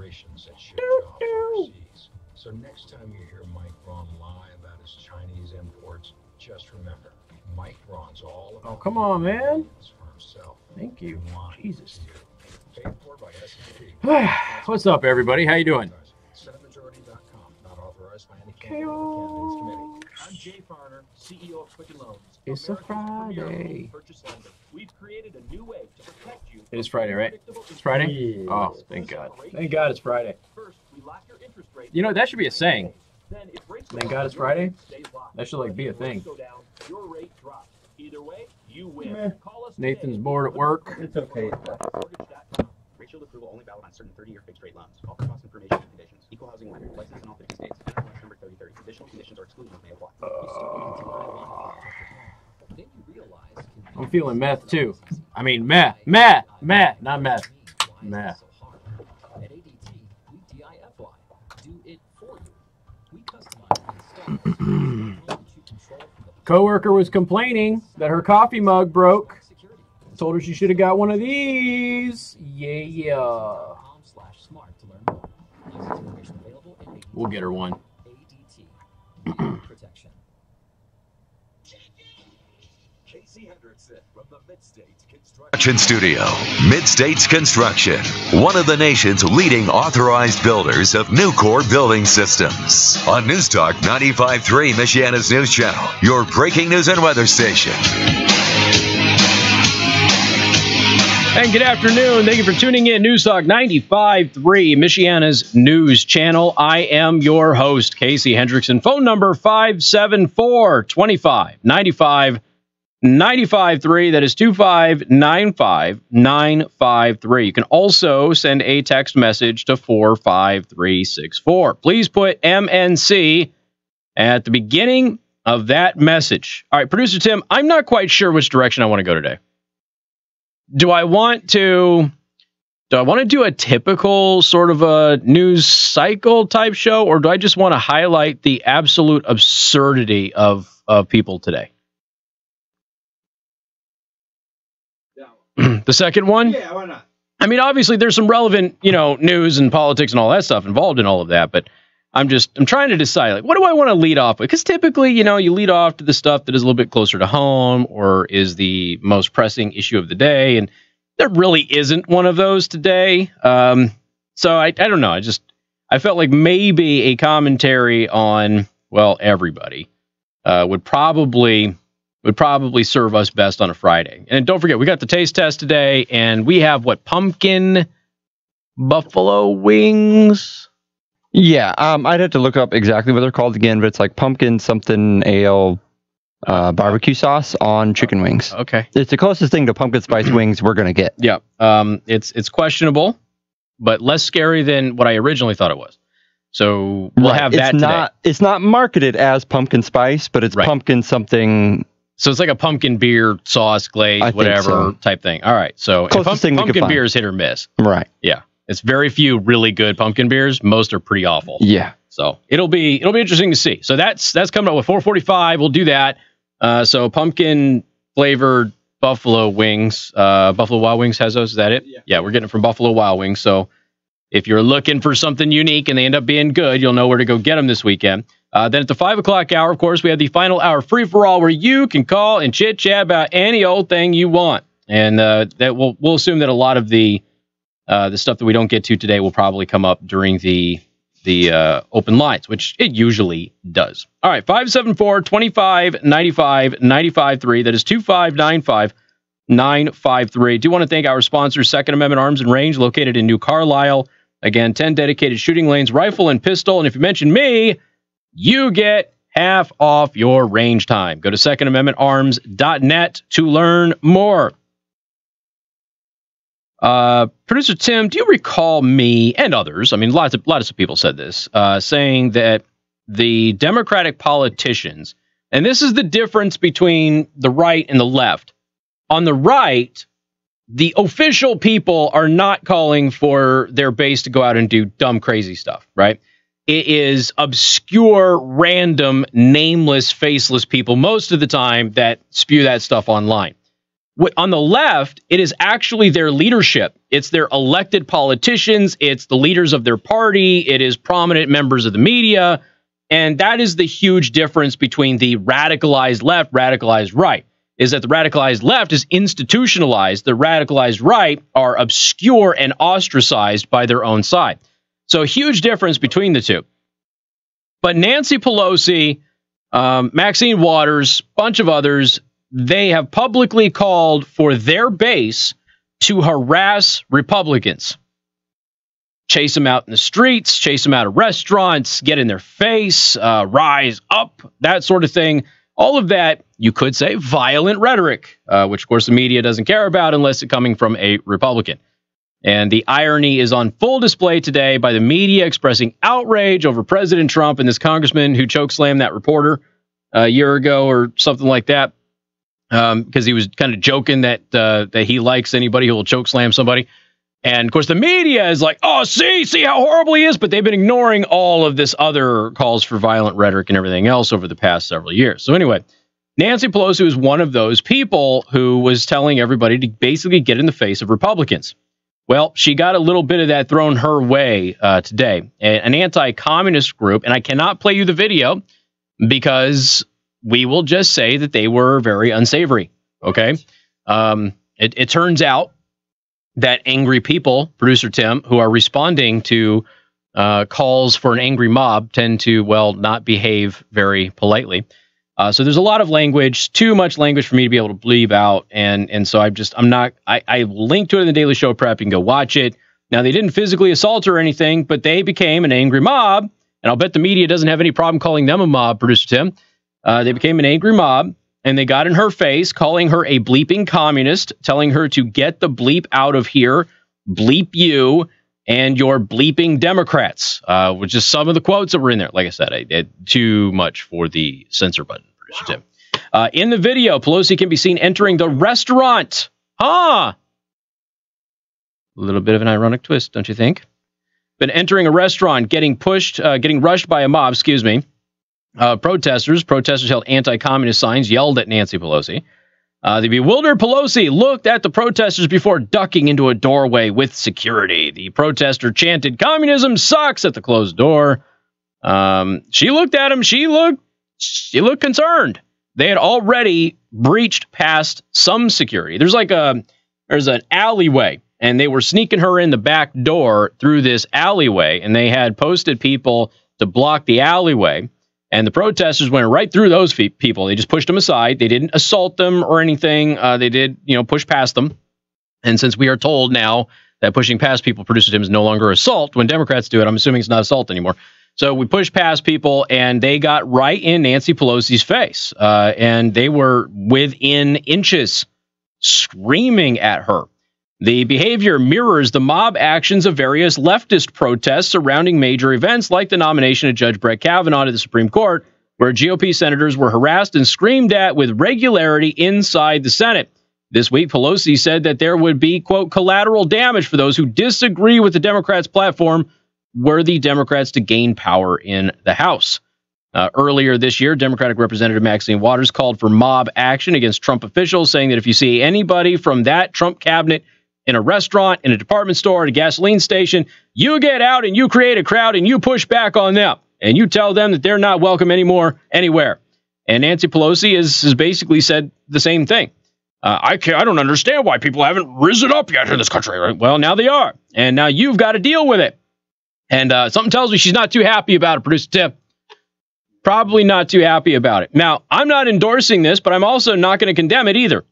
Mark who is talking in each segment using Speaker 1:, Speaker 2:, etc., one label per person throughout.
Speaker 1: corporations that ship jobs overseas. So next time you hear Mike Braun lie about his Chinese imports, just remember, Mike Braun's all about
Speaker 2: come on, man.
Speaker 1: For himself.
Speaker 2: Thank you. Jesus.
Speaker 1: Paid for by S&P.
Speaker 2: What's up, everybody? How you doing?
Speaker 1: SenateMajority.com, not authorized by any Candidates Committee. I'm Jay Farner, CEO of Quicken Loans.
Speaker 2: It's a Friday.
Speaker 1: We've created a new way to protect you.
Speaker 2: It is Friday, right? It's Friday? Oh, thank God. Thank God it's Friday. You know, that should be a saying. Thank God it's Friday? That should, like, be a thing. Nathan's bored at work.
Speaker 3: It's okay.
Speaker 4: Rate approval only valid on certain 30-year fixed-rate loans. All cost information and conditions. Equal housing lender. Licensed in all 50 states. Number 3030. Additional conditions or exclusions may apply.
Speaker 2: I'm feeling meth, too. I mean, meh, not meth. Meh.
Speaker 5: At ADT, we DIFY. Do it for you. We customize and install.
Speaker 2: Coworker was complaining that her coffee mug broke. Told her she should have got one of these. Yeah. We'll get her one.
Speaker 6: Hendrickson from the Mid-States Construction Studio. Mid-States Construction, one of the nation's leading authorized builders of new core building systems. On News Talk 95.3, Michiana's news channel, your breaking news and weather station.
Speaker 2: And good afternoon. Thank you for tuning in. News Talk 95.3, Michiana's news channel. I am your host, Casey Hendrickson. Phone number 574-2595. 95.3, that is 2595953. You can also send a text message to 45364. Please put MNC at the beginning of that message. All right, Producer Tim, I'm not quite sure which direction I want to go today. Do I want to do a typical sort of a news cycle type show, or do I just want to highlight the absolute absurdity of people today? The second one?
Speaker 3: Yeah, why not?
Speaker 2: I mean, obviously there's some relevant, news and politics and all that stuff involved in all of that, but I'm trying to decide, like, what do I want to lead off with? Because typically, you lead off to the stuff that is a little bit closer to home or is the most pressing issue of the day, and there really isn't one of those today. So I don't know. I felt like maybe a commentary on, well, everybody would probably serve us best on a Friday. And don't forget, we got the taste test today, and we have pumpkin buffalo wings.
Speaker 7: Yeah, I'd have to look up exactly what they're called again, but it's like pumpkin something ale barbecue sauce on chicken wings.
Speaker 2: Okay.
Speaker 7: It's the closest thing to pumpkin spice wings we're going to get.
Speaker 2: Yeah. It's questionable, but less scary than what I originally thought it was. So we'll have that today.
Speaker 7: It's not marketed as pumpkin spice, but it's pumpkin something.
Speaker 2: So it's like a pumpkin beer sauce, glaze, whatever type thing. All right. So pumpkin beer is hit or miss.
Speaker 7: Right.
Speaker 2: Yeah. It's very few really good pumpkin beers. Most are pretty awful.
Speaker 7: Yeah.
Speaker 2: So it'll be interesting to see. So that's coming up with 4:45. We'll do that. So pumpkin flavored buffalo wings. Buffalo Wild Wings has those. Is that it? Yeah. We're getting it from Buffalo Wild Wings. So if you're looking for something unique and they end up being good, you'll know where to go get them this weekend. Then at the 5 o'clock hour, of course, we have the final hour free-for-all where you can call and chit-chat about any old thing you want. And that we'll assume that a lot of the stuff that we don't get to today will probably come up during the open lines, which it usually does. All right, 574-2595-95.3. That is 2595953. Do want to thank our sponsor, Second Amendment Arms and Range, located in New Carlisle. Again, 10 dedicated shooting lanes, rifle and pistol. And if you mention me, you get half off your range time. Go to secondamendmentarms.net to learn more. Producer Tim, do you recall me and others, I mean, lots of people said this, saying that the Democratic politicians, and this is the difference between the right and the left. On the right, the official people are not calling for their base to go out and do dumb, crazy stuff, right? It is obscure, random, nameless, faceless people most of the time that spew that stuff online. On the left, it is actually their leadership. It's their elected politicians. It's the leaders of their party. It is prominent members of the media. And that is the huge difference between the radicalized left, radicalized right, is that the radicalized left is institutionalized. The radicalized right are obscure and ostracized by their own side. So a huge difference between the two. But Nancy Pelosi, Maxine Waters, bunch of others, they have publicly called for their base to harass Republicans. Chase them out in the streets, chase them out of restaurants, get in their face, rise up, that sort of thing. All of that, you could say, violent rhetoric, which, of course, the media doesn't care about unless it's coming from a Republican. And the irony is on full display today by the media expressing outrage over President Trump and this congressman who chokeslammed that reporter a year ago or something like that, because he was kind of joking that he likes anybody who will chokeslam somebody. And, of course, the media is like, oh, see how horrible he is. But they've been ignoring all of this other calls for violent rhetoric and everything else over the past several years. So anyway, Nancy Pelosi was one of those people who was telling everybody to basically get in the face of Republicans. Well, she got a little bit of that thrown her way today. An anti-communist group, and I cannot play you the video because we will just say that they were very unsavory, okay? It turns out that angry people, Producer Tim, who are responding to calls for an angry mob tend to, well, not behave very politely. So there's a lot of language, too much language for me to be able to bleep out. And so I linked to it in the Daily Show prep. You can go watch it. Now, they didn't physically assault her or anything, but they became an angry mob. And I'll bet the media doesn't have any problem calling them a mob, Producer Tim. They became an angry mob. And they got in her face, calling her a bleeping communist, telling her to get the bleep out of here, bleep you and your bleeping Democrats, which is some of the quotes that were in there. Like I said, I did too much for the censor button, Producer Tim. In the video, Pelosi can be seen entering the restaurant. A little bit of an ironic twist, don't you think? But entering a restaurant, getting rushed by a mob, Protesters held anti-communist signs, yelled at Nancy Pelosi. The bewildered Pelosi looked at the protesters before ducking into a doorway with security. The protester chanted, "Communism sucks," at the closed door. She looked at him. She looked concerned. They had already breached past some security. There's an alleyway, and they were sneaking her in the back door through this alleyway, and they had posted people to block the alleyway. And the protesters went right through those people. They just pushed them aside. They didn't assault them or anything. They did, push past them. And since we are told now that pushing past people, Producer Tim, is no longer assault, when Democrats do it, I'm assuming it's not assault anymore. So we pushed past people, and they got right in Nancy Pelosi's face. And they were within inches, screaming at her. The behavior mirrors the mob actions of various leftist protests surrounding major events like the nomination of Judge Brett Kavanaugh to the Supreme Court, where GOP senators were harassed and screamed at with regularity inside the Senate. This week, Pelosi said that there would be, quote, collateral damage for those who disagree with the Democrats' platform were the Democrats to gain power in the House. Earlier this year, Democratic Representative Maxine Waters called for mob action against Trump officials, saying that if you see anybody from that Trump cabinet in a restaurant, in a department store, at a gasoline station, you get out and you create a crowd and you push back on them and you tell them that they're not welcome anymore anywhere. And Nancy Pelosi has basically said the same thing. I don't understand why people haven't risen up yet in this country. Right? Well, now they are. And now you've got to deal with it. And something tells me she's not too happy about it, Producer Tim. Probably not too happy about it. Now, I'm not endorsing this, but I'm also not going to condemn it either.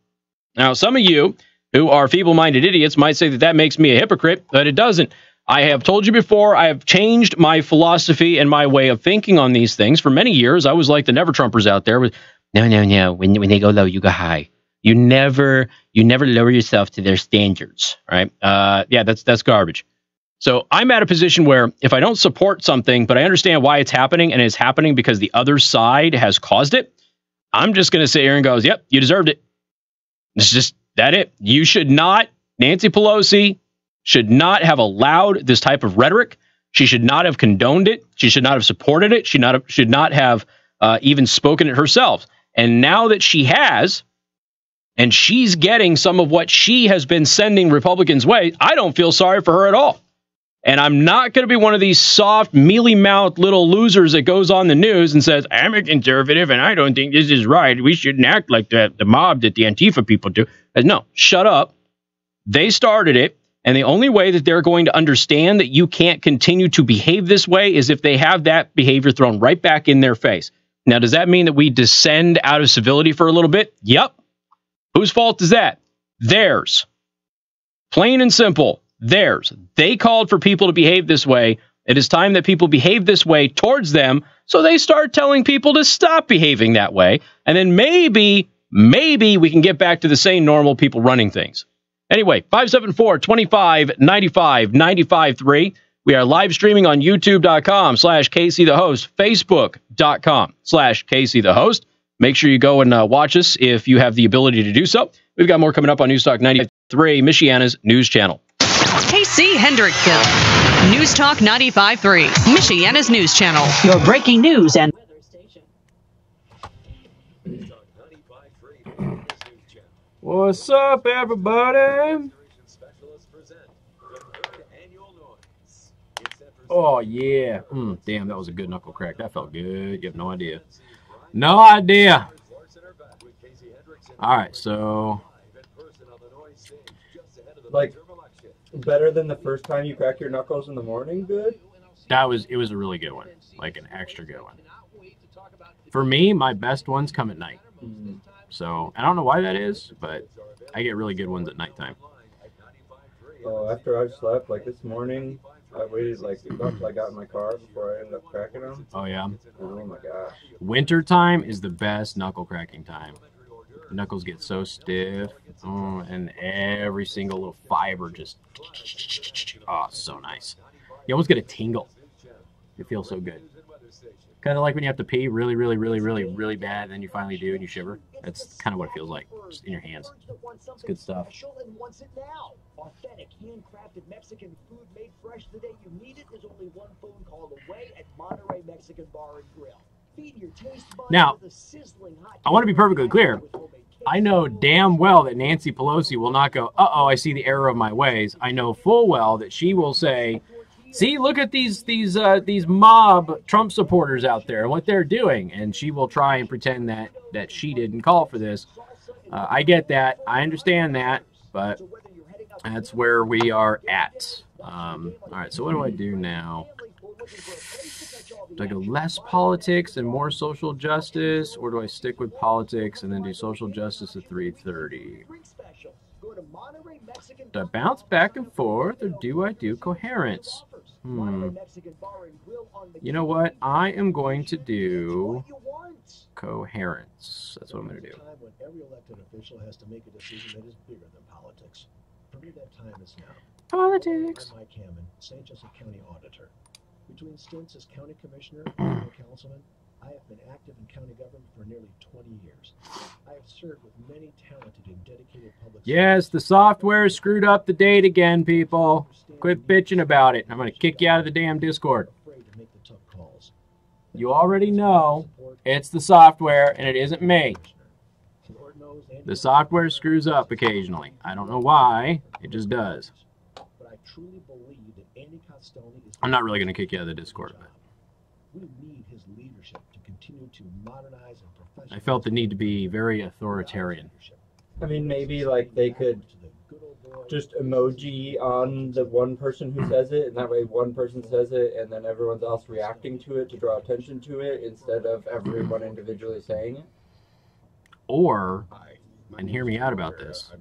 Speaker 2: Now, some of you who are feeble-minded idiots might say that makes me a hypocrite, but it doesn't. I have told you before, I have changed my philosophy and my way of thinking on these things. For many years, I was like the never-Trumpers out there with, no. When they go low, you go high. You never lower yourself to their standards, right? Yeah, that's garbage. So I'm at a position where if I don't support something, but I understand why it's happening, and it's happening because the other side has caused it, I'm just going to sit here and go, yep, you deserved it. It's just that it. You should not, Nancy Pelosi should not have allowed this type of rhetoric. She should not have condoned it. She should not have supported it. She should not have even spoken it herself. And now that she has, and she's getting some of what she has been sending Republicans' way, I don't feel sorry for her at all. And I'm not going to be one of these soft, mealy-mouthed little losers that goes on the news and says, I'm a conservative and I don't think this is right. We shouldn't act like the mob that the Antifa people do. No, shut up. They started it. And the only way that they're going to understand that you can't continue to behave this way is if they have that behavior thrown right back in their face. Now, does that mean that we descend out of civility for a little bit? Yep. Whose fault is that? Theirs. Plain and simple. Theirs. They called for people to behave this way. It is time that people behave this way towards them, so they start telling people to stop behaving that way. And then maybe we can get back to the same normal people running things. Anyway, 574-25-95-95-3. We are live streaming on youtube.com/Casey the Host, facebook.com/Casey the Host. Make sure you go and watch us if you have the ability to do so. We've got more coming up on Newstalk 95.3, Michiana's news channel.
Speaker 3: Casey Hendrickson, News Talk 95.3, Michiana's news channel.
Speaker 8: Your breaking news and
Speaker 5: Weather station.
Speaker 9: What's up, everybody? Oh, yeah. Damn, that was a good knuckle crack. That felt good. You have no idea. No idea. All right, so...
Speaker 7: Like, better than the first time you crack your knuckles in the morning, good?
Speaker 9: it was a really good one. Like an extra good one. For me, my best ones come at night. So, I don't know why that is, but I get really good ones at nighttime.
Speaker 7: Oh, after I slept, like this morning, I waited like until I got in my car before I ended up cracking them.
Speaker 9: Oh, yeah?
Speaker 7: Oh my gosh.
Speaker 9: Winter time is the best knuckle cracking time. Knuckles get so stiff, and every single little fiber just, so nice. You almost get a tingle. It feels so good. Kind of like when you have to pee really, really, really, really, really bad, and then you finally do and you shiver. That's kind of what it feels like, just in your hands. It's good stuff.
Speaker 10: Authentic, handcrafted Mexican food made fresh the day you need it is only one phone call away at Monterey Mexican Bar and Grill. Feed your taste buds
Speaker 9: Now,
Speaker 10: with a sizzling hot
Speaker 9: I want to be perfectly clear. I know damn well that Nancy Pelosi will not go, uh-oh, I see the error of my ways. I know full well that she will say, see, look at these mob Trump supporters out there and what they're doing. And she will try and pretend that she didn't call for this. I get that. I understand that. But that's where we are at. All right, so what do I do now? Do I go less politics and more social justice, or do I stick with politics and then do social justice at 3:30? Do I bounce back and forth, or do I do coherence? You know what? I am going to do coherence. That's what I'm going to do.
Speaker 11: When every elected official has to make a decision that is bigger than politics. For me, that time is now.
Speaker 9: Politics.
Speaker 11: I'm Mike Hammond, St. Joseph County Auditor. Between stints as County Commissioner and Councilman, I have been active in county government for nearly 20 years. I have served with many talented and dedicated public.
Speaker 9: Yes, the software screwed up the date again, people. Quit bitching about it. I'm going to kick you out of the damn Discord. You already know it's the software, and it isn't me. The software screws up occasionally. I don't know why. It just does. I'm not really going to kick you out of the Discord. But
Speaker 11: we need his leadership to continue to modernize and professionalize.
Speaker 9: I felt the need to be very authoritarian.
Speaker 7: I mean, maybe like they could just emoji on the one person who says it, and that way one person says it, and then everyone else reacting to it to draw attention to it, instead of everyone individually saying it.
Speaker 9: Or, and hear me out about this,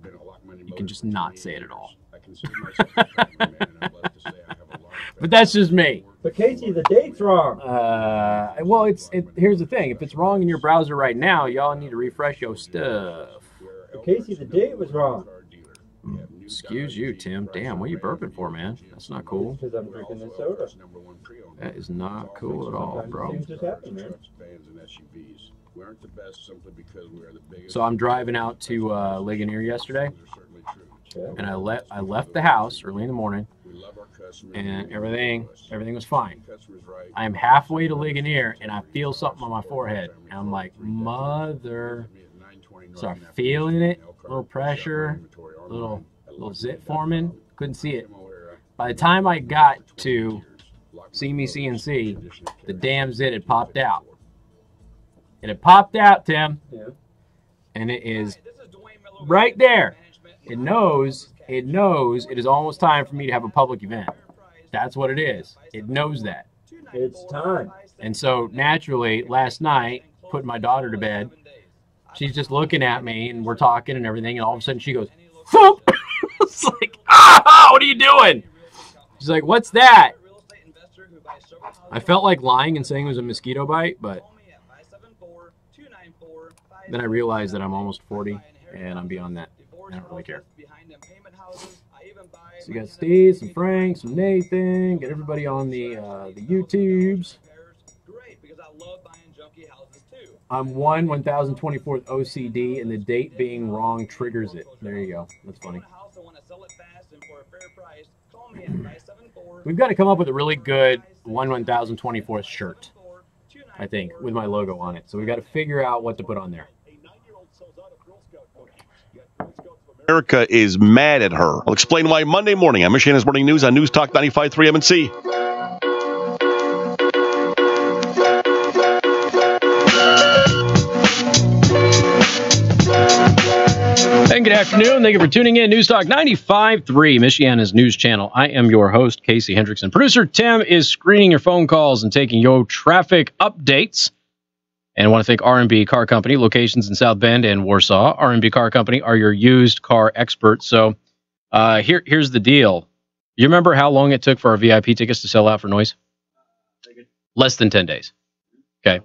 Speaker 9: you can just not say it at all. But that's just me.
Speaker 7: But Casey, the date's wrong.
Speaker 9: Well, here's the thing. If it's wrong in your browser right now, y'all need to refresh your stuff.
Speaker 7: But Casey, the date was wrong.
Speaker 9: Excuse you, Tim. Damn, what are you burping for, man? That's not cool.
Speaker 7: Because I'm drinking this soda.
Speaker 9: That is not cool at all, bro.
Speaker 7: Things just happen, man.
Speaker 9: So I'm driving out to Ligonier yesterday, and I left the house early in the morning, and everything was fine. I am halfway to Ligonier, and I feel something on my forehead, and I'm like, mother. Start feeling it, little pressure, little zit forming. Couldn't see it. By the time I got to See Me CNC, the damn zit had popped out. It had popped out, Tim.
Speaker 7: Yeah.
Speaker 9: And it is right there. It knows it is almost time for me to have a public event. That's what it is. It knows that.
Speaker 7: It's time.
Speaker 9: And so naturally, last night, putting my daughter to bed, she's just looking at me and we're talking and everything, and all of a sudden she goes, thump! It's like, ah, what are you doing? She's like, what's that? I felt like lying and saying it was a mosquito bite, but then I realized that I'm almost 40 and I'm beyond that. I don't really care. So you got Steve, some Frank, some Nathan, get everybody on the YouTubes. I'm 1024th OCD, and the date being wrong triggers it. There you go. That's funny. We've got to come up with a really good 1024th shirt, I think, with my logo on it. So we've got to figure out what to put on there.
Speaker 8: America is mad at her. I'll explain why Monday morning on Michiana's Morning News on News Talk 95.3 MNC.
Speaker 2: And good afternoon. Thank you for tuning in. News Talk 95.3, Michiana's news channel. I am your host, Casey Hendrickson. Producer Tim is screening your phone calls and taking your traffic updates. And I want to thank R&B Car Company, locations in South Bend and Warsaw. R&B Car Company are your used car experts. So here's the deal. You remember how long it took for our VIP tickets to sell out for Noise? Less than 10 days. Okay.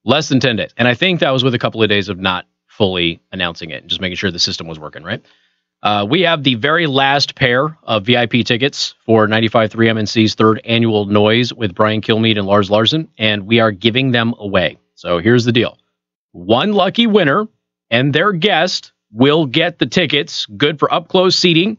Speaker 2: Less than 10 days. And I think that was with a couple of days of not fully announcing it and just making sure the system was working, right? We have the very last pair of VIP tickets for 95.3 MNC's third annual Noise with Brian Kilmeade and Lars Larson, and we are giving them away. So here's the deal. One lucky winner and their guest will get the tickets, good for up-close seating,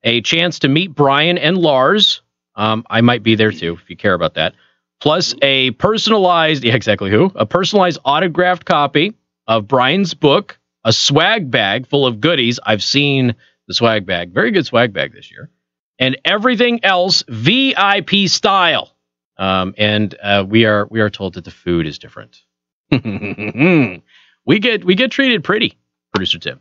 Speaker 2: a chance to meet Brian and Lars. I might be there too, if you care about that. Plus a personalized, a personalized autographed copy of Brian's book, a swag bag full of goodies. I've seen the swag bag. Very good swag bag this year. And everything else VIP style. And we are told that the food is different. We get treated pretty, Producer Tim.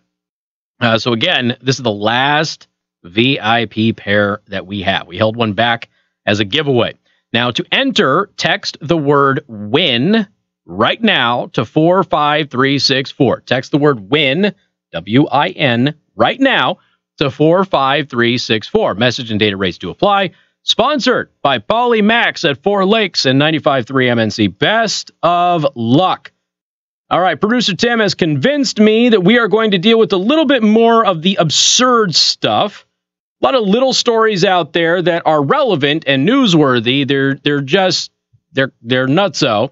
Speaker 2: So again, this is the last VIP pair that we have. We held one back as a giveaway. Now to enter, text the word WIN right now to 45364. Text the word WIN, W-I-N, right now to 45364. Message and data rates do apply. Sponsored by Polly Max at 4 Lakes and 95.3 MNC. Best of luck. All right, Producer Tim has convinced me that we are going to deal with a little bit more of the absurd stuff. A lot of little stories out there that are relevant and newsworthy. They're nutso.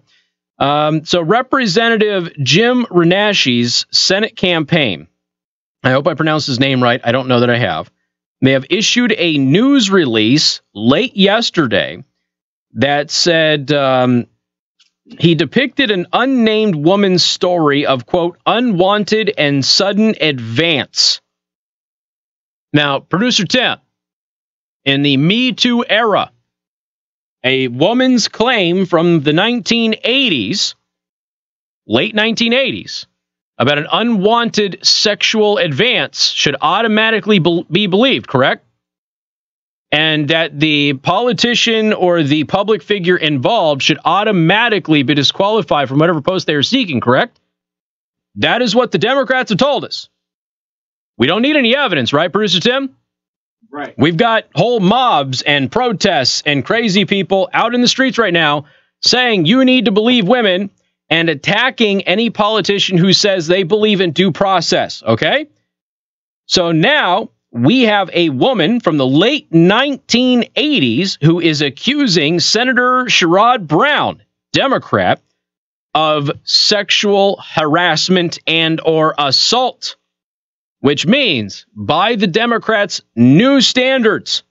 Speaker 2: So Representative Jim Renashi's Senate campaign, I hope I pronounced his name right. I don't know that I have. They have issued a news release late yesterday that said he depicted an unnamed woman's story of, quote, unwanted and sudden advance. Now, Producer Tim, in the Me Too era, a woman's claim from the 1980s, late 1980s, about an unwanted sexual advance should automatically be believed, correct? And that the politician or the public figure involved should automatically be disqualified from whatever post they are seeking, correct? That is what the Democrats have told us. We don't need any evidence, right, Producer Tim?
Speaker 7: Right.
Speaker 2: We've got whole mobs and protests and crazy people out in the streets right now saying you need to believe women and attacking any politician who says they believe in due process, okay? So now we have a woman from the late 1980s who is accusing Senator Sherrod Brown, Democrat, of sexual harassment and or assault, which means, by the Democrats' new standards,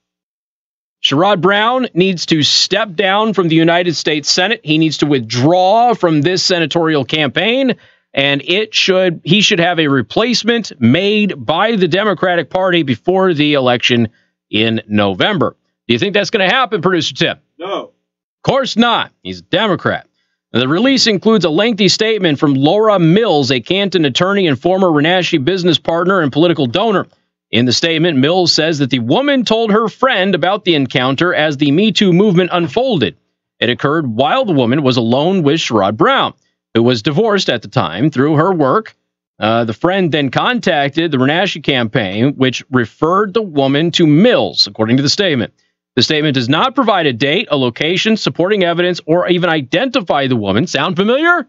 Speaker 2: Sherrod Brown needs to step down from the United States Senate. He needs to withdraw from this senatorial campaign. and he should have a replacement made by the Democratic Party before the election in November. Do you think that's going to happen, Producer Tim?
Speaker 8: No.
Speaker 2: Of course not. He's a Democrat. The release includes a lengthy statement from Laura Mills, a Canton attorney and former Renasci business partner and political donor. In the statement, Mills says that the woman told her friend about the encounter as the Me Too movement unfolded. It occurred while the woman was alone with Sherrod Brown, who was divorced at the time. Through her work, the friend then contacted the Renasci campaign, which referred the woman to Mills, according to the statement. The statement does not provide a date, a location, supporting evidence, or even identify the woman. Sound familiar?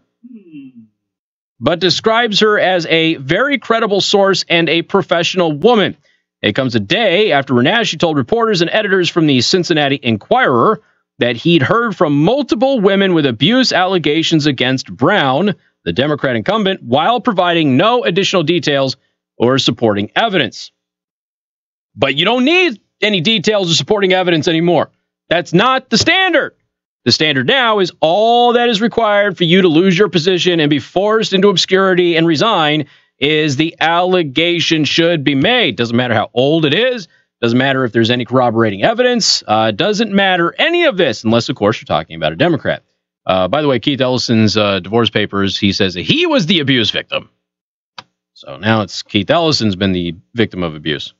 Speaker 2: But describes her as a very credible source and a professional woman. It comes a day after Renasci told reporters and editors from the Cincinnati Enquirer that he'd heard from multiple women with abuse allegations against Brown, the Democrat incumbent, while providing no additional details or supporting evidence. But you don't need any details or supporting evidence anymore. That's not the standard. The standard now is all that is required for you to lose your position and be forced into obscurity and resign is the allegation should be made. Doesn't matter how old it is. Doesn't matter if there's any corroborating evidence. Doesn't matter any of this, unless, of course, you're talking about a Democrat. By the way, Keith Ellison's divorce papers, he says that he was the abuse victim. So now it's Keith Ellison's been the victim of abuse.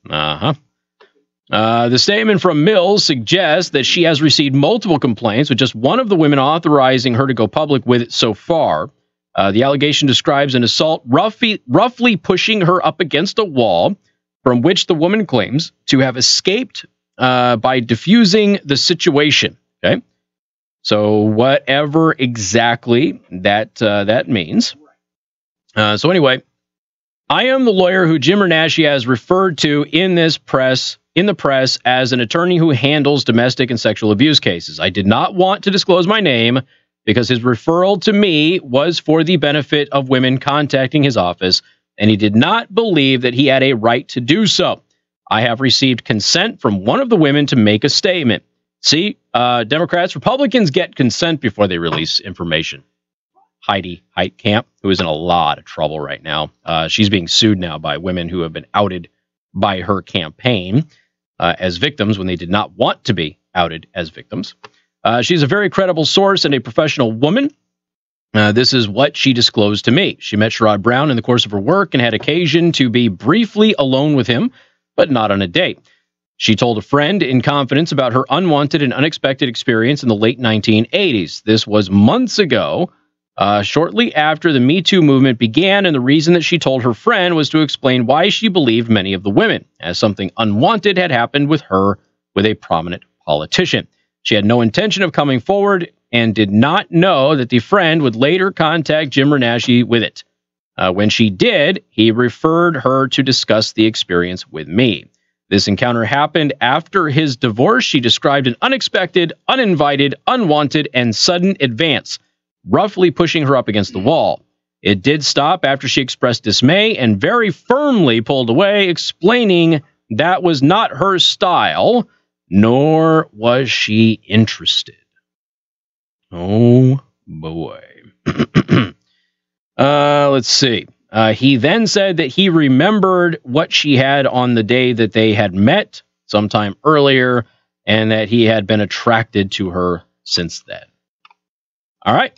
Speaker 2: The statement from Mills suggests that she has received multiple complaints, with just one of the women authorizing her to go public with it so far. The allegation describes an assault roughly pushing her up against a wall, from which the woman claims to have escaped by diffusing the situation. Okay, so whatever exactly that means. So anyway, I am the lawyer who Jim Renasci has referred to in the press as an attorney who handles domestic and sexual abuse cases. I did not want to disclose my name because his referral to me was for the benefit of women contacting his office, and he did not believe that he had a right to do so. I have received consent from one of the women to make a statement. See, Democrats, Republicans get consent before they release information. Heidi Heitkamp, who is in a lot of trouble right now. She's being sued now by women who have been outed by her campaign as victims when they did not want to be outed as victims. She's a very credible source and a professional woman. This is what she disclosed to me. She met Sherrod Brown in the course of her work and had occasion to be briefly alone with him, but not on a date. She told a friend in confidence about her unwanted and unexpected experience in the late 1980s. This was months ago, shortly after the Me Too movement began, and the reason that she told her friend was to explain why she believed many of the women, as something unwanted had happened with her with a prominent politician. She had no intention of coming forward and did not know that the friend would later contact Jim Renasci with it. When she did, he referred her to discuss the experience with me. This encounter happened after his divorce. She described an unexpected, uninvited, unwanted, and sudden advance, roughly pushing her up against the wall. It did stop after she expressed dismay and very firmly pulled away, explaining that was not her style, nor was she interested. Oh, boy. Let's see. He then said that he remembered what she had on the day that they had met sometime earlier, and that he had been attracted to her since then. All right.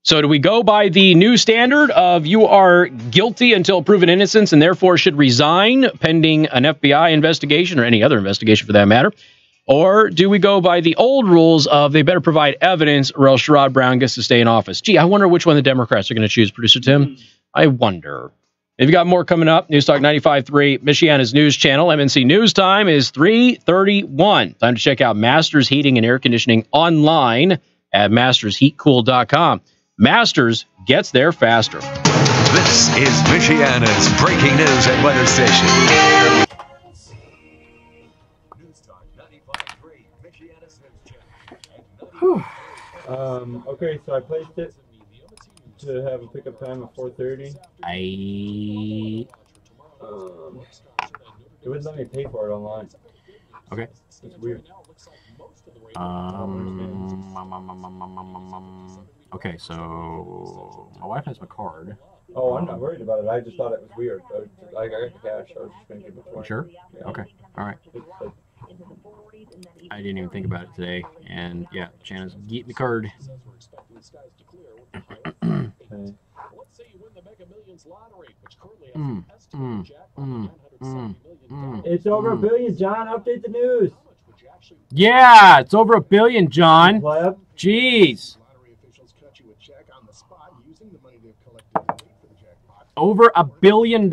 Speaker 2: So do we go by the new standard of you are guilty until proven innocence and therefore should resign pending an FBI investigation or any other investigation for that matter? Or do we go by the old rules of they better provide evidence or else Sherrod Brown gets to stay in office? Gee, I wonder which one the Democrats are going to choose, Producer Tim. I wonder. If you got more coming up, News Talk 95.3, Michiana's news channel. MNC News Time is 3:31. Time to check out Masters Heating and Air Conditioning online at mastersheatcool.com. Masters gets there faster.
Speaker 6: This is Michiana's breaking news and weather station.
Speaker 7: Okay, so I placed it to have a pickup time of 4:30. It wouldn't let me pay for it online.
Speaker 9: Okay.
Speaker 7: It's weird.
Speaker 9: Okay, so my wife has my card.
Speaker 7: Oh, I'm not worried about it. I just thought it was weird. I got the cash. I was just going to give it to her.
Speaker 9: Sure? Okay. All right. I didn't even think about it today. And yeah, Shanna's getting the card.
Speaker 7: It's over $1 billion, John. Update the news.
Speaker 9: Yeah, it's over $1 billion, John. Jeez. Over $1 billion.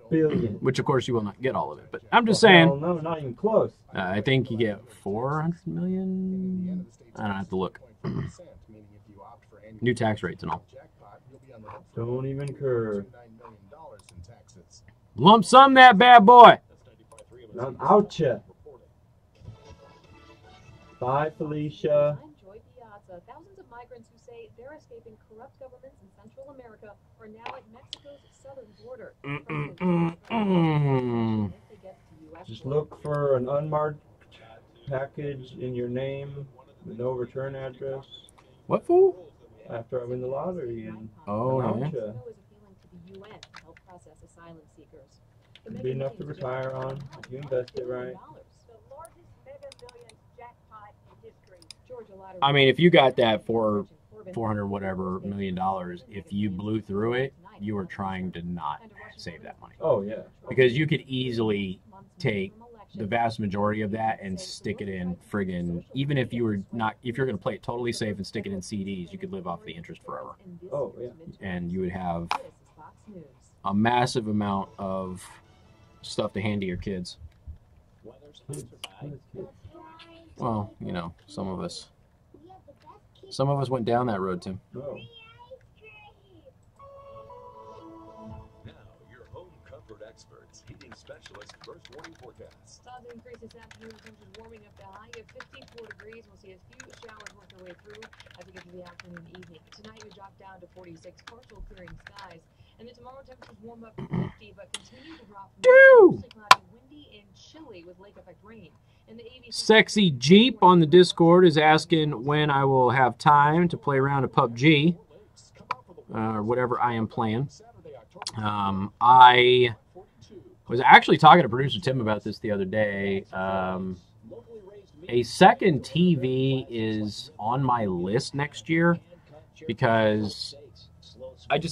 Speaker 7: Billion.
Speaker 9: Which, of course, you will not get all of it. But I'm just saying.
Speaker 7: No, not even close.
Speaker 9: I think you get 400 million. I don't have to look. New tax rates and all.
Speaker 7: Don't even curve.
Speaker 9: Lump sum that bad boy.
Speaker 7: I'm out ya. Bye, Felicia.
Speaker 12: Thousands of migrants who say they're escaping corrupt governments in Central America are now at Mexico's southern border.
Speaker 7: Just look for an unmarked package in your name with no return address.
Speaker 9: What fool?
Speaker 7: After I win the lottery and
Speaker 9: oh,
Speaker 7: I'm
Speaker 9: yeah.
Speaker 7: It'd be enough to retire on if you invest it right.
Speaker 9: I mean, if you got that for 400 whatever million dollars, if you blew through it, you were trying to not save that money.
Speaker 7: Oh yeah.
Speaker 9: Because you could easily take the vast majority of that and stick it in friggin', even if you were not, if you're going to play it totally safe and stick it in CDs, you could live off the interest forever.
Speaker 7: Oh yeah.
Speaker 9: And you would have a massive amount of stuff to hand to your kids. Well, you know, some of us went down that road, Tim.
Speaker 7: Oh.
Speaker 6: Now, your home comfort experts, heating specialist, first warning forecast.
Speaker 12: Clouds increase this afternoon. Temperatures warming up to a high of 54 degrees. We'll see a few showers work their way through as we get to the afternoon and evening. Tonight we drop down to 46, partial clearing skies. And then tomorrow temperatures warm up to 50, but continue to drop. Mostly cloudy, windy, and chilly with lake effect rain.
Speaker 9: Sexy Jeep on the Discord is asking when I will have time to play around a PUBG or whatever I am playing. I was actually talking to producer Tim about this the other day. A second TV is on my list next year because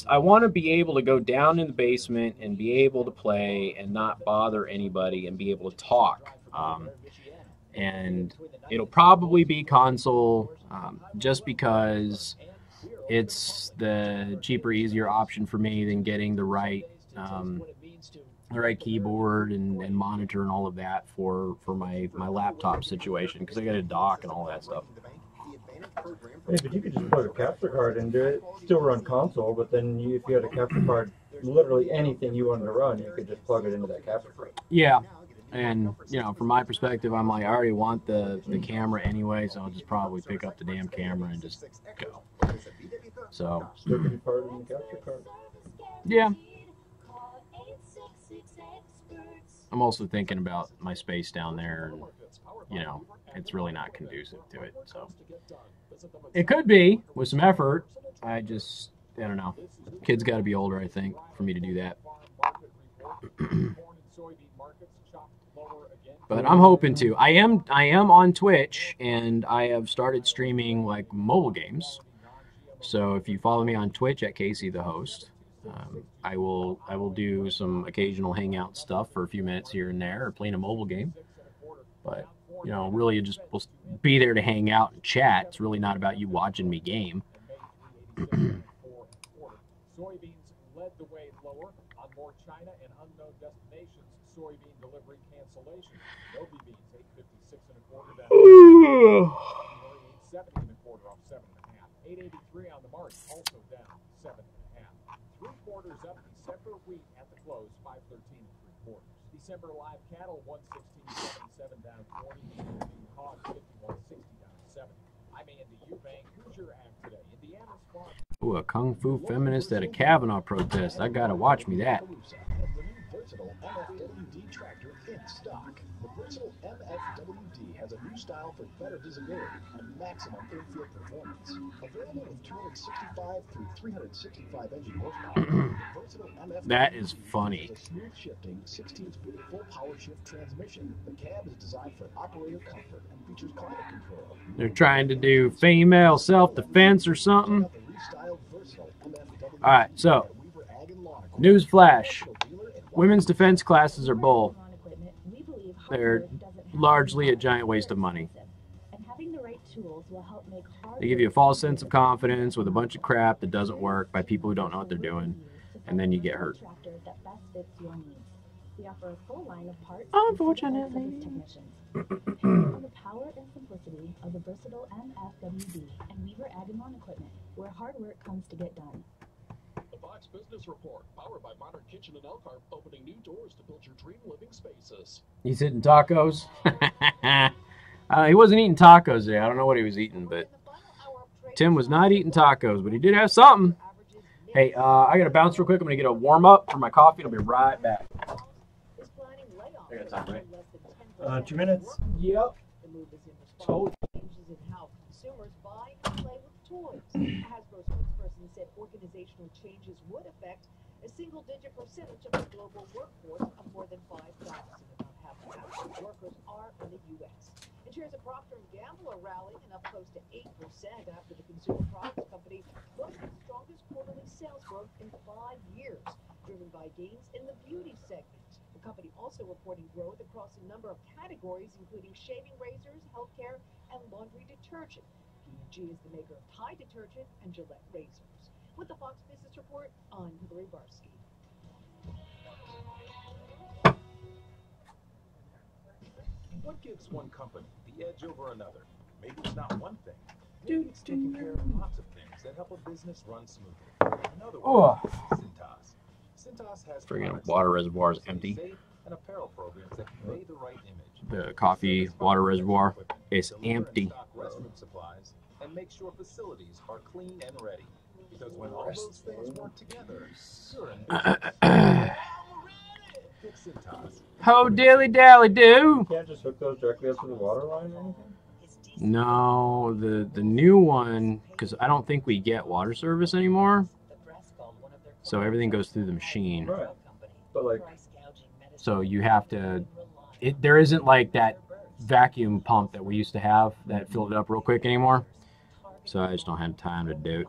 Speaker 9: I want to be able to go down in the basement and be able to play and not bother anybody and be able to talk. And it'll probably be console, just because it's the cheaper, easier option for me than getting the right keyboard and monitor and all of that for my laptop situation, because I got a dock and all that stuff.
Speaker 7: Hey, but you could just plug a capture card into it, still run console, but then if you had a capture card, literally anything you wanted to run, you could just plug it into that capture card.
Speaker 9: Yeah. And, you know, from my perspective, I'm like, I already want the camera anyway, so I'll just probably pick up the damn camera and just go. So,
Speaker 7: still can be part of the capture card.
Speaker 9: Yeah. I'm also thinking about my space down there, and, you know, it's really not conducive to it. So, it could be with some effort. I don't know. Kids got to be older, I think, for me to do that. But I'm hoping to. I am on Twitch, and I have started streaming like mobile games. So if you follow me on Twitch at Casey the Host, I will do some occasional hangout stuff for a few minutes here and there, or playing a mobile game. But you know, really, just will be there to hang out and chat. It's really not about you watching me game.
Speaker 13: Soybeans led the way lower on more China and unknown destinations. Soybean delivery cancellation. Novi beans 856 and a quarter down. 870 and a quarter off 7.5. 883 on the market, also down 7.5. 3/4 up. December wheat at the close 513 3/4. December live cattle 116.77 down 20. Hogs 51.60 down 70. I'm Andy Eubank. Who's your act today? Indiana's farm.
Speaker 9: Ooh, a kung fu feminist at a Kavanaugh protest. I gotta watch me that.
Speaker 11: Versatile MFWD tractor in stock. The versatile MFWD has a new style for better visibility and maximum infield performance. Available with 265 through 365 engine horsepower, the versatile MFWD
Speaker 9: That is funny.
Speaker 11: has a smooth shifting 16-speed full power shift transmission. The cab is designed for operator comfort and features climate control.
Speaker 9: They're trying to do female self-defense or something. All right, so news flash: women's defense classes are bull. They're largely a giant waste of money. They give you a false sense of confidence with a bunch of crap that doesn't work by people who don't know what they're doing, and then you get hurt. Unfortunately.
Speaker 14: On the power and simplicity of the versatile MFWD and Weaver Ag and Lawn Equipment, where hard work comes to get done.
Speaker 5: The Fox Business Report, powered by Modern Kitchen and Elkhart, opening new doors to build your dream living spaces.
Speaker 9: He's eating tacos. He wasn't eating tacos today. I don't know what he was eating, but Tim was not eating tacos, but he did have something. Hey, I got to bounce real quick. I'm going to get a warm-up for my coffee, and I'll be right back. I got time, right?
Speaker 7: 2 minutes.
Speaker 9: Yep.
Speaker 12: Totally. Changes in how consumers buy and play with toys. A Hasbro spokesperson said organizational changes would affect a single-digit percentage of the global workforce of more than 5,000. About half of Hasbro's workers are in the U.S. And shares of Procter & Gamble are rallying and up close to 8% after the consumer products company posted the strongest quarterly sales growth in 5 years, driven by gains in the beauty segment. The company also reporting growth across a number of categories, including shaving razors, healthcare, and laundry detergent. P&G is the maker of Tide detergent and Gillette razors. With the Fox Business Report, I'm Hillary Barsky.
Speaker 15: What gives one company the edge over another? Maybe it's not one thing. Maybe it's taking care of lots of things that help a business run smoothly. In other words, Cintas. Cintas has
Speaker 9: Friggin' water reservoir is empty.
Speaker 15: and apparel programs that convey the right image.
Speaker 9: The coffee water reservoir is empty.
Speaker 15: Restroom supplies and make sure facilities are clean and ready. Because when all those things work together, you're in Fix Cintas.
Speaker 9: Ho dilly dally do.
Speaker 7: You can't just hook those directly up to the water line or anything?
Speaker 9: No, the new one, because I don't think we get water service anymore. So everything goes through the machine.
Speaker 7: Right. But like,
Speaker 9: so you have to, there isn't like that vacuum pump that we used to have that filled it up real quick anymore. So I just don't have time to do it.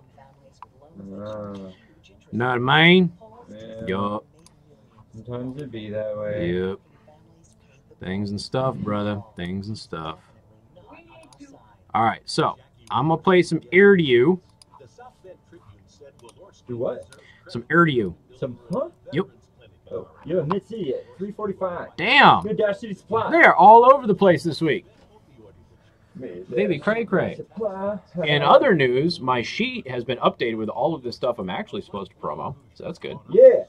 Speaker 9: Know what I mean?
Speaker 7: Yeah.
Speaker 9: Yup.
Speaker 7: Sometimes it be that way.
Speaker 9: Yep. Things and stuff, brother. Things and stuff. Alright, so I'm going to play some air to you.
Speaker 7: Do what?
Speaker 9: Some air to you.
Speaker 7: Some, huh?
Speaker 9: Yep.
Speaker 7: Oh, you're in Mid-City at 345.
Speaker 9: Damn.
Speaker 7: Good Dash City Supply.
Speaker 9: They're all over the place this week. Baby cray cray. In other news, my sheet has been updated with all of this stuff I'm actually supposed to promo. So that's good.
Speaker 7: Yeah.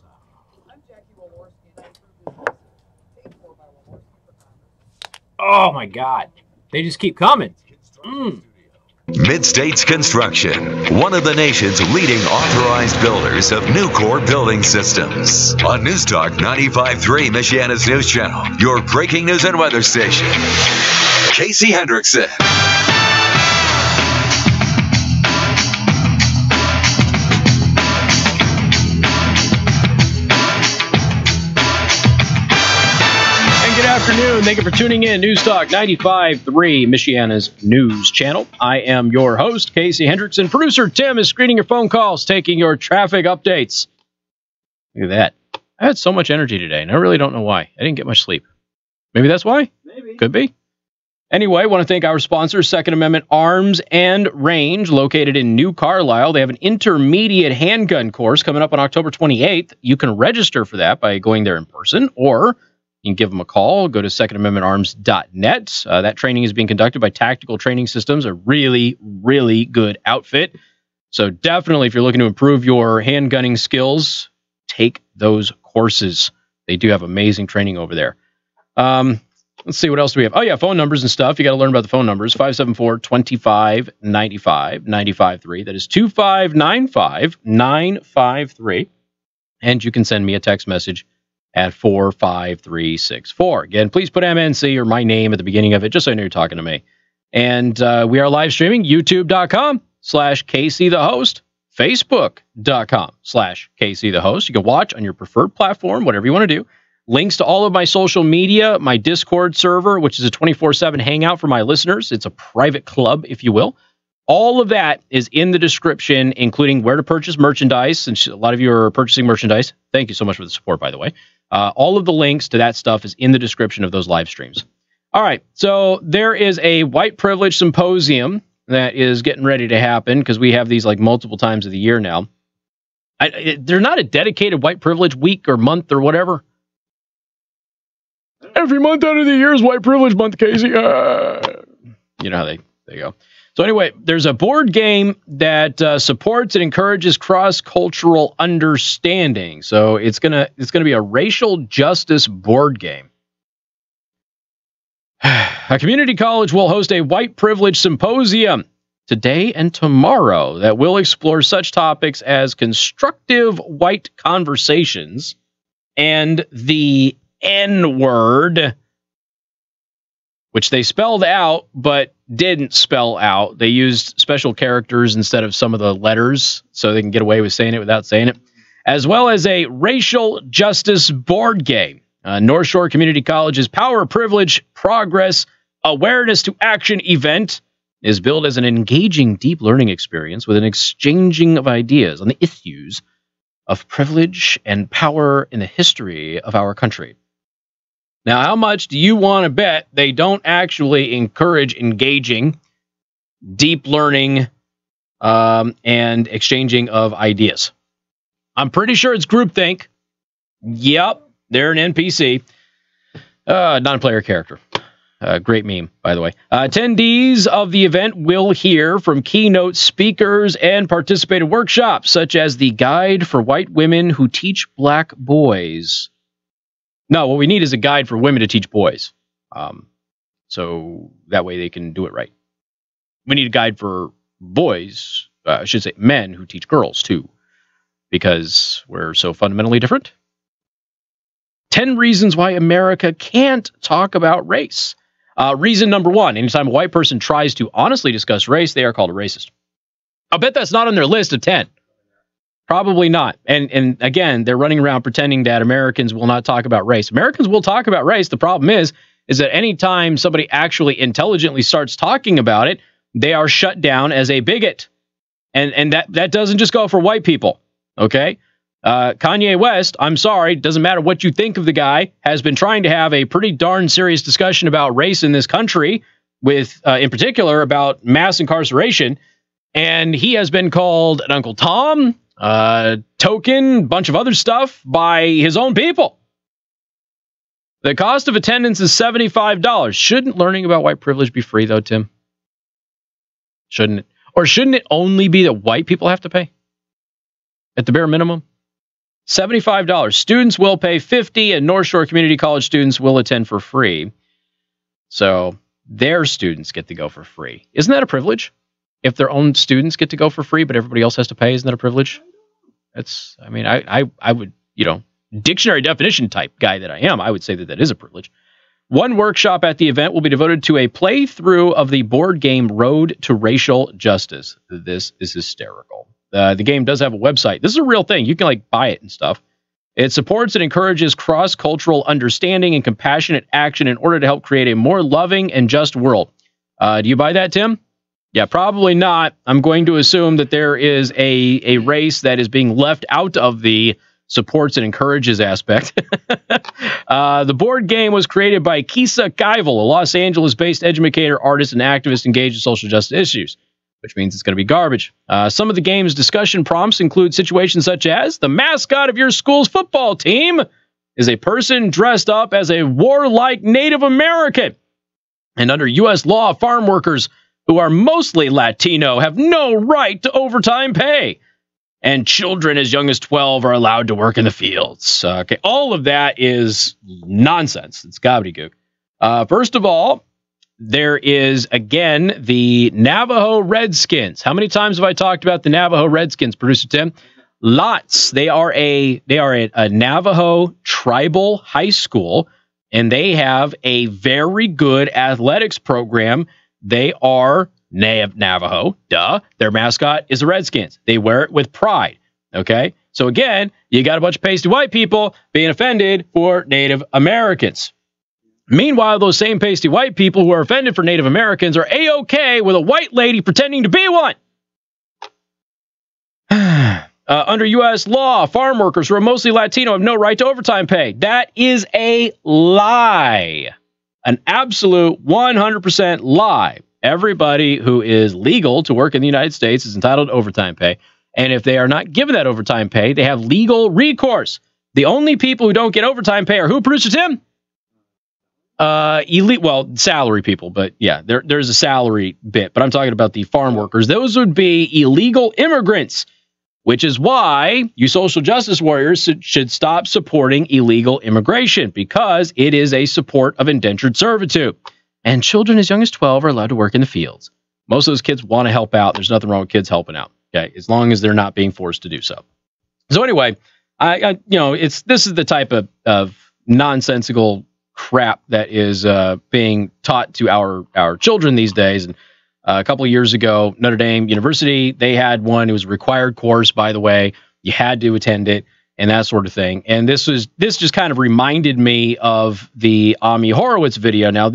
Speaker 9: Oh my God. They just keep coming.
Speaker 6: Mid-States Construction, one of the nation's leading authorized builders of new core building systems. On News Talk 95.3, Michiana's news channel, your breaking news and weather station. Casey Hendrickson.
Speaker 2: Good afternoon. Thank you for tuning in. News Talk 95.3, Michiana's news channel. I am your host, Casey Hendrickson. Producer Tim is screening your phone calls, taking your traffic updates. Look at that. I had so much energy today, and I really don't know why. I didn't get much sleep. Maybe that's why?
Speaker 7: Maybe.
Speaker 2: Could be. Anyway, I want to thank our sponsor, Second Amendment Arms and Range, located in New Carlisle. They have an intermediate handgun course coming up on October 28th. You can register for that by going there in person, or you can give them a call. Go to secondamendmentarms.net. That training is being conducted by Tactical Training Systems, a really, really good outfit. So definitely, if you're looking to improve your handgunning skills, take those courses. They do have amazing training over there. Let's see, what else do we have? Oh, yeah, phone numbers and stuff. You got to learn about the phone numbers. 574-2595, 95.3. That is 2595-953. And you can send me a text message at 45364. Again, please put MNC or my name at the beginning of it, just so I know you're talking to me. And we are live streaming youtube.com/KC the host, facebook.com/KC the host. You can watch on your preferred platform, whatever you want to do. Links to all of my social media, my Discord server, which is a 24/7 hangout for my listeners. It's a private club, if you will. All of that is in the description, including where to purchase merchandise, since a lot of you are purchasing merchandise. Thank you so much for the support, by the way. All of the links to that stuff is in the description of those live streams. All right, so there is a white privilege symposium that is getting ready to happen because we have these like multiple times of the year now. They're not a dedicated white privilege week or month or whatever. Every month out of the year is white privilege month, Casey. You know how they go. So anyway, there's a board game that supports and encourages cross-cultural understanding. So it's gonna be a racial justice board game. A community college will host a white privilege symposium today and tomorrow that will explore such topics as constructive white conversations and the N-word, which they spelled out but didn't spell out. They used special characters instead of some of the letters so they can get away with saying it without saying it, as well as a racial justice board game. North Shore Community College's Power, Privilege, Progress, Awareness to Action event is billed as an engaging, deep learning experience with an exchanging of ideas on the issues of privilege and power in the history of our country. Now, how much do you want to bet they don't actually encourage engaging, deep learning, and exchanging of ideas? I'm pretty sure it's groupthink. Yep, they're an NPC. Non-player character. Great meme, by the way. Attendees of the event will hear from keynote speakers and participate in workshops, such as the Guide for White Women Who Teach Black Boys. No, what we need is a guide for women to teach boys. So that way they can do it right. We need a guide for boys, I should say men who teach girls too, because we're so fundamentally different. 10 reasons why America can't talk about race. Reason number 1, anytime a white person tries to honestly discuss race, they are called a racist. I'll bet that's not on their list of 10. Probably not. And again, they're running around pretending that Americans will not talk about race. Americans will talk about race. The problem is that anytime somebody actually intelligently starts talking about it, they are shut down as a bigot. And that doesn't just go for white people. Okay? Kanye West, I'm sorry, doesn't matter what you think of the guy, has been trying to have a pretty darn serious discussion about race in this country, with, in particular, about mass incarceration. And he has been called an Uncle Tom, token, bunch of other stuff by his own people. The cost of attendance is $75. Shouldn't learning about white privilege be free, though, Tim? Shouldn't it? Or shouldn't it only be that white people have to pay? At the bare minimum? $75. Students will pay $50, and North Shore Community College students will attend for free. So their students get to go for free. Isn't that a privilege? If their own students get to go for free, but everybody else has to pay, isn't that a privilege? That's, I mean, I would, you know, dictionary definition type guy that I am, I would say that is a privilege. One workshop at the event will be devoted to a playthrough of the board game Road to Racial Justice. This is hysterical. The game does have a website. This is a real thing. You can like buy it and stuff. It supports and encourages cross-cultural understanding and compassionate action in order to help create a more loving and just world. Do you buy that, Tim? Yeah, probably not. I'm going to assume that there is a race that is being left out of the supports and encourages aspect. The board game was created by Kisa Kaival, a Los Angeles-based educator, artist, and activist engaged in social justice issues, which means it's going to be garbage. Some of the game's discussion prompts include situations such as the mascot of your school's football team is a person dressed up as a warlike Native American. And under U.S. law, farm workers who are mostly Latino have no right to overtime pay. And children as young as 12 are allowed to work in the fields. Okay, all of that is nonsense. It's gobbledygook. First of all, there is, again, the Navajo Redskins. How many times have I talked about the Navajo Redskins, Producer Tim? Lots. They are a Navajo tribal high school, and they have a very good athletics program. They are Navajo. Duh. Their mascot is the Redskins. They wear it with pride. Okay. So again, you got a bunch of pasty white people being offended for Native Americans. Meanwhile, those same pasty white people who are offended for Native Americans are A-OK with a white lady pretending to be one. Under U.S. law, farm workers who are mostly Latino have no right to overtime pay. That is a lie. An absolute 100% lie. Everybody who is legal to work in the United States is entitled to overtime pay. And if they are not given that overtime pay, they have legal recourse. The only people who don't get overtime pay are who, Producer Tim? Elite, well, salary people, but yeah, there's a salary bit. But I'm talking about the farm workers. Those would be illegal immigrants, which is why you social justice warriors should stop supporting illegal immigration, because it is a support of indentured servitude. And children as young as 12 are allowed to work in the fields. Most of those kids want to help out. There's nothing wrong with kids helping out, okay, as long as they're not being forced to do so. So anyway, this is the type of nonsensical crap that is being taught to our children these days. And a couple of years ago, Notre Dame University, they had one. It was a required course, by the way. You had to attend it and that sort of thing. And this just kind of reminded me of the Ami Horowitz video. Now,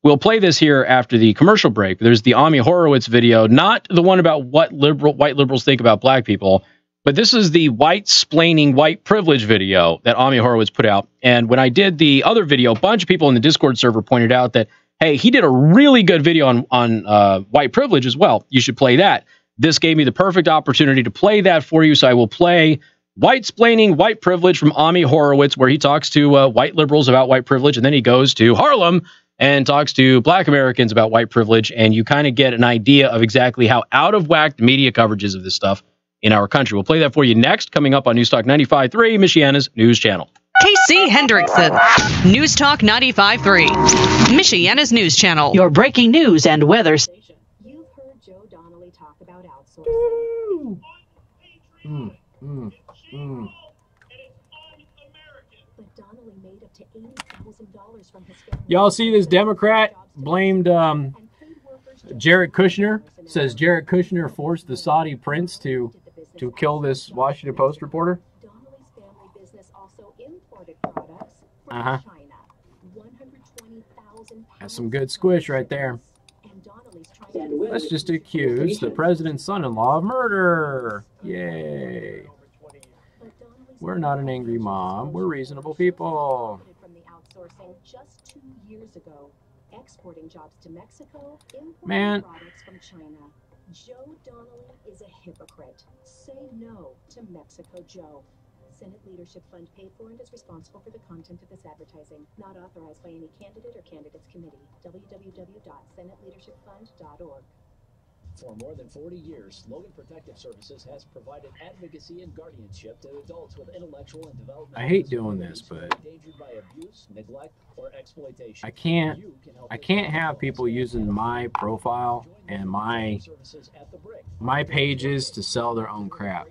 Speaker 2: we'll play this here after the commercial break. There's the Ami Horowitz video, not the one about what white liberals think about black people, but this is the white-splaining white privilege video that Ami Horowitz put out. And when I did the other video, a bunch of people in the Discord server pointed out that, hey, he did a really good video on white privilege as well. You should play that. This gave me the perfect opportunity to play that for you, so I will play white-splaining white privilege from Ami Horowitz, where he talks to white liberals about white privilege, and then he goes to Harlem and talks to black Americans about white privilege, and you kind of get an idea of exactly how out of whack the media coverage is of this stuff in our country. We'll play that for you next, coming up on News Talk 95.3, Michiana's news channel.
Speaker 3: KC Hendrickson, News Talk 95.3, Michiana's news channel. Your breaking news and weather station.
Speaker 14: You've heard Joe Donnelly talk about outsourcing. But Donnelly made up to $80,000 from his family.
Speaker 9: Y'all see this Democrat blamed Jared Kushner? Says Jared Kushner forced the Saudi prince to kill this Washington Post reporter.
Speaker 14: Donnelly's family business also imported products from China. 120,000
Speaker 9: That's some good squish right there. Let's just accuse the president's son-in-law of murder. Yay. We're not an angry mob. We're reasonable people.
Speaker 14: From the outsourcing just 2 years ago, exporting jobs to Mexico,
Speaker 9: Man.
Speaker 14: importing products from China. Joe Donnelly is a hypocrite. Say no to Mexico Joe. Senate Leadership Fund paid for and is responsible for the content of this advertising. Not authorized by any candidate or candidates committee. www.senateleadershipfund.org.
Speaker 5: For more than 40 years, Logan Protective Services has provided advocacy and guardianship to adults with intellectual and developmental
Speaker 9: I hate doing this, but
Speaker 5: endangered by abuse, neglect, or exploitation.
Speaker 9: I can't have people using my profile and my pages to sell their own crap.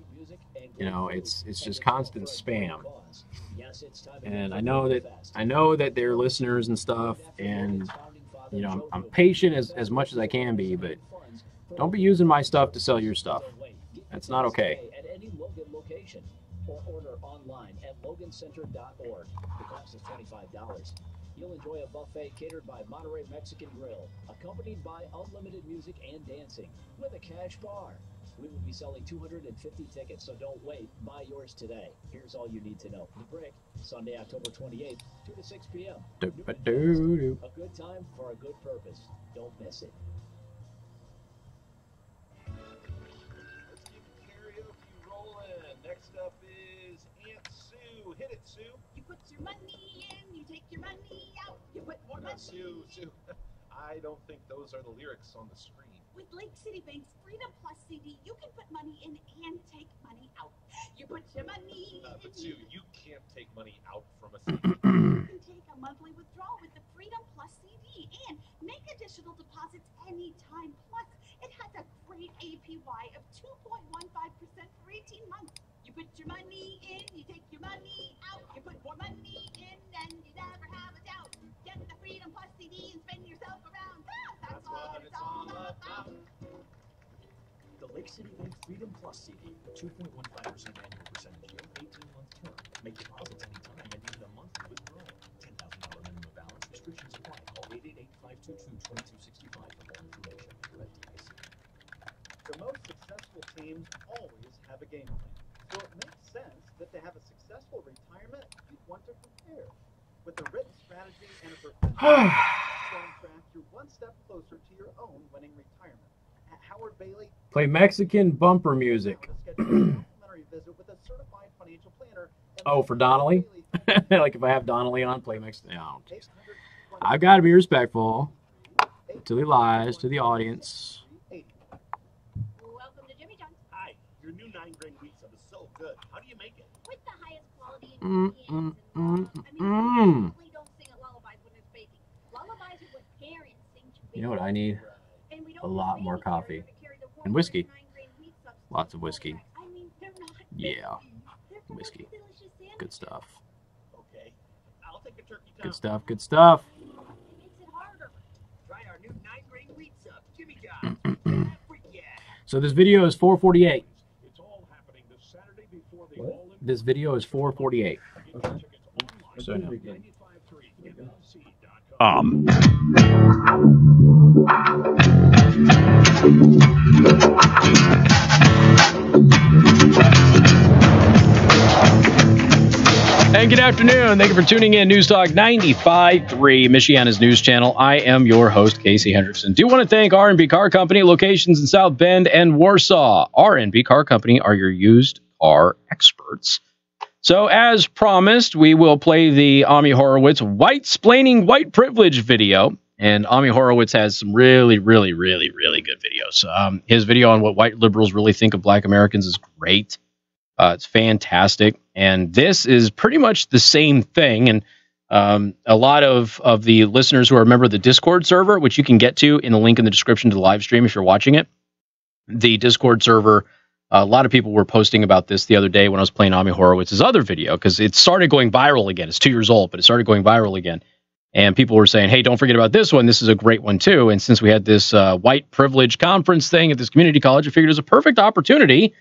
Speaker 9: You know, it's just constant spam. And I know that they're listeners and stuff, and you know, I'm patient as much as I can be, but don't be using my stuff to sell your stuff. That's not okay.
Speaker 5: At any Logan location or order online at logancenter.org. The cost is $25. You'll enjoy a buffet catered by Monterey Mexican Grill, accompanied by unlimited music and dancing, with a cash bar. We will be selling 250 tickets, so don't wait. Buy yours today. Here's all you need to know. The Brick, Sunday, October 28th, 2 to 6 p.m. A good time for a good purpose. Don't miss it.
Speaker 15: Let's keep karaoke rolling. Next up is Aunt Sue. Hit it, Sue.
Speaker 16: You put your money in, you take your money out. You put more money.
Speaker 15: Sue. I don't think those are the lyrics on the screen.
Speaker 16: With Lake City Bank's Freedom Plus CD, you can put money in and take money out. You put your money in.
Speaker 15: But Sue, you can't take money out from a CD.
Speaker 16: You can take a monthly withdrawal with the Freedom Plus CD and make additional deposits anytime. Plus, it has a great APY APY of 2.15% for 18 months. You put your money in, you take your money out. You put more money in, and you never have a doubt. Get the Freedom Plus CD and spin yourself around. That's what it's all about.
Speaker 5: The Lake City Bank Freedom Plus CD, 2.15% annual percentage yield, 18-month term. Make deposits anytime and even a monthly withdrawal. $10,000 minimum balance. Restrictions apply. Call 888-522-2265 for more information. FDIC.
Speaker 17: The most successful teams always have a game plan. So it makes sense that to have a successful retirement, you'd want to prepare. With a written strategy and a professional track, you're one step closer to your own winning retirement. At Howard Bailey,
Speaker 9: Play Mexican bumper music. Oh, for Donnelly? Like if I have Donnelly on, play Mexican. No. I've got to be respectful till he lies to the audience.
Speaker 16: Welcome to Jimmy John's.
Speaker 18: Hi, your new 9-grain wheat sub is so good. How do you make it?
Speaker 16: With the highest quality
Speaker 9: We
Speaker 16: don't sing at lullabies when it's baking. Lullabies are what parents sing to
Speaker 9: You know what I need? A lot more coffee. And whiskey. Lots of whiskey. Yeah. Whiskey. Good stuff.
Speaker 18: Okay, I'll take a turkey
Speaker 9: Good stuff. Good stuff.
Speaker 18: Try our new 9-grain wheat sub, Jimmy John's.
Speaker 9: So this video is 4:48.
Speaker 13: It's all happening this Saturday before the
Speaker 7: What?
Speaker 9: This video is 4:48.
Speaker 7: Okay.
Speaker 9: So no. And good afternoon. Thank you for tuning in. News Talk 95.3, Michiana's news channel. I am your host, Casey Hendrickson. Do want to thank R&B Car Company, locations in South Bend and Warsaw. R&B Car Company are your used car experts. So as promised, we will play the Ami Horowitz white-splaining white privilege video. And Ami Horowitz has some really, really, really, really good videos. His video on what white liberals really think of black Americans is great. It's fantastic. And this is pretty much the same thing. And a lot of the listeners who are a member of the Discord server, which you can get to in the link in the description to the live stream if you're watching it, the Discord server, a lot of people were posting about this the other day when I was playing Ami Horowitz's other video, because it started going viral again. It's 2 years old, but it started going viral again. And people were saying, hey, don't forget about this one. This is a great one, too. And since we had this white privilege conference thing at this community college, I figured it was a perfect opportunity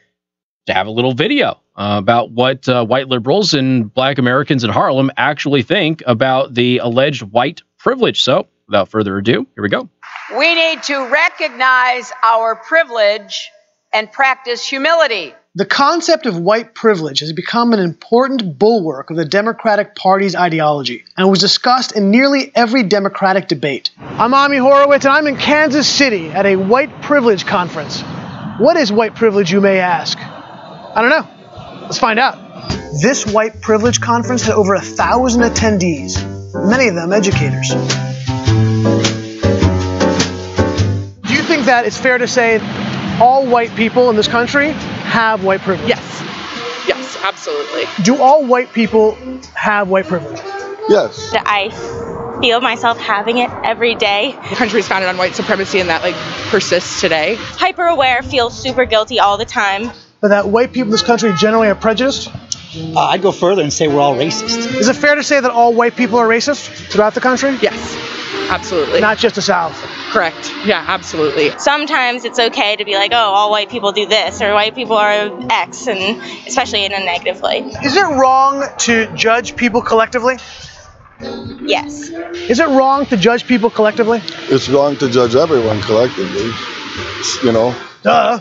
Speaker 9: to have a little video about what white liberals and black Americans in Harlem actually think about the alleged white privilege. So without further ado, here we go.
Speaker 19: We need to recognize our privilege and practice humility.
Speaker 20: The concept of white privilege has become an important bulwark of the Democratic Party's ideology and was discussed in nearly every Democratic debate. I'm Ami Horowitz, and I'm in Kansas City at a white privilege conference. What is white privilege, you may ask? I don't know. Let's find out. This white privilege conference had over 1,000 attendees, many of them educators. Do you think that it's fair to say all white people in this country have white privilege?
Speaker 21: Yes. Yes, absolutely.
Speaker 20: Do all white people have white privilege?
Speaker 21: Yes.
Speaker 22: I feel myself having it every day.
Speaker 21: The country is founded on white supremacy, and that persists today.
Speaker 22: Hyper aware, feel super guilty all the time.
Speaker 20: But that white people in this country generally are prejudiced?
Speaker 23: I'd go further and say we're all racist.
Speaker 20: Is it fair to say that all white people are racist throughout the country?
Speaker 21: Yes, absolutely.
Speaker 20: Not just the South?
Speaker 21: Correct. Yeah, absolutely.
Speaker 22: Sometimes it's okay to be like, oh, all white people do this, or white people are X, and especially in a negative light.
Speaker 20: Is it wrong to judge people collectively?
Speaker 22: Yes.
Speaker 20: Is it wrong to judge people collectively?
Speaker 24: It's wrong to judge everyone collectively, you know.
Speaker 20: Duh.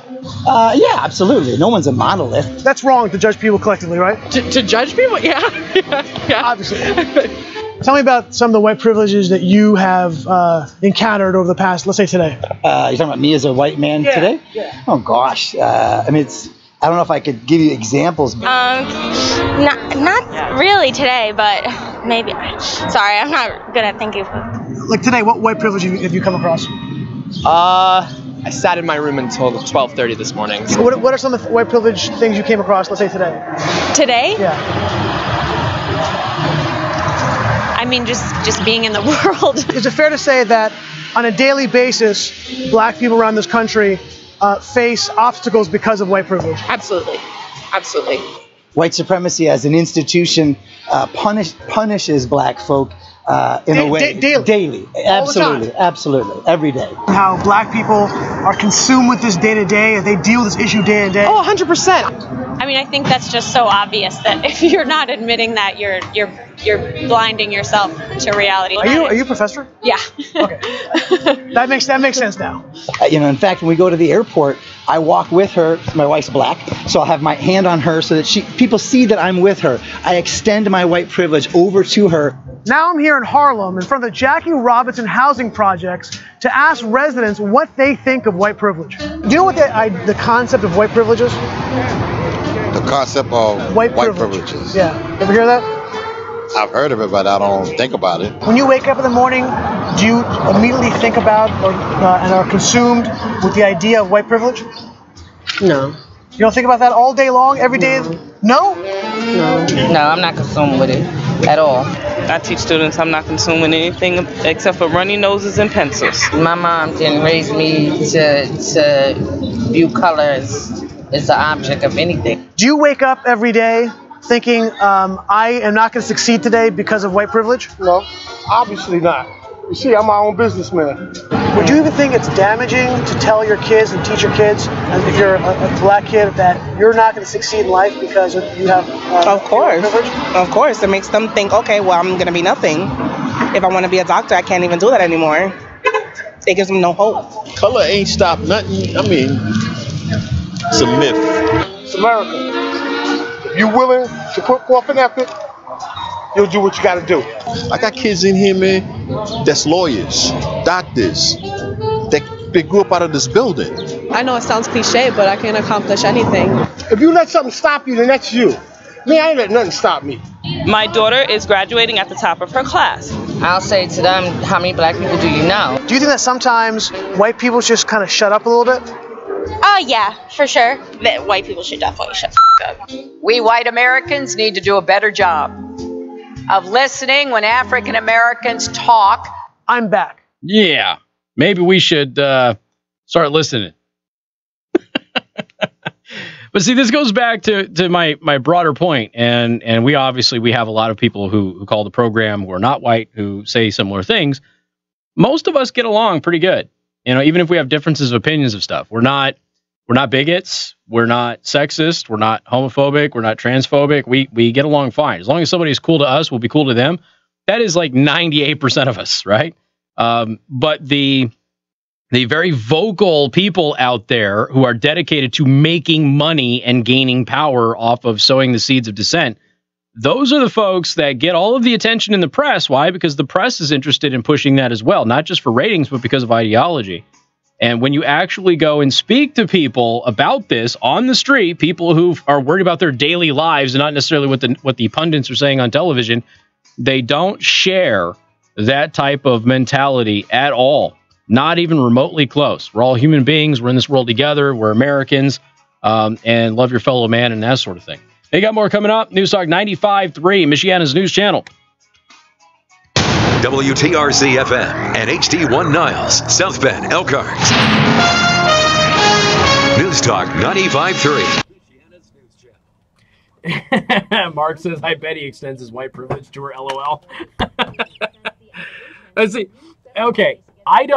Speaker 23: Yeah, absolutely. No one's a monolith.
Speaker 20: That's wrong to judge people collectively, right?
Speaker 21: To judge people? Yeah. Yeah.
Speaker 20: Obviously. Tell me about some of the white privileges that you have encountered over the past, let's say today.
Speaker 23: You're talking about me as a white man today?
Speaker 20: Yeah.
Speaker 23: Oh, gosh. I mean, I don't know if I could give you examples.
Speaker 22: Not really today, but maybe. Sorry, I'm not good at thinking.
Speaker 20: Like today, what white privilege have you come across?
Speaker 25: I sat in my room until 12:30 this morning.
Speaker 20: What are some of the white privilege things you came across, let's say today?
Speaker 22: Today?
Speaker 20: Yeah.
Speaker 22: I mean, just being in the world.
Speaker 20: Is it fair to say that on a daily basis, black people around this country face obstacles because of white privilege?
Speaker 21: Absolutely. Absolutely.
Speaker 23: White supremacy as an institution punishes black folk in a way daily. Absolutely, absolutely, every day.
Speaker 20: How black people are consumed with this day to day, and they deal with this issue day to day.
Speaker 21: Oh, 100%.
Speaker 1: I mean, I think that's just so obvious that if you're not admitting that, you're blinding yourself to reality.
Speaker 20: Are you a professor?
Speaker 1: Yeah.
Speaker 20: Okay. That makes sense now.
Speaker 23: In fact, when we go to the airport, I walk with her. My wife's black, so I'll have my hand on her so that people see that I'm with her. I extend my white privilege over to her.
Speaker 20: Now I'm here in Harlem in front of the Jackie Robinson housing projects to ask residents what they think of white privilege. Do you know what the concept of white privilege is?
Speaker 24: The concept of white privileges.
Speaker 20: Yeah. Ever hear that?
Speaker 24: I've heard of it, but I don't think about it.
Speaker 20: When you wake up in the morning, do you immediately think about and are consumed with the idea of white privilege?
Speaker 4: No.
Speaker 20: You don't think about that all day long, every day? No?
Speaker 4: No, I'm not consumed with it at all.
Speaker 8: I teach students I'm not consuming anything except for runny noses and pencils.
Speaker 4: My mom didn't raise me to view color as an object of anything.
Speaker 20: Do you wake up every day thinking, I am not going to succeed today because of white privilege?
Speaker 10: No, obviously not. You see, I'm my own businessman.
Speaker 20: Would you even think it's damaging to tell your kids and teach your kids, if you're a black kid, that you're not going to succeed in life because you have
Speaker 8: Of course.
Speaker 20: privilege?
Speaker 8: Of course. It makes them think, okay, well, I'm going to be nothing. If I want to be a doctor, I can't even do that anymore. It gives them no hope.
Speaker 11: Color ain't stopped nothing. I mean, it's a myth.
Speaker 10: It's America. If you're willing to put forth an effort, you'll do what you got to do.
Speaker 11: I got kids in here, man, that's lawyers, doctors, they grew up out of this building.
Speaker 21: I know it sounds cliche, but I can accomplish anything.
Speaker 10: If you let something stop you, then that's you. Me, I ain't let nothing stop me.
Speaker 8: My daughter is graduating at the top of her class.
Speaker 4: I'll say to them, how many black people do you know?
Speaker 20: Do you think that sometimes white people just kind of shut up a little bit?
Speaker 22: Oh, yeah, for sure. That white people should definitely shut up.
Speaker 19: We white Americans need to do a better job of listening when African Americans talk.
Speaker 20: I'm back.
Speaker 2: Yeah, maybe we should start listening. But see, this goes back to my broader point, and we have a lot of people who call the program who are not white who say similar things. Most of us get along pretty good, even if we have differences of opinions of stuff. We're not bigots, we're not sexist, we're not homophobic, we're not transphobic. We get along fine. As long as somebody's cool to us, we'll be cool to them. That is like 98% of us, right? But the very vocal people out there who are dedicated to making money and gaining power off of sowing the seeds of dissent, those are the folks that get all of the attention in the press. Why? Because the press is interested in pushing that as well, not just for ratings, but because of ideology. And when you actually go and speak to people about this on the street, people who are worried about their daily lives and not necessarily what the pundits are saying on television, they don't share that type of mentality at all. Not even remotely close. We're all human beings. We're in this world together. We're Americans, and love your fellow man and that sort of thing. They got more coming up. News Talk 95.3, Michiana's news channel.
Speaker 6: WTRC FM and HD1 Niles, South Bend, Elkhart. News Talk 95.3.
Speaker 9: Mark says, I bet he extends his white privilege to her, LOL. Let's see. Okay, I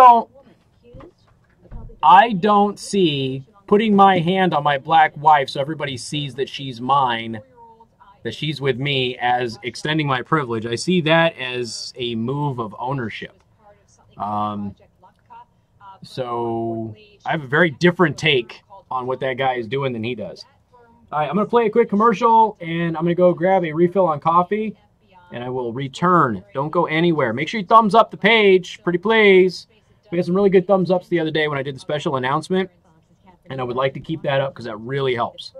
Speaker 9: don't see putting my hand on my black wife so everybody sees that she's mine, that she's with me, as extending my privilege. I see that as a move of ownership. So I have a very different take on what that guy is doing than he does. All right, I'm going to play a quick commercial, and I'm going to go grab a refill on coffee, and I will return. Don't go anywhere. Make sure you thumbs up the page, pretty please. We had some really good thumbs ups the other day when I did the special announcement, and I would like to keep that up because that really helps.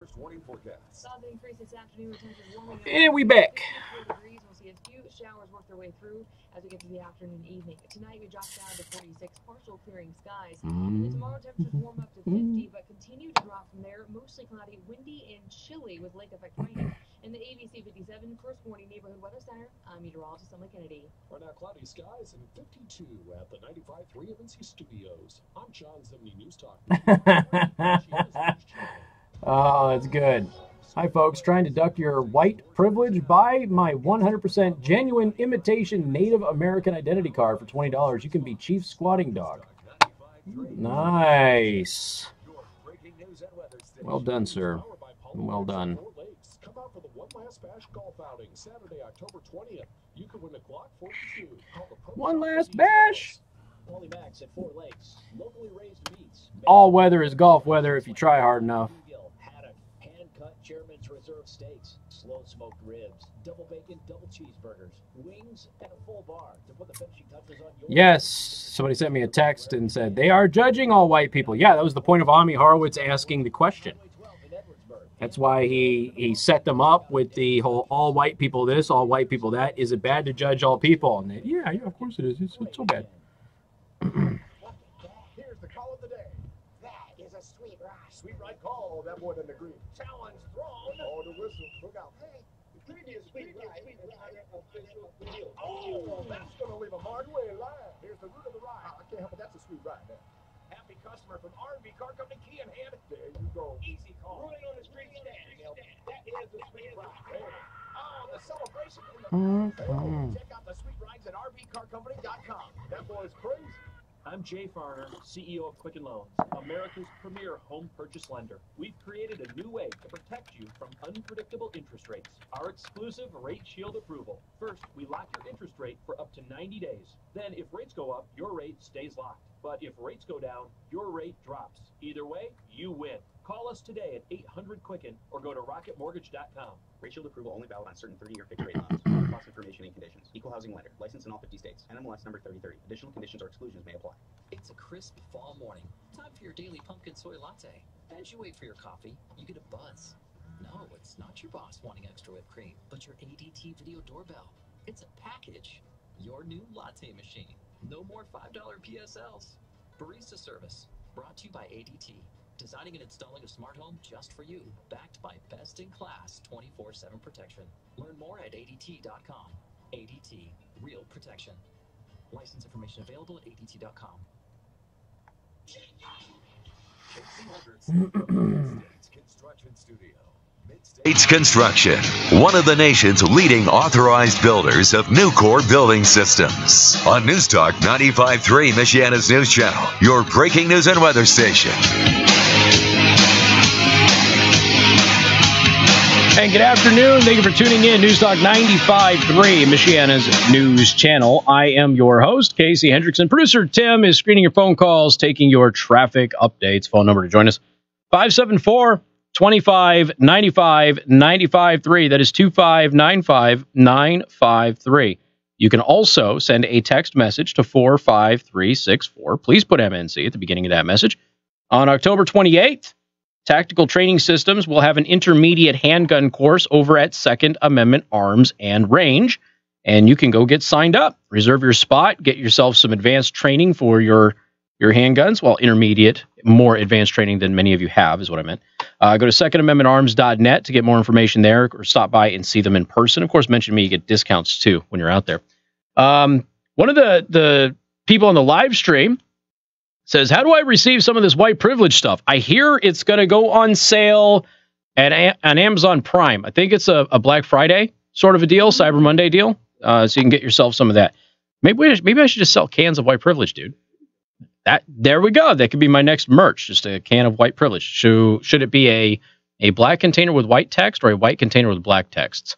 Speaker 13: first warning forecast.
Speaker 9: And we back.
Speaker 3: We'll see a few showers work their way through as we get to the afternoon and evening. Tonight we drop down to 46, partial clearing skies. And then tomorrow temperatures warm up to 50, but continue to drop from there. Mostly cloudy, windy, and chilly with lake effect rain. In the ABC 57 First Warning Neighborhood Weather Center, I'm meteorologist Emily Kennedy.
Speaker 13: Right now, cloudy skies and 52 at the 95.3 MNC studios. I'm John Zimney News Talk.
Speaker 9: Oh, that's good. Hi, folks. Trying to duck your white privilege? Buy my 100% genuine imitation Native American identity card for $20. You can be Chief Squatting Dog. Nice. Well done, sir. Well done.
Speaker 13: Come out for the One Last Bash golf outing Saturday, October 20th. You could win a Glock 42.
Speaker 9: One last bash.
Speaker 18: Wally Max at 4 Lakes. Locally raised meats.
Speaker 9: All weather is golf weather if you try hard enough.
Speaker 18: Haddock, hand-cut Chairman's Reserve steaks, slow-smoked ribs, double bacon, double cheeseburgers, wings, and a full bar to put the finishing touches on your...
Speaker 9: Yes, somebody sent me a text and said, they are judging all white people. Yeah, that was the point of Ami Horowitz asking the question. That's why he set them up with the whole all white people this, all white people that. Is it bad to judge all people? And they, yeah, of course it is. It's so bad.
Speaker 13: Here's the call of the day. That is a sweet ride. Sweet ride call. Oh, that boy doesn't agree. Challenge thrown. Oh, the whistle. Look out. Hey, the previous sweet ride. Oh, that's going to leave a mark way live. Here's the root of the ride. I can't help it. That's a sweet ride, man. Happy customer from R&B Car Company, key in hand. There you go. Easy call. Ruling on the street stand. That is the sweet ride. Hey. Oh, the celebration in the Check out the sweet rides at RVCarCompany.com. That boy's crazy.
Speaker 5: I'm Jay Farner, CEO of Quicken Loans, America's premier home purchase lender. We've created a new way to protect you from unpredictable interest rates. Our exclusive Rate Shield approval. First, we lock your interest rate for up to 90 days. Then, if rates go up, your rate stays locked. But if rates go down, your rate drops. Either way, you win. Call us today at 800-QUICKEN or go to rocketmortgage.com.
Speaker 12: Rate Shield approval only valid on certain 30-year fixed rate loans. Cost information and conditions. Equal housing lender. Licensed in all 50 states. NMLS number 3030. Additional conditions or exclusions may apply.
Speaker 14: It's a crisp fall morning. Time for your daily pumpkin soy latte. As you wait for your coffee, you get a buzz. No, it's not your boss wanting extra whipped cream, but your ADT video doorbell. It's a package. Your new latte machine. No more $5 PSLs. Barista service. Brought to you by ADT. Designing and installing a smart home just for you. Backed by best-in-class 24/7 protection. Learn more at ADT.com. ADT. Real protection. License information available at ADT.com.
Speaker 13: Construction Studio.
Speaker 6: States Construction, one of the nation's leading authorized builders of new core building systems. On News Talk 95.3, Michiana's news channel, your breaking news and weather station.
Speaker 2: And good afternoon. Thank you for tuning in. News Talk 95.3, Michiana's news channel. I am your host, Casey Hendrickson. Producer Tim is screening your phone calls, taking your traffic updates. Phone number to join us, 574-25-95-95.3. That is 2595-953. You can also send a text message to 45364. Please put MNC at the beginning of that message. On October 28th, Tactical Training Systems will have an intermediate handgun course over at Second Amendment Arms and Range, and you can go get signed up. Reserve your spot, get yourself some advanced training for your handguns. Well, intermediate, more advanced training than many of you have is what I meant. Go to secondamendmentarms.net to get more information there, or stop by and see them in person. Of course, mention me, you get discounts too when you're out there. One of the people on the live stream says, how do I receive some of this white privilege stuff? I hear it's going to go on sale on Amazon Prime. I think it's a Black Friday sort of a deal, Cyber Monday deal. So you can get yourself some of that. Maybe I should just sell cans of white privilege, dude. There we go. That could be my next merch, just a can of white privilege. Should it be a black container with white text or a white container with black text?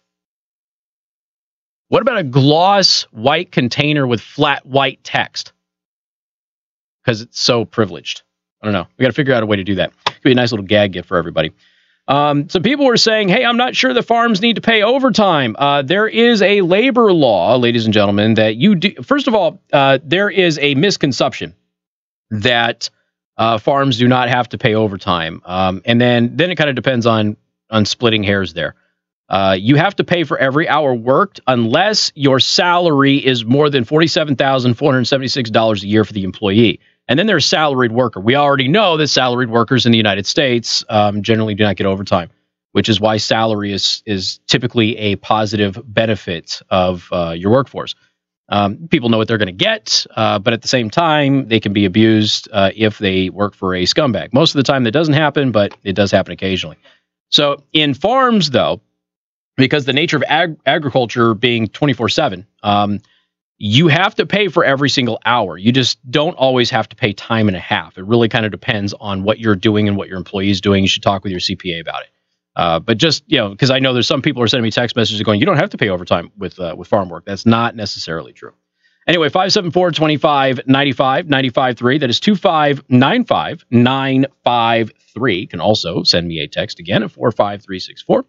Speaker 2: What about a gloss white container with flat white text? Because it's so privileged. I don't know. We got to figure out a way to do that. Could be a nice little gag gift for everybody. So people were saying, hey, I'm not sure the farms need to pay overtime. There is a labor law, ladies and gentlemen, that you do. First of all, there is a misconception that farms do not have to pay overtime. And then it kind of depends on splitting hairs there. You have to pay for every hour worked unless your salary is more than $47,476 a year for the employee. And then there's salaried worker. We already know that salaried workers in the United States generally do not get overtime, which is why salary is typically a positive benefit of your workforce. People know what they're going to get, but at the same time, they can be abused if they work for a scumbag. Most of the time that doesn't happen, but it does happen occasionally. So in farms, though, because the nature of agriculture being 24/7, you have to pay for every single hour. You just don't always have to pay time and a half. It really kind of depends on what you're doing and what your employee is doing. You should talk with your CPA about it. But just, because I know there's some people who are sending me text messages going, you don't have to pay overtime with farm work. That's not necessarily true. Anyway, 574-25-95-95-3. That is 2595-953. You can also send me a text again at 45364.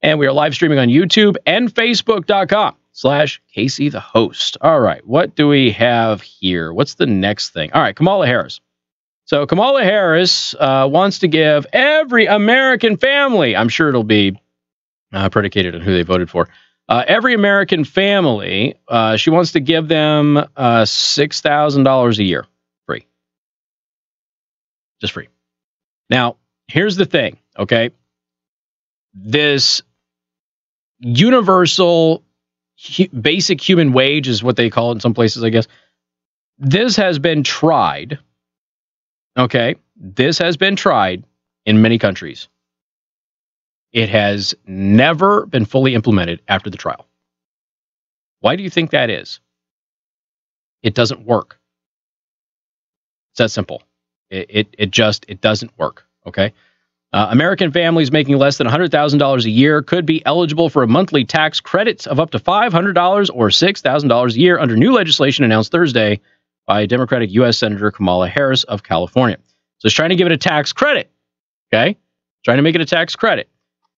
Speaker 2: And we are live streaming on YouTube and Facebook.com/Casey the host. All right, what do we have here? What's the next thing? All right, Kamala Harris. So Kamala Harris wants to give every American family, I'm sure it'll be predicated on who they voted for, every American family, she wants to give them $6,000 a year, free. Just free. Now, here's the thing, okay? This universal basic human wage is what they call it in some places, I guess. This has been tried. Okay, this has been tried in many countries. It has never been fully implemented after the trial. Why do you think that is? It doesn't work. It's that simple. It doesn't work. Okay. American families making less than $100,000 a year could be eligible for a monthly tax credit of up to $500 or $6,000 a year under new legislation announced Thursday by Democratic U.S. Senator Kamala Harris of California. So it's trying to give it a tax credit. Okay? Trying to make it a tax credit.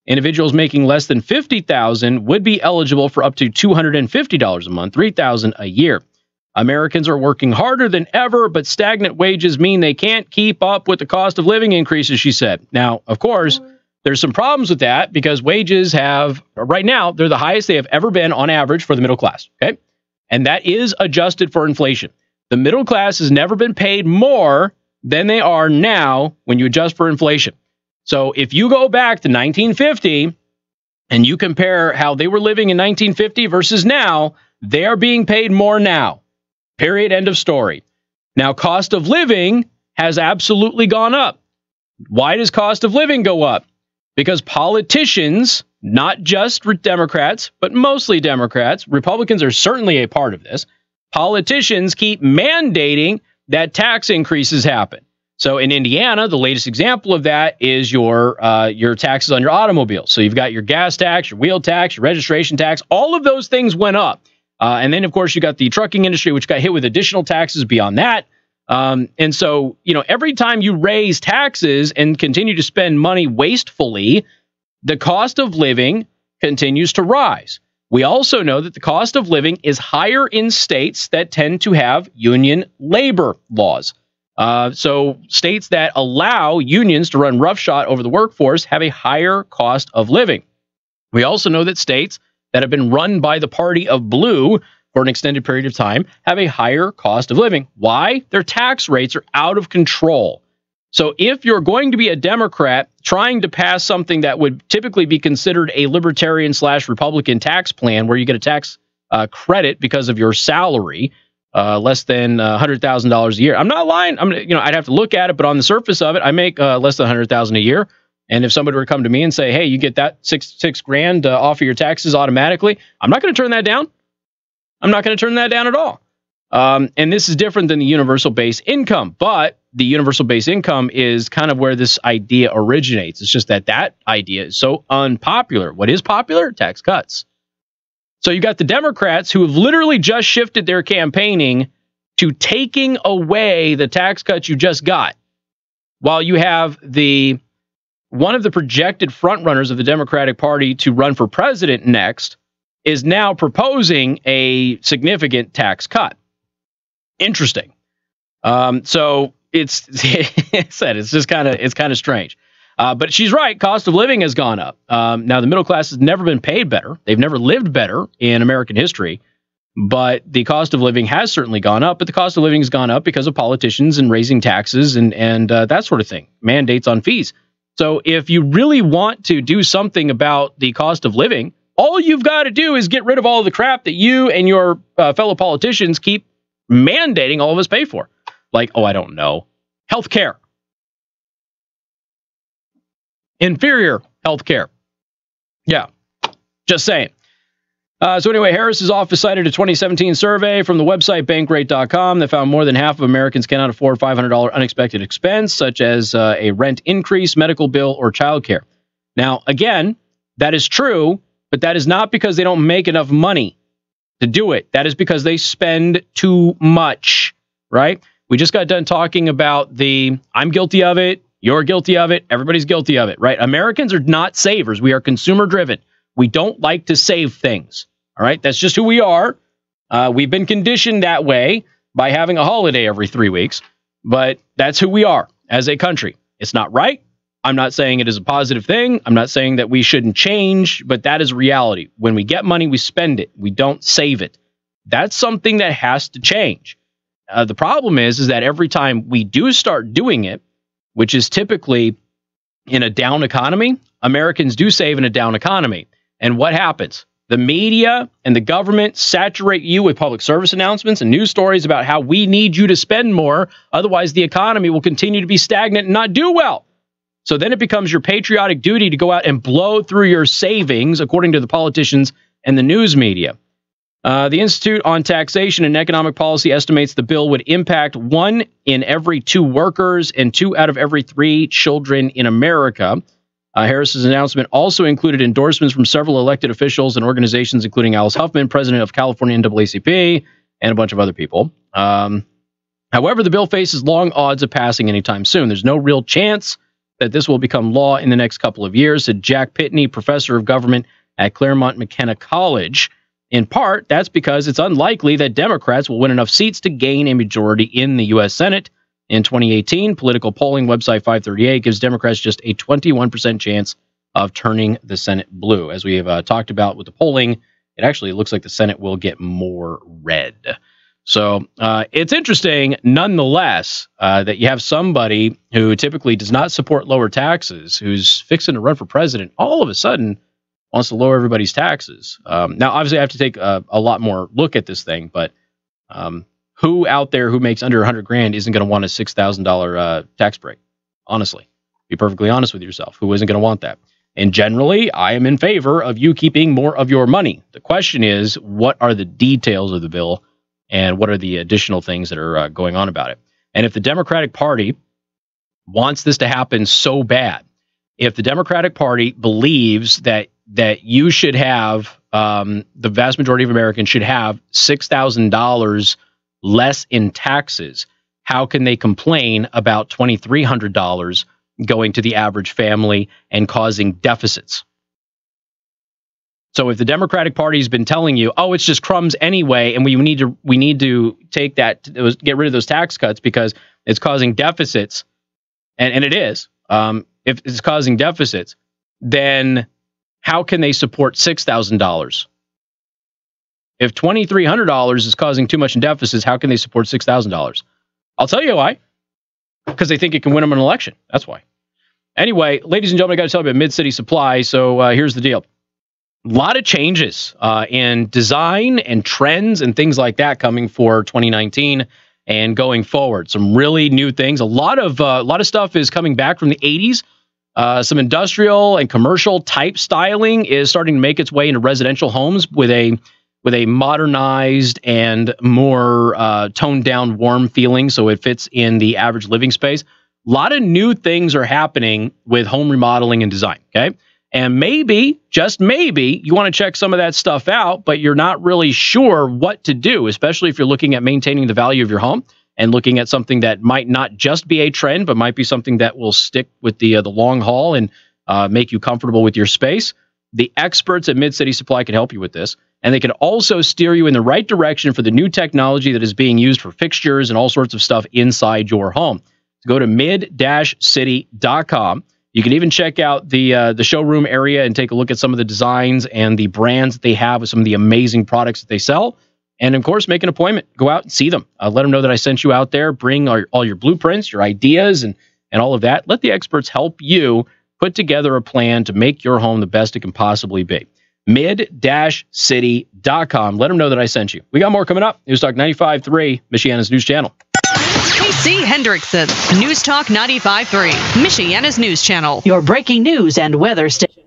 Speaker 2: Individuals making less than $50,000 would be eligible for up to $250 a month, $3,000 a year. Americans are working harder than ever, but stagnant wages mean they can't keep up with the cost of living increases, she said. Now, of course, there's some problems with that because wages have, right now, they're the highest they have ever been on average for the middle class. Okay? And that is adjusted for inflation. The middle class has never been paid more than they are now when you adjust for inflation. So if you go back to 1950 and you compare how they were living in 1950 versus now, they are being paid more now. Period. End of story. Now, cost of living has absolutely gone up. Why does cost of living go up? Because politicians, not just Democrats, but mostly Democrats, Republicans are certainly a part of this, politicians keep mandating that tax increases happen. So in Indiana, the latest example of that is your taxes on your automobile. So you've got your gas tax, your wheel tax, your registration tax. All of those things went up. And then, of course, you got the trucking industry, which got hit with additional taxes beyond that. And so, every time you raise taxes and continue to spend money wastefully, the cost of living continues to rise. We also know that the cost of living is higher in states that tend to have union labor laws. So states that allow unions to run roughshod over the workforce have a higher cost of living. We also know that states that have been run by the party of blue for an extended period of time have a higher cost of living. Why? Their tax rates are out of control. So if you're going to be a Democrat trying to pass something that would typically be considered a libertarian/Republican tax plan where you get a tax credit because of your salary, less than $100,000 a year. I'm not lying. I'd have to look at it, but on the surface of it, I make less than $100,000 a year. And if somebody were to come to me and say, hey, you get that six grand off of your taxes automatically, I'm not going to turn that down. I'm not going to turn that down at all. And this is different than the universal base income. But the universal base income is kind of where this idea originates. It's just that idea is so unpopular. What is popular? Tax cuts. So you got the Democrats who have literally just shifted their campaigning to taking away the tax cuts you just got, while you have one of the projected frontrunners of the Democratic Party to run for president next is now proposing a significant tax cut. Interesting. So it's just kind of strange. But she's right. Cost of living has gone up. Now, the middle class has never been paid better. They've never lived better in American history. But the cost of living has certainly gone up. But the cost of living has gone up because of politicians and raising taxes and that sort of thing, mandates on fees. So if you really want to do something about the cost of living, all you've got to do is get rid of all of the crap that you and your fellow politicians keep mandating all of us pay for. Like, oh, I don't know, health care. Inferior health care. Yeah, just saying. So anyway, Harris's office cited a 2017 survey from the website bankrate.com that found more than half of Americans cannot afford $500 unexpected expense, such as a rent increase, medical bill, or childcare. Now, again, that is true, but that is not because they don't make enough money to do it. That is because they spend too much, right? We just got done talking about I'm guilty of it, you're guilty of it, everybody's guilty of it, right? Americans are not savers. We are consumer driven. We don't like to save things. All right. That's just who we are. We've been conditioned that way by having a holiday every 3 weeks, but that's who we are as a country. It's not right. I'm not saying it is a positive thing. I'm not saying that we shouldn't change, but that is reality. When we get money, we spend it. We don't save it. That's something that has to change. The problem is that every time we do start doing it, which is typically in a down economy, Americans do save in a down economy. And what happens? The media and the government saturate you with public service announcements and news stories about how we need you to spend more. Otherwise, the economy will continue to be stagnant and not do well. So then it becomes your patriotic duty to go out and blow through your savings, according to the politicians and the news media. The Institute on Taxation and Economic Policy estimates the bill would impact 1 in every 2 workers and 2 out of every 3 children in America. Harris's announcement also included endorsements from several elected officials and organizations, including Alice Huffman, president of California NAACP, and a bunch of other people. However, the bill faces long odds of passing anytime soon. There's no real chance that this will become law in the next couple of years, said Jack Pitney, professor of government at Claremont McKenna College. In part, that's because it's unlikely that Democrats will win enough seats to gain a majority in the U.S. Senate. In 2018, political polling website 538 gives Democrats just a 21% chance of turning the Senate blue. As we have talked about with the polling, it actually looks like the Senate will get more red. So it's interesting, nonetheless, that you have somebody who typically does not support lower taxes, who's fixing to run for president, all of a sudden wants to lower everybody's taxes. Now, obviously, I have to take a lot more look at this thing, but who out there who makes under $100,000 isn't going to want a $6,000 tax break? Honestly, be perfectly honest with yourself. Who isn't going to want that? And generally, I am in favor of you keeping more of your money. The question is, what are the details of the bill and what are the additional things that are going on about it? And if the Democratic Party wants this to happen so bad, if the Democratic Party believes that you should have, the vast majority of Americans should have $6,000 less in taxes, how can they complain about $2,300 going to the average family and causing deficits? So if the Democratic Party has been telling you, oh, it's just crumbs anyway, and we need to take that, get rid of those tax cuts because it's causing deficits, and it is, if it's causing deficits, then how can they support $6,000? If $2,300 is causing too much in deficits, how can they support $6,000? I'll tell you why. Because they think it can win them an election. That's why. Anyway, ladies and gentlemen, I got to tell you about Mid-City Supply. So here's the deal. A lot of changes in design and trends and things like that coming for 2019 and going forward. Some really new things. A lot of stuff is coming back from the 80s. Some industrial and commercial type styling is starting to make its way into residential homes with a modernized and more toned down, warm feeling, so it fits in the average living space. A lot of new things are happening with home remodeling and design, okay? And maybe, just maybe, you want to check some of that stuff out, but you're not really sure what to do, especially if you're looking at maintaining the value of your home and looking at something that might not just be a trend, but might be something that will stick with the long haul and make you comfortable with your space. The experts at Mid-City Supply can help you with this. And they can also steer you in the right direction for the new technology that is being used for fixtures and all sorts of stuff inside your home. Go to mid-city.com. You can even check out the showroom area and take a look at some of the designs and the brands that they have with some of the amazing products that they sell. And, of course, make an appointment. Go out and see them. Let them know that I sent you out there. Bring all your blueprints, your ideas, and all of that. Let the experts help you put together a plan to make your home the best it can possibly be. mid-city.com. Let them know that I sent you. We got more coming up. News Talk 95.3, Michiana's news channel.
Speaker 7: KC Hendrickson, News Talk 95.3, Michiana's news channel. Your breaking news and weather station.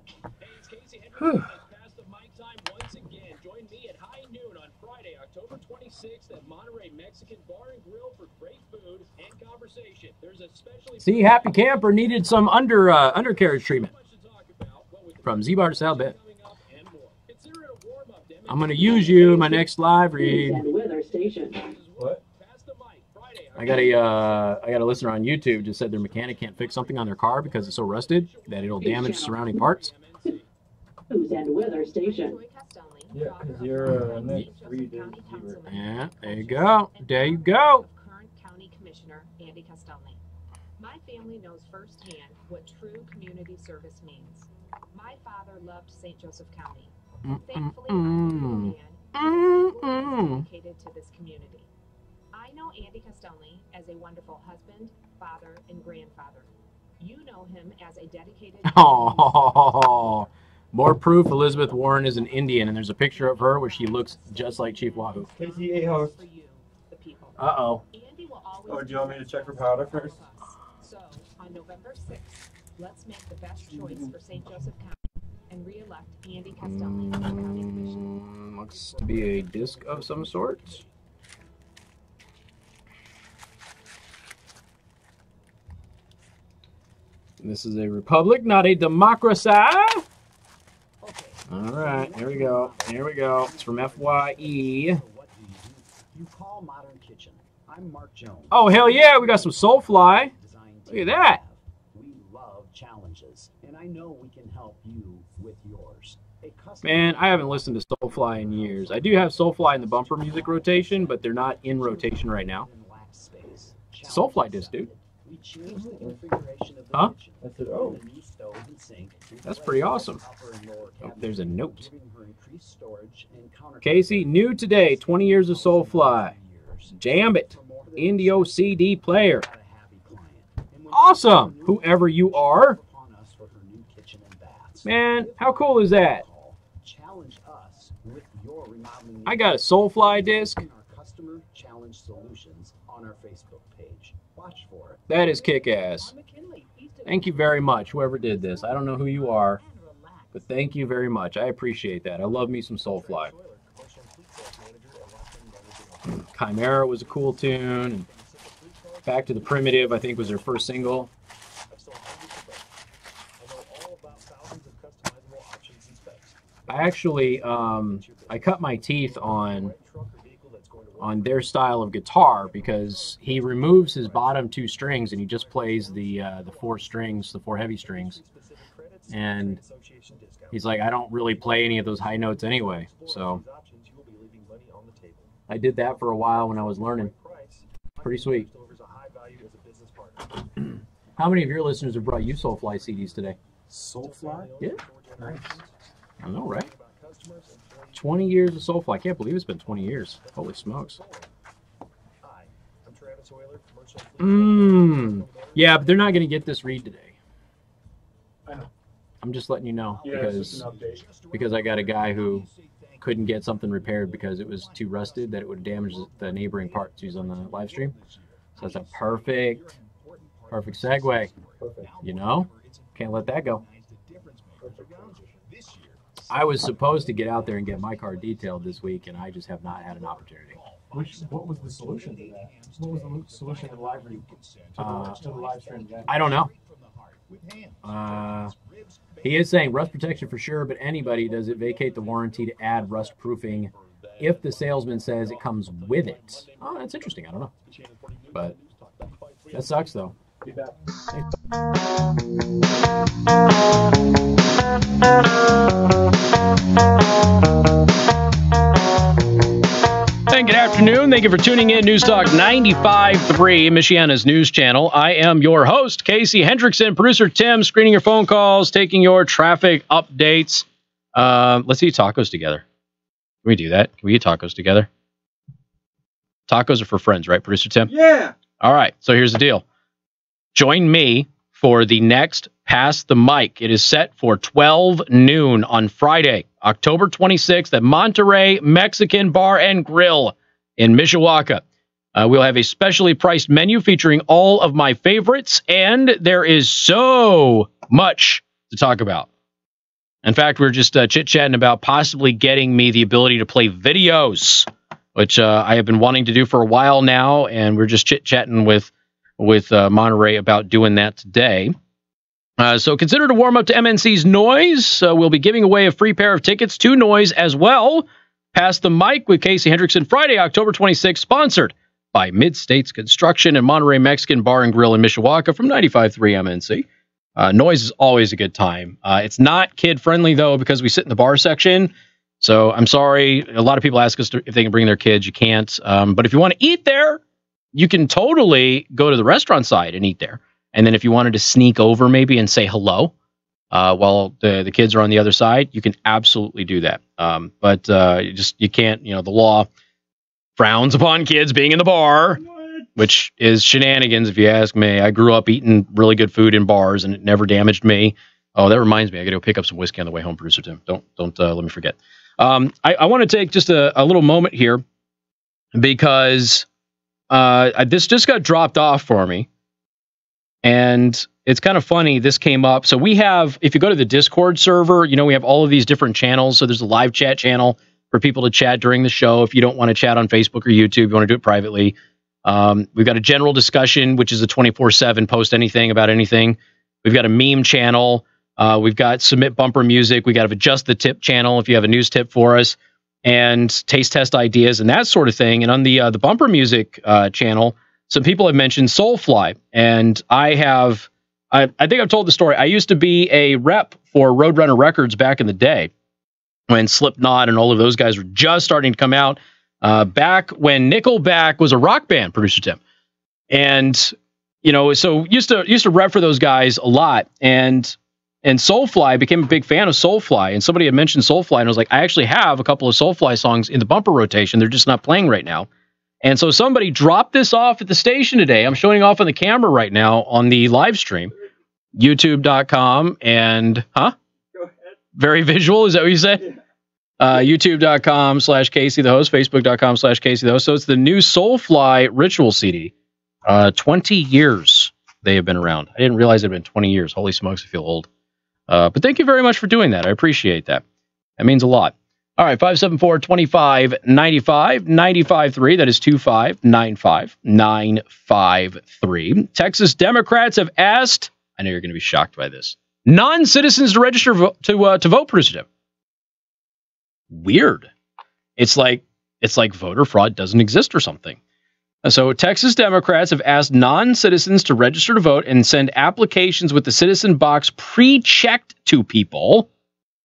Speaker 9: See, Happy Camper needed some undercarriage treatment from Z-Bar to South Bend. I'm going to use you in my next live read. What? I got a listener on YouTube just said their mechanic can't fix something on their car because it's so rusted that it'll damage surrounding parts.
Speaker 7: News and weather station.
Speaker 9: Yeah, because you're next read. Yeah, there you go. There you go.
Speaker 3: My family knows firsthand what true community service means. My father loved St. Joseph County. Thankfully, I'm a man dedicated to this community. I know Andy Castelli as a wonderful husband, father, and grandfather. You know him as a dedicated...
Speaker 9: Oh, more proof Elizabeth Warren is an Indian, and there's a picture of her where she looks just like Chief Wahoo. Uh-oh.
Speaker 15: Oh, do you want me to check for powder first?
Speaker 3: So, on November 6th, let's make the best choice for St. Joseph County and re-elect Andy Castelli as County Commissioner.
Speaker 9: Looks to be a disc of some sort. This is a republic, not a democracy. All right, here we go. Here we go. It's from FYE.
Speaker 16: You call Modern Kitchen. I'm Mark Jones.
Speaker 9: Oh, hell yeah, we got some Soulfly. Look at that.
Speaker 16: We love challenges, and I know we can help you with yours.
Speaker 9: Man, I haven't listened to Soulfly in years. I do have Soulfly in the bumper music rotation, but they're not in rotation right now. Soulfly disc, dude.
Speaker 16: We changed the configuration of the
Speaker 9: Huh?
Speaker 16: kitchen. I said, oh. The new stove and sink.
Speaker 9: That's pretty awesome.
Speaker 16: Upper and lower
Speaker 9: Oh, there's a note.
Speaker 16: giving her increased storage and countertop.
Speaker 9: Casey, new today, 20 years of Soulfly. Jam it. Indio CD player. Awesome. Whoever you are. Man, how cool is that?
Speaker 16: Challenge us with your remodeling.
Speaker 9: I got a Soulfly disc.
Speaker 16: Our customer challenge solutions on our Facebook page. Watch for it.
Speaker 9: That is kick-ass. Thank you very much, whoever did this. I don't know who you are, but thank you very much. I appreciate that. I love me some Soulfly. Chimera was a cool tune. Back to the Primitive, I think, was their first single. I actually, I cut my teeth on their style of guitar because he removes his bottom two strings and he just plays the four strings, the four heavy strings. And he's like, I don't really play any of those high notes anyway. So I did that for a while when I was learning. Pretty sweet. How many of your listeners have brought you Soulfly CDs today?
Speaker 16: Soulfly?
Speaker 9: Yeah.
Speaker 16: Nice.
Speaker 9: I know, right? 20 years of Soulfly. I can't believe it's been 20 years. Holy smokes. Yeah, but they're not going to get this read today. I'm just letting you know because I got a guy who couldn't get something repaired because it was too rusted that it would damage the neighboring parts used on the live stream. So that's a perfect segue. You know? Can't let that go. I was supposed to get out there and get my car detailed this week, and I just have not had an opportunity.
Speaker 13: What was the solution to that? What was the solution to the live read? To the live stream?
Speaker 9: I don't know. He is saying rust protection for sure, but anybody, does it vacate the warranty to add rust proofing if the salesman says it comes with it? Oh, that's interesting. I don't know. But that sucks, though.
Speaker 13: Be back.
Speaker 2: and good afternoon. Thank you for tuning in. News Talk 95.3, Michiana's news channel. I am your host, Casey Hendrickson. Producer Tim, screening your phone calls, taking your traffic updates. Let's eat tacos together. Can we do that? Can we eat tacos together? Tacos are for friends, right, Producer Tim?
Speaker 15: Yeah.
Speaker 2: All right, so here's the deal. Join me for the next Pass the Mic. It is set for 12 noon on Friday, October 26th at Monterey Mexican Bar and Grill in Mishawaka. We'll have a specially priced menu featuring all of my favorites, and there is so much to talk about. In fact, we're just chit-chatting about possibly getting me the ability to play videos, which I have been wanting to do for a while now, and we're just chit-chatting with Monterey about doing that today. So consider to warm up to MNC's Noise. We'll be giving away a free pair of tickets to Noise as well. Pass the Mic with Casey Hendrickson, Friday, October 26th, sponsored by Mid-States Construction and Monterey Mexican Bar and Grill in Mishawaka from 95.3 MNC. Noise is always a good time. It's not kid-friendly, though, because we sit in the bar section. So I'm sorry. A lot of people ask us if they can bring their kids. You can't. But if you want to eat there, you can totally go to the restaurant side and eat there. And then if you wanted to sneak over maybe and say hello while the kids are on the other side, you can absolutely do that. But you can't, the law frowns upon kids being in the bar, which is shenanigans if you ask me. I grew up eating really good food in bars and it never damaged me. Oh, that reminds me. I got to go pick up some whiskey on the way home, Producer Tim. Don't let me forget. I want to take just a little moment here because this just got dropped off for me. And it's kind of funny. This came up. So we have, if you go to the Discord server, we have all of these different channels. So there's a live chat channel for people to chat during the show. If you don't want to chat on Facebook or YouTube, you want to do it privately. We've got a general discussion, which is a 24/7 post anything about anything. We've got a meme channel. We've got submit bumper music. We got adjust the tip channel if you have a news tip for us, and taste test ideas and that sort of thing. And on the bumper music channel, some people have mentioned Soulfly, and I think I've told the story. I used to be a rep for Roadrunner Records back in the day when Slipknot and all of those guys were just starting to come out, back when Nickelback was a rock band, Producer Tim. And, so used to rep for those guys a lot. And Soulfly, became a big fan of Soulfly. And somebody had mentioned Soulfly, and I was like, I actually have a couple of Soulfly songs in the bumper rotation. They're just not playing right now. And so somebody dropped this off at the station today. I'm showing off on the camera right now on the live stream. YouTube.com and, very visual. Is that what you said? YouTube.com/Casey the host, Facebook.com/Casey the host. So it's the new Soulfly Ritual CD. 20 years they have been around. I didn't realize it had been 20 years. Holy smokes, I feel old. But thank you very much for doing that. I appreciate that. That means a lot. All right, 574-2595, 95.3. That is 2595953. Texas Democrats have asked, I know you're going to be shocked by this, non-citizens to register to vote, Producer Tim. Weird. It's like voter fraud doesn't exist or something. So Texas Democrats have asked non-citizens to register to vote and send applications with the citizen box pre-checked to people.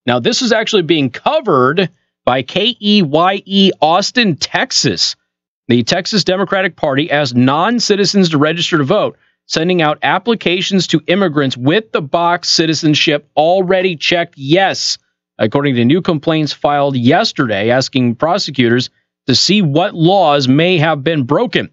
Speaker 2: Now, this is actually being covered by KEYE Austin, Texas. The Texas Democratic Party asked non-citizens to register to vote, sending out applications to immigrants with the box citizenship already checked yes, according to new complaints filed yesterday, asking prosecutors to see what laws may have been broken.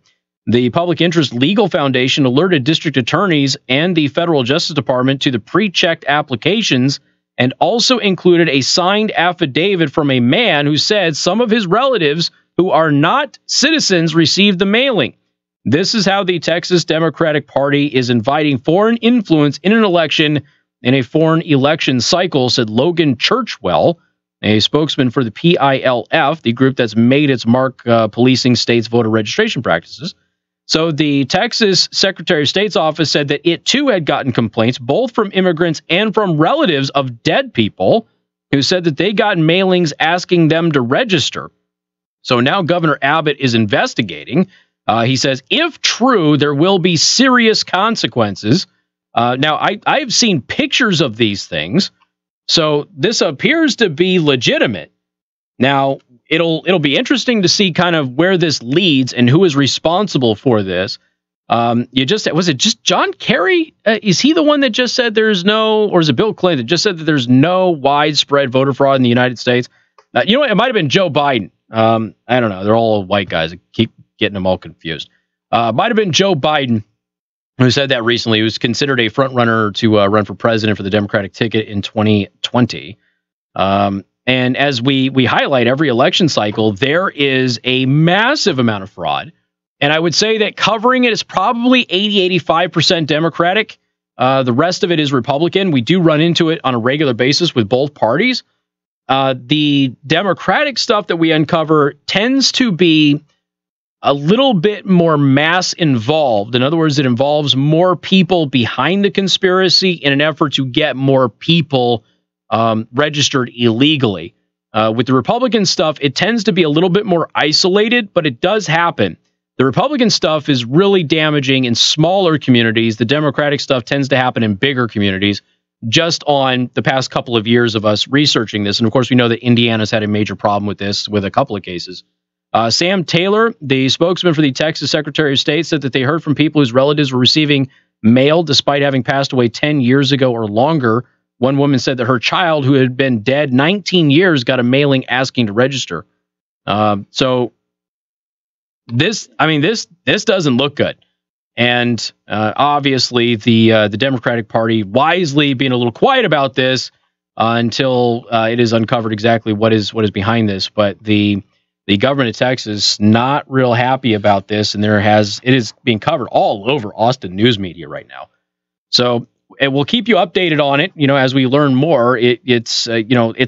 Speaker 2: The Public Interest Legal Foundation alerted district attorneys and the Federal Justice Department to the pre-checked applications and also included a signed affidavit from a man who said some of his relatives who are not citizens received the mailing. This is how the Texas Democratic Party is inviting foreign influence in an election in a foreign election cycle, said Logan Churchwell, a spokesman for the PILF, the group that's made its mark policing states' voter registration practices. So the Texas Secretary of State's office said that it too had gotten complaints, both from immigrants and from relatives of dead people, who said that they got mailings asking them to register. So now Governor Abbott is investigating. He says, if true, there will be serious consequences. Now, I've seen pictures of these things, so this appears to be legitimate. Now, it'll be interesting to see kind of where this leads and who is responsible for this. Was it just John Kerry? Is he the one that just said there's no, or is it Bill Clinton that just said that there's no widespread voter fraud in the United States? You know what? It might have been Joe Biden. I don't know. They're all white guys. I keep getting them all confused. Might have been Joe Biden who said that recently. He was considered a front runner to run for president for the Democratic ticket in 2020. And as we highlight every election cycle, there is a massive amount of fraud. And I would say that covering it is probably 85% Democratic. The rest of it is Republican. We do run into it on a regular basis with both parties. The Democratic stuff that we uncover tends to be a little bit more mass involved. In other words, it involves more people behind the conspiracy in an effort to get more people registered illegally. With the Republican stuff, it tends to be a little bit more isolated, but it does happen. The Republican stuff is really damaging in smaller communities. The Democratic stuff tends to happen in bigger communities, just on the past couple of years of us researching this. And of course, we know that Indiana's had a major problem with this with a couple of cases. Sam Taylor, the spokesman for the Texas Secretary of State, said that they heard from people whose relatives were receiving mail despite having passed away 10 years ago or longer. One woman said that her child, who had been dead 19 years, got a mailing asking to register. So this doesn't look good. And obviously, the Democratic Party wisely being a little quiet about this until it is uncovered exactly what is behind this. But the government of Texas not real happy about this, and it is being covered all over Austin news media right now. So we'll keep you updated on it. As we learn more, it's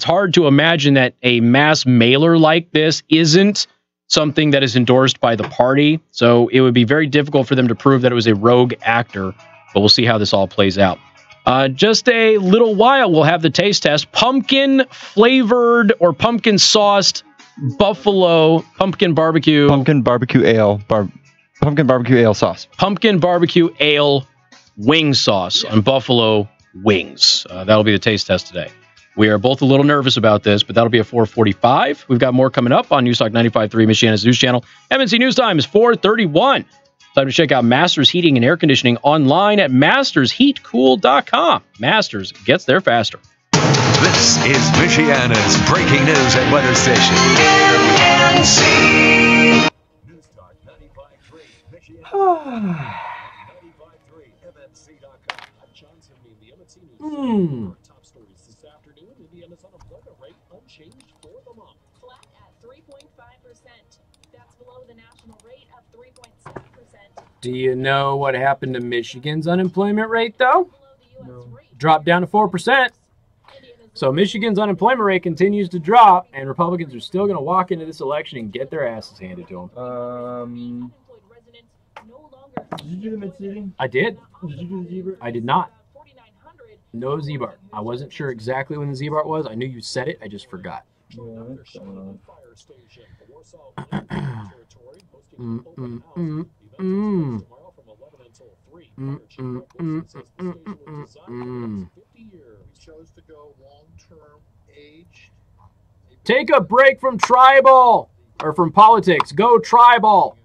Speaker 2: hard to imagine that a mass mailer like this isn't something that is endorsed by the party. So it would be very difficult for them to prove that it was a rogue actor, but we'll see how this all plays out. Just a little while, we'll have the taste test. Pumpkin flavored or pumpkin sauced buffalo pumpkin barbecue ale sauce. Pumpkin barbecue ale wing sauce on buffalo wings. That'll be the taste test today. We are both a little nervous about this, but that'll be at 4:45. We've got more coming up on Newstalk 95.3, Michiana's news channel. MNC News Time is 4:31. Time to check out Masters Heating and Air Conditioning online at mastersheatcool.com. Masters gets there faster.
Speaker 6: This is Michiana's breaking news and weather station. MNC.
Speaker 13: Newstalk 95.3, Michiana. 95.3, MNC.com. I'm John Simeon, the MNC News. Top stories this afternoon. Indiana's unemployment rate unchanged for the month.
Speaker 3: Flat at 3.5%. That's below the national rate of 3.7%.
Speaker 9: Do you know what happened to Michigan's unemployment rate, though? No. Dropped down to 4%. So Michigan's unemployment rate continues to drop, and Republicans are still going to walk into this election and get their asses handed to them.
Speaker 15: Did you do the mid-seating?
Speaker 9: I did.
Speaker 15: Did you do the Z-Bart?
Speaker 9: I did not. No Z-Bart. I wasn't sure exactly when the Z-Bart was. I knew you said it. I just forgot. Take a break from tribal, or from politics. Go tribal.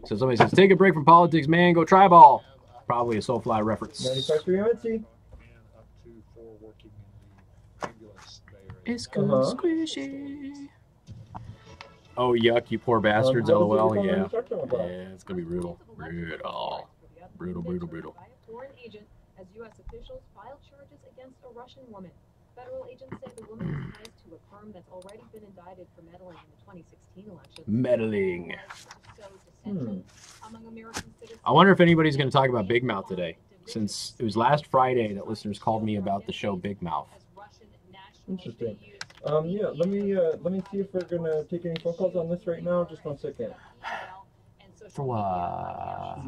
Speaker 9: So somebody says, take a break from politics, man. Go tribal. Probably a Soulfly reference.
Speaker 15: 95.3
Speaker 9: It's good squishy. Oh, yuck, you poor bastards, LOL. Yeah. Yeah, it's going to be brutal. Brutal.
Speaker 3: Foreign agent as U.S. officials filed charges against a Russian woman. Federal agents say the woman is tied to a firm that's already been indicted for meddling in the 2016 election.
Speaker 9: Meddling. I wonder if anybody's going to talk about Big Mouth today, since it was last Friday that listeners called me about the show Big Mouth.
Speaker 15: Interesting. Yeah, let me see if we're gonna take any phone calls on this right now. Just 1 second.
Speaker 9: For what?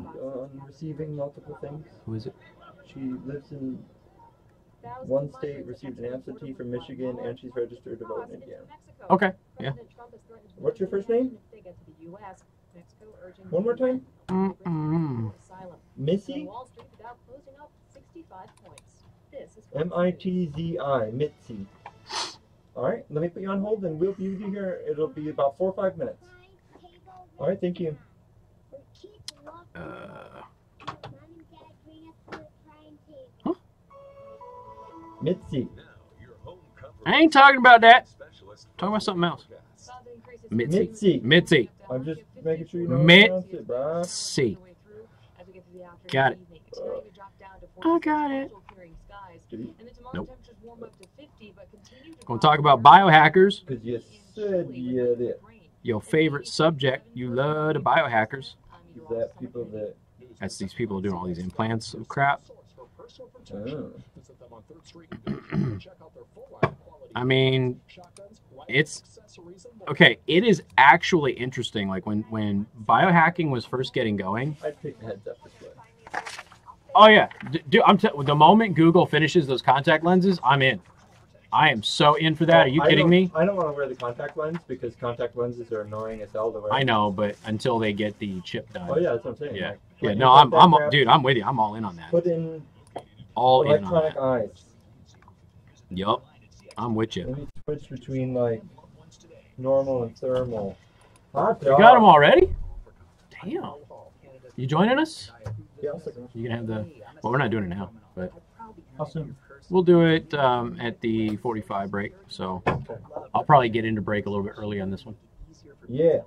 Speaker 15: Receiving multiple things.
Speaker 9: Who is it?
Speaker 15: She lives in one state, received an absentee from Michigan, and she's registered to vote in Indiana.
Speaker 9: Okay. Yeah.
Speaker 15: What's your first name? One more time. Missy. M-I-T-Z-I, Mitzi. All right, let me put you on hold, and we'll be with you here. It'll be about 4 or 5 minutes. All right, thank you. Mitzi.
Speaker 9: I ain't talking about that. Talking about something else.
Speaker 15: Mitzi.
Speaker 9: Mitzi.
Speaker 15: I'm just making sure you know how to pronounce it, bro.
Speaker 9: Mitzi. Got it. I got it. Nope. Gonna talk about biohackers.
Speaker 15: Because you said you did.
Speaker 9: Your favorite subject. You love the biohackers.
Speaker 15: Is that people that...
Speaker 9: That's these people who are doing all these implants of crap.
Speaker 15: Oh.
Speaker 9: I mean, it's okay. It is actually interesting. Like when biohacking was first getting going.
Speaker 15: I'd take the heads up this way.
Speaker 9: Oh yeah, dude. The moment Google finishes those contact lenses, I'm in. I am so in for that. Are you kidding me?
Speaker 15: I don't want to wear the contact lens because contact lenses are annoying as hell to wear.
Speaker 9: I know, but until they get the chip done.
Speaker 15: Oh yeah, that's what I'm saying.
Speaker 9: Yeah,
Speaker 15: like,
Speaker 9: yeah. No, dude, I'm with you. I'm all in on that.
Speaker 15: Put in
Speaker 9: all in on
Speaker 15: electronic
Speaker 9: that.
Speaker 15: eyes.
Speaker 9: Yup, I'm with you.
Speaker 15: Let me switch between like normal and thermal.
Speaker 9: You got them already? Damn. You joining us?
Speaker 15: Yeah, I'll stick around.
Speaker 9: You can have the. Well, we're not doing it now, but
Speaker 15: How soon?
Speaker 9: we'll do it at the 45 break. So I'll probably get into break a little bit early on this one.
Speaker 15: Yeah.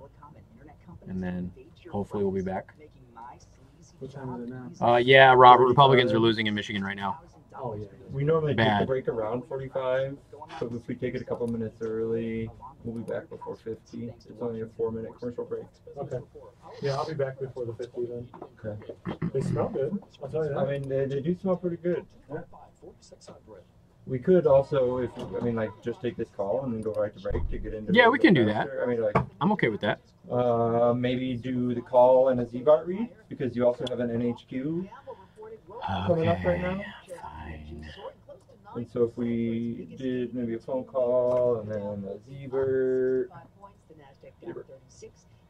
Speaker 9: And then hopefully we'll be back.
Speaker 15: What time is it now?
Speaker 9: Yeah, Robert. Republicans are losing in Michigan right now.
Speaker 15: Oh yeah. We normally take the
Speaker 9: Bad.
Speaker 15: break around 45, but if we take it a couple minutes early, we'll be back before 50. It's only a 4-minute commercial break.
Speaker 10: Okay. Yeah, I'll be back before the 50 then.
Speaker 15: Okay.
Speaker 10: They smell good. I'll tell you that.
Speaker 15: I mean, they do smell pretty good.
Speaker 10: Yeah.
Speaker 15: We could also, like, just take this call and then go right to break to get into.
Speaker 9: Yeah, we can do that.
Speaker 15: I mean, like,
Speaker 9: I'm okay with that.
Speaker 15: maybe do the call and a ZBART read because you also have an NHQ coming up right now.
Speaker 9: Fine.
Speaker 15: And so if we did maybe a phone call and then a ZBART.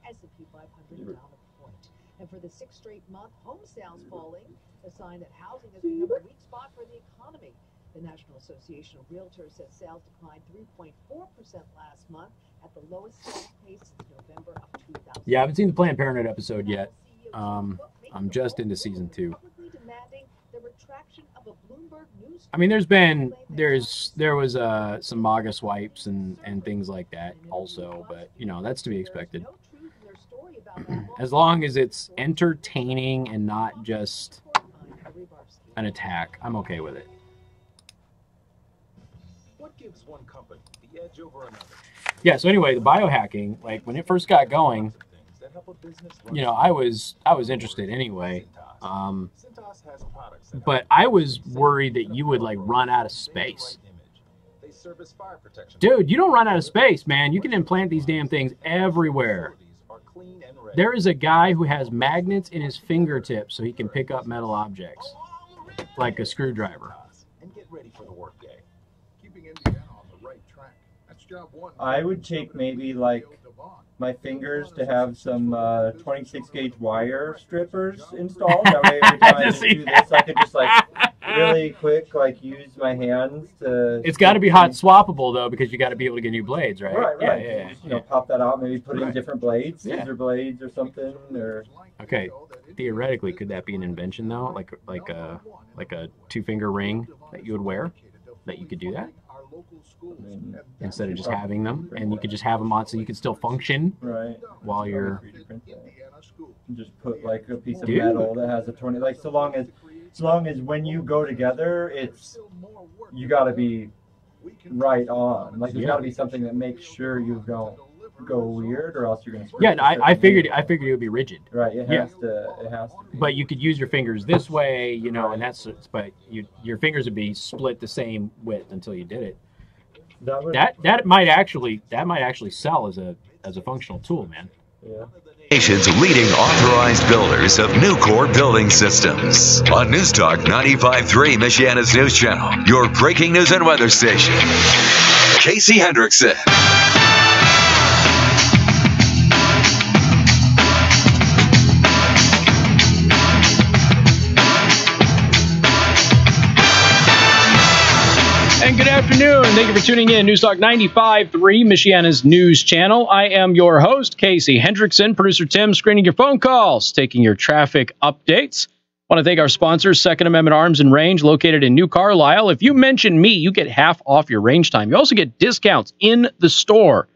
Speaker 3: S&P 500 down a point. And for the 6th straight month, home sales falling, a sign that housing has become a weak spot for the economy. The National Association of Realtors says sales declined 3.4% last month at the lowest sales pace since November of 2000.
Speaker 9: Yeah, I haven't seen the Planned Parenthood episode yet. I'm just into season 2. I mean, there was some MAGA swipes and things like that also, but you know that's to be expected. As long as it's entertaining and not just an attack, I'm okay with it.
Speaker 5: What gives one company the edge over another?
Speaker 9: Yeah. So anyway, the biohacking, like when it first got going, you know, I was interested anyway. But I was worried that you would like run out of space. Dude, you don't run out of space, man. You can implant these damn things everywhere. There is a guy who has magnets in his fingertips so he can pick up metal objects, like a screwdriver.
Speaker 15: I would take maybe like my fingers to have some 26 gauge wire strippers installed. That way every time I just do this, I could just like really quick like use my hands to.
Speaker 9: It's got to be hot swappable though because you got to be able to get new blades, right?
Speaker 15: Right.
Speaker 9: Yeah.
Speaker 15: Just, pop that out, maybe put in
Speaker 9: Right.
Speaker 15: different blades,
Speaker 9: Yeah.
Speaker 15: scissor blades or something, or.
Speaker 9: Okay, theoretically, could that be an invention though? Like a 2-finger ring that you would wear, that you could do that instead of just having them, and you could just have them on so you could still function
Speaker 15: right
Speaker 9: while you're.
Speaker 15: Just put like a piece of metal that has a 20. Like so long as when you go together, you got to be right on. Like there's got to be something that makes sure you don't go weird, or else you're gonna.
Speaker 9: Yeah, no, I figured it would be rigid.
Speaker 15: Right, it has to. Be.
Speaker 9: But you could use your fingers this way, you know, and but your fingers would be split the same width until you did it. That might actually sell as a functional tool, man.
Speaker 15: Yeah.
Speaker 6: Nation's leading authorized builders of new core building systems. On News Talk 95.3, Michiana's news channel, your breaking news and weather station. Casey Hendrickson.
Speaker 2: and good afternoon. Thank you for tuning in. News Talk 95.3, Michiana's news channel. I am your host, Casey Hendrickson. Producer Tim screening your phone calls, taking your traffic updates. Want to thank our sponsors, Second Amendment Arms and Range, located in New Carlisle. If you mention me, you get half off your range time. You also get discounts in the store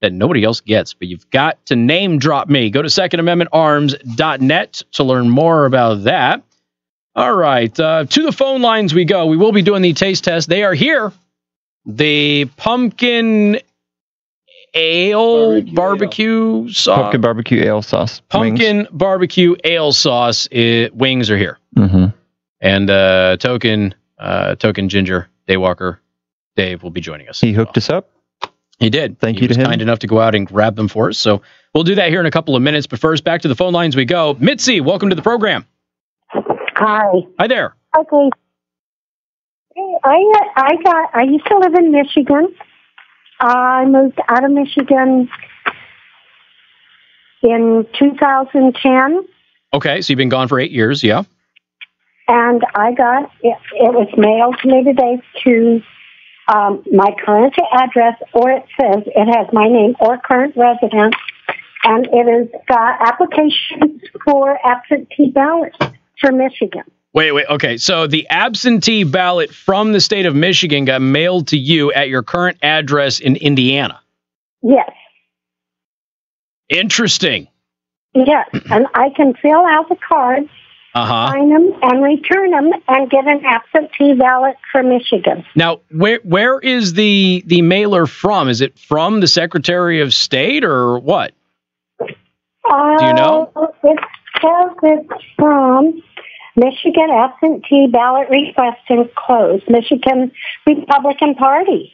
Speaker 2: that nobody else gets, but you've got to name drop me. Go to secondamendmentarms.net to learn more about that. All right, to the phone lines we go. We will be doing the taste test. They are here. The pumpkin ale barbecue sauce.
Speaker 1: Pumpkin barbecue ale sauce.
Speaker 2: Pumpkin barbecue ale sauce. Wings are here.
Speaker 1: Mm-hmm.
Speaker 2: And token ginger Daywalker Dave will be joining us.
Speaker 1: He hooked us up.
Speaker 2: He did.
Speaker 1: Thank you to him.
Speaker 2: He was kind enough to go out and grab them for us. So we'll do that here in a couple of minutes. But first, back to the phone lines we go. Mitzi, welcome to the program.
Speaker 17: Hi.
Speaker 2: Hi there.
Speaker 17: Okay. I used to live in Michigan. I moved out of Michigan in 2010.
Speaker 2: Okay, so you've been gone for 8 years, yeah.
Speaker 17: And I got, it was mailed to me today to my current address, or it says it has my name or current residence, and it has got applications for absentee ballots for Michigan.
Speaker 2: Wait. Okay, so the absentee ballot from the state of Michigan got mailed to you at your current address in Indiana.
Speaker 17: Yes.
Speaker 2: Interesting.
Speaker 17: Yes, and I can fill out the cards, sign them, and return them, and get an absentee ballot for Michigan.
Speaker 2: Now, where is the mailer from? Is it from the Secretary of State or what? Do you know?
Speaker 17: It says it's from Michigan Absentee Ballot Request Enclosed, Michigan Republican Party.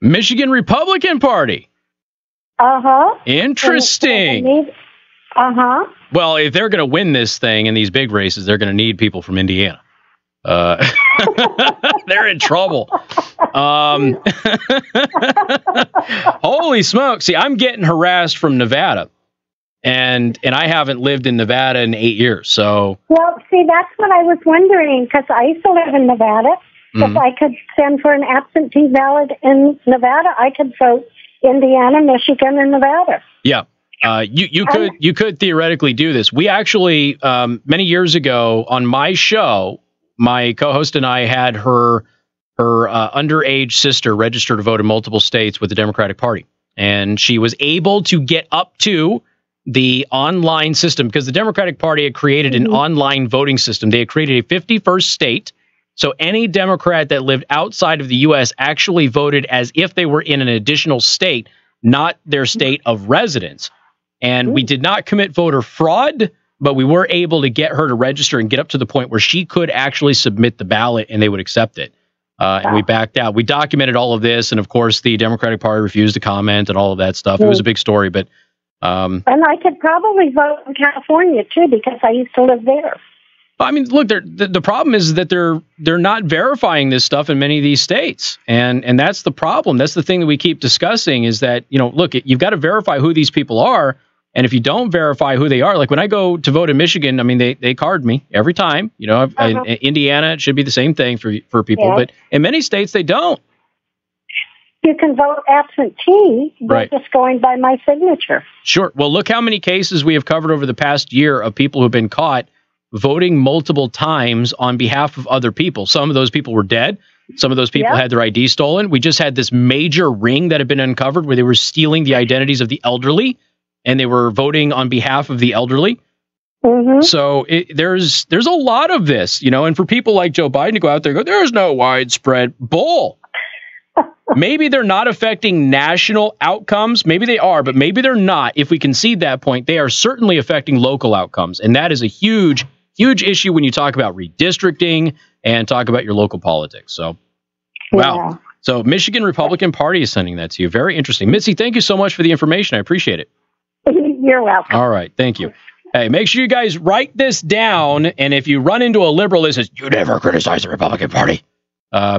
Speaker 2: Michigan Republican Party?
Speaker 17: Uh-huh.
Speaker 2: Interesting.
Speaker 17: Uh-huh.
Speaker 2: Well, if they're going to win this thing in these big races, they're going to need people from Indiana. They're in trouble. Holy smokes. See, I'm getting harassed from Nevada. And I haven't lived in Nevada in 8 years, so...
Speaker 17: Well, see, that's what I was wondering, because I used to live in Nevada. If I could send for an absentee ballot in Nevada, I could vote Indiana, Michigan, and Nevada.
Speaker 2: Yeah. You could theoretically do this. We actually, many years ago on my show, my co-host and I had her underage sister register to vote in multiple states with the Democratic Party. And she was able to get up to the online system because the Democratic Party had created an online voting system. They had created a 51st state. So any Democrat that lived outside of the U.S. actually voted as if they were in an additional state, not their state of residence. And we did not commit voter fraud, but we were able to get her to register and get up to the point where she could actually submit the ballot and they would accept it. And we backed out. We documented all of this. And of course, the Democratic Party refused to comment and all of that stuff. It was a big story, but
Speaker 17: and I could probably vote in California too, because I used to live there.
Speaker 2: I mean, look, the problem is that they're not verifying this stuff in many of these states, and that's the problem. That's the thing that we keep discussing is that, you know, look, you've got to verify who these people are, and if you don't verify who they are, like when I go to vote in Michigan, I mean, they card me every time. You know, in Indiana, it should be the same thing for people, but in many states they don't.
Speaker 17: You can vote absentee,
Speaker 2: right,
Speaker 17: just going by my signature.
Speaker 2: Sure. Well, look how many cases we have covered over the past year of people who've been caught voting multiple times on behalf of other people. Some of those people were dead. Some of those people had their ID stolen. We just had this major ring that had been uncovered where they were stealing the identities of the elderly, and they were voting on behalf of the elderly. So there's a lot of this, you know, and for people like Joe Biden to go out there and go, there's no widespread bull. Maybe they're not affecting national outcomes. Maybe they are, but maybe they're not. If we concede that point, they are certainly affecting local outcomes. And that is a huge, huge issue when you talk about redistricting and talk about your local politics. So, wow. So Michigan Republican Party is sending that to you. Very interesting. Mitzi, thank you so much for the information. I appreciate it.
Speaker 17: You're welcome.
Speaker 2: All right. Thank you. Hey, make sure you guys write this down. And if you run into a liberal that says, you never criticize the Republican Party,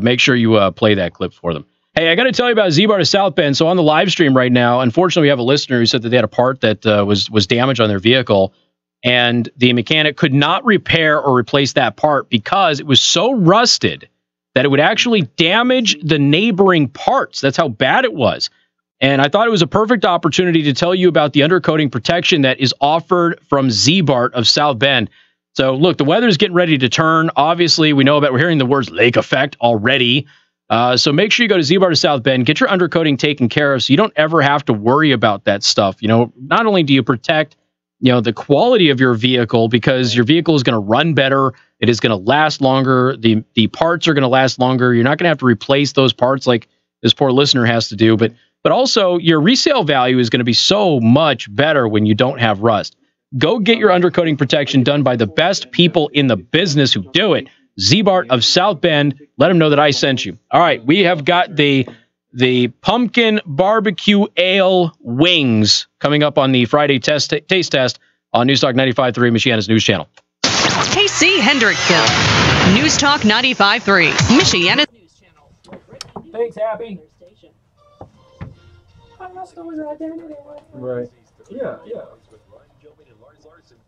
Speaker 2: make sure you play that clip for them. Hey, I got to tell you about Z-Bar to South Bend. So on the live stream right now, unfortunately, we have a listener who said that they had a part that was damaged on their vehicle, and the mechanic could not repair or replace that part because it was so rusted that it would actually damage the neighboring parts. That's how bad it was. And I thought it was a perfect opportunity to tell you about the undercoating protection that is offered from Z-Bart of South Bend. So look, the weather's getting ready to turn. Obviously, we're hearing the words lake effect already. So make sure you go to Z-Bart of South Bend, get your undercoating taken care of so you don't ever have to worry about that stuff. Not only do you protect, the quality of your vehicle because your vehicle is going to run better. It is going to last longer. The parts are going to last longer. You're not going to have to replace those parts like this poor listener has to do. But also your resale value is going to be so much better when you don't have rust. Go get your undercoating protection done by the best people in the business who do it. Z-Bart of South Bend. Let them know that I sent you. All right, we have got the pumpkin barbecue ale wings coming up on the Friday taste test on News Talk 95.3, Michiana's news channel.
Speaker 7: KC Hendrickson, News Talk 95.3, Michiana's news channel.
Speaker 9: Thanks, Happy.
Speaker 15: Right. Yeah.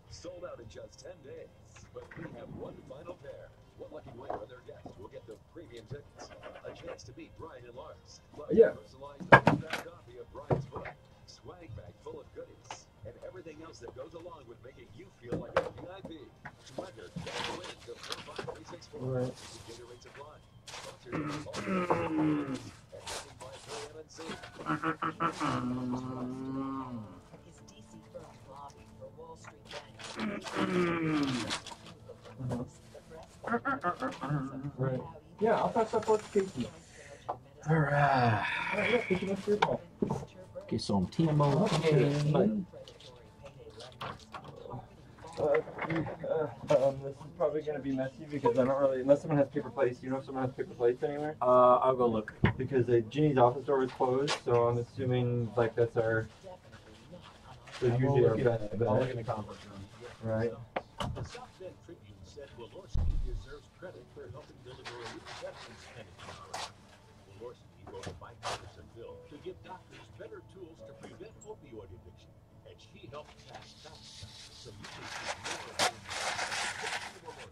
Speaker 13: Sold out in just 10 days. But we have one final pair. One lucky winner of their guests will get the premium tickets. A chance to meet Brian and Lars. Plus personalized back copy of Brian's book. Swag bag full of goodies. And everything else that goes along with making you feel like a VIP. Swagger, get the win to 45364.
Speaker 15: Right.
Speaker 13: Beginner rates apply. Sponsored by Paul and 75 MNC.
Speaker 15: Right. Yeah, I'll pass that fork to Casey.
Speaker 9: All right. Get some TMO.
Speaker 15: This is probably going to be messy because I don't really, unless someone has paper plates. You know if someone has paper plates anywhere?
Speaker 9: I'll go look.
Speaker 15: Because Ginny's office door is closed, so I'm assuming like that's our. That's usually our best bet.
Speaker 9: I'll look in the conference room.
Speaker 15: Right.
Speaker 13: The South Bend Tribune said Pelosi deserves credit for helping deliver a new veteran spending program. Pelosi wrote a bipartisan bill to give doctors better tools to prevent opioid addiction, and she helped pass tax cuts so you can see more of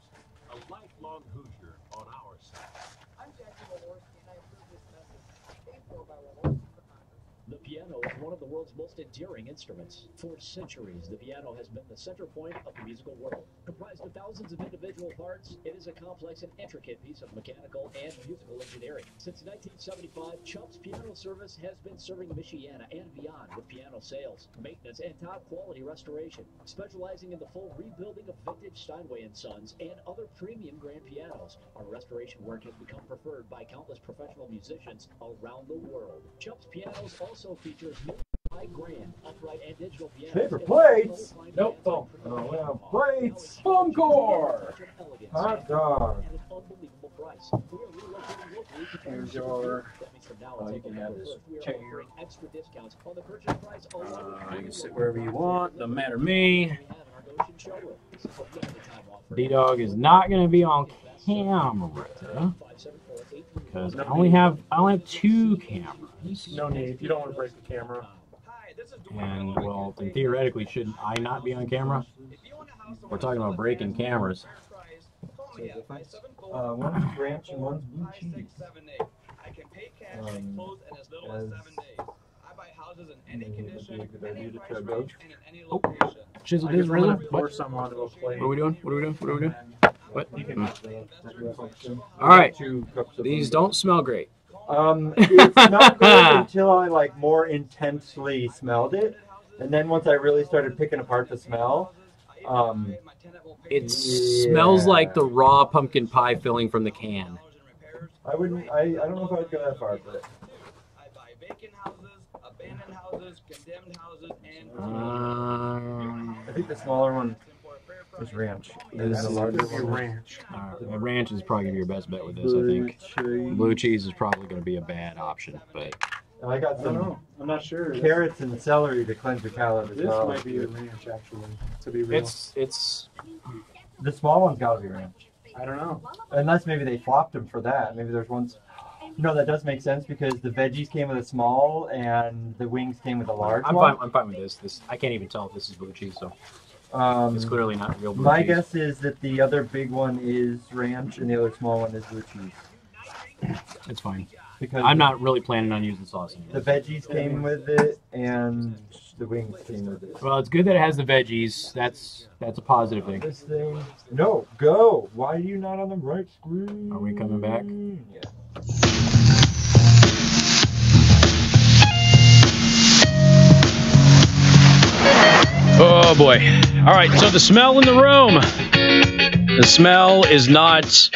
Speaker 13: a lifelong Hoosier on our side.
Speaker 3: I'm Jackie Walorski, and I approve this message. Paid for by Walorski for Congress.
Speaker 18: The piano is one of the world's most endearing instruments. For centuries, the piano has been the center point of the musical world. Comprised of thousands of individual parts, it is a complex and intricate piece of mechanical and musical engineering. Since 1975, Chubb's Piano Service has been serving Michiana and beyond with piano sales, maintenance, and top-quality restoration, specializing in the full rebuilding of vintage Steinway & Sons and other premium grand pianos. Our restoration work has become preferred by countless professional musicians around the world. Chubb's Pianos also features new high grand, upright, and digital pianos.
Speaker 15: Paper plates!
Speaker 9: Nope, foam.
Speaker 15: Oh, well, plates!
Speaker 9: Foam core!
Speaker 15: Hot dog.
Speaker 18: At an unbelievable price. We are relocating locally to
Speaker 9: Here's your.
Speaker 18: That means from now
Speaker 9: Oh,
Speaker 18: until
Speaker 9: you can have
Speaker 18: November
Speaker 9: this
Speaker 18: 1st, we are
Speaker 9: chair.
Speaker 18: offering extra discounts on the purchase price alone.
Speaker 9: You can sit wherever you want. Doesn't matter to me.
Speaker 18: We have in our Goshen showroom. This is a limited time offer.
Speaker 9: D-Dog is not going to be on camera because I only have 2 cameras.
Speaker 1: No need. If you don't want to break the camera.
Speaker 9: And well, then theoretically, should I not be on camera? We're talking about breaking cameras.
Speaker 15: One's ranch and one's blue cheese.
Speaker 9: Oh, chisel his rhythm.
Speaker 1: Pour some onto a plate.
Speaker 9: What are we doing? What? All right. These don't smell great.
Speaker 15: It's not good until I like more intensely smelled it, and then once I really started picking apart the smell,
Speaker 9: it smells like the raw pumpkin pie filling from the can.
Speaker 15: I wouldn't. I don't know if I would go that far, but. I think the smaller one is ranch.
Speaker 9: This is
Speaker 15: a larger
Speaker 1: one. Ranch.
Speaker 9: The ranch is probably your best bet with this, I think. Blue cheese is probably going to be a bad option, but
Speaker 15: I got some.
Speaker 1: I'm not sure.
Speaker 15: Carrots and celery to cleanse your palate as well.
Speaker 1: This might be the ranch, actually. To be real.
Speaker 9: It's
Speaker 15: the small one's got to be ranch.
Speaker 1: I don't know.
Speaker 15: Unless maybe they flopped them for that. Maybe there's ones. No, that does make sense because the veggies came with a small and the wings came with a large one.
Speaker 9: I'm fine with this. I can't even tell if this is blue cheese, so it's clearly not real blue cheese.
Speaker 15: My guess is that the other big one is ranch and the other small one is blue cheese.
Speaker 9: It's fine.
Speaker 15: Because
Speaker 9: I'm not really planning on using sauce anymore.
Speaker 15: The veggies came with it, and the wings came with it.
Speaker 9: Well, it's good that it has the veggies. That's a positive thing.
Speaker 15: This thing. No, go. Why are you not on the right screen?
Speaker 9: Are we coming back?
Speaker 15: Yeah.
Speaker 2: Oh boy. All right, so the smell in the room. The smell is not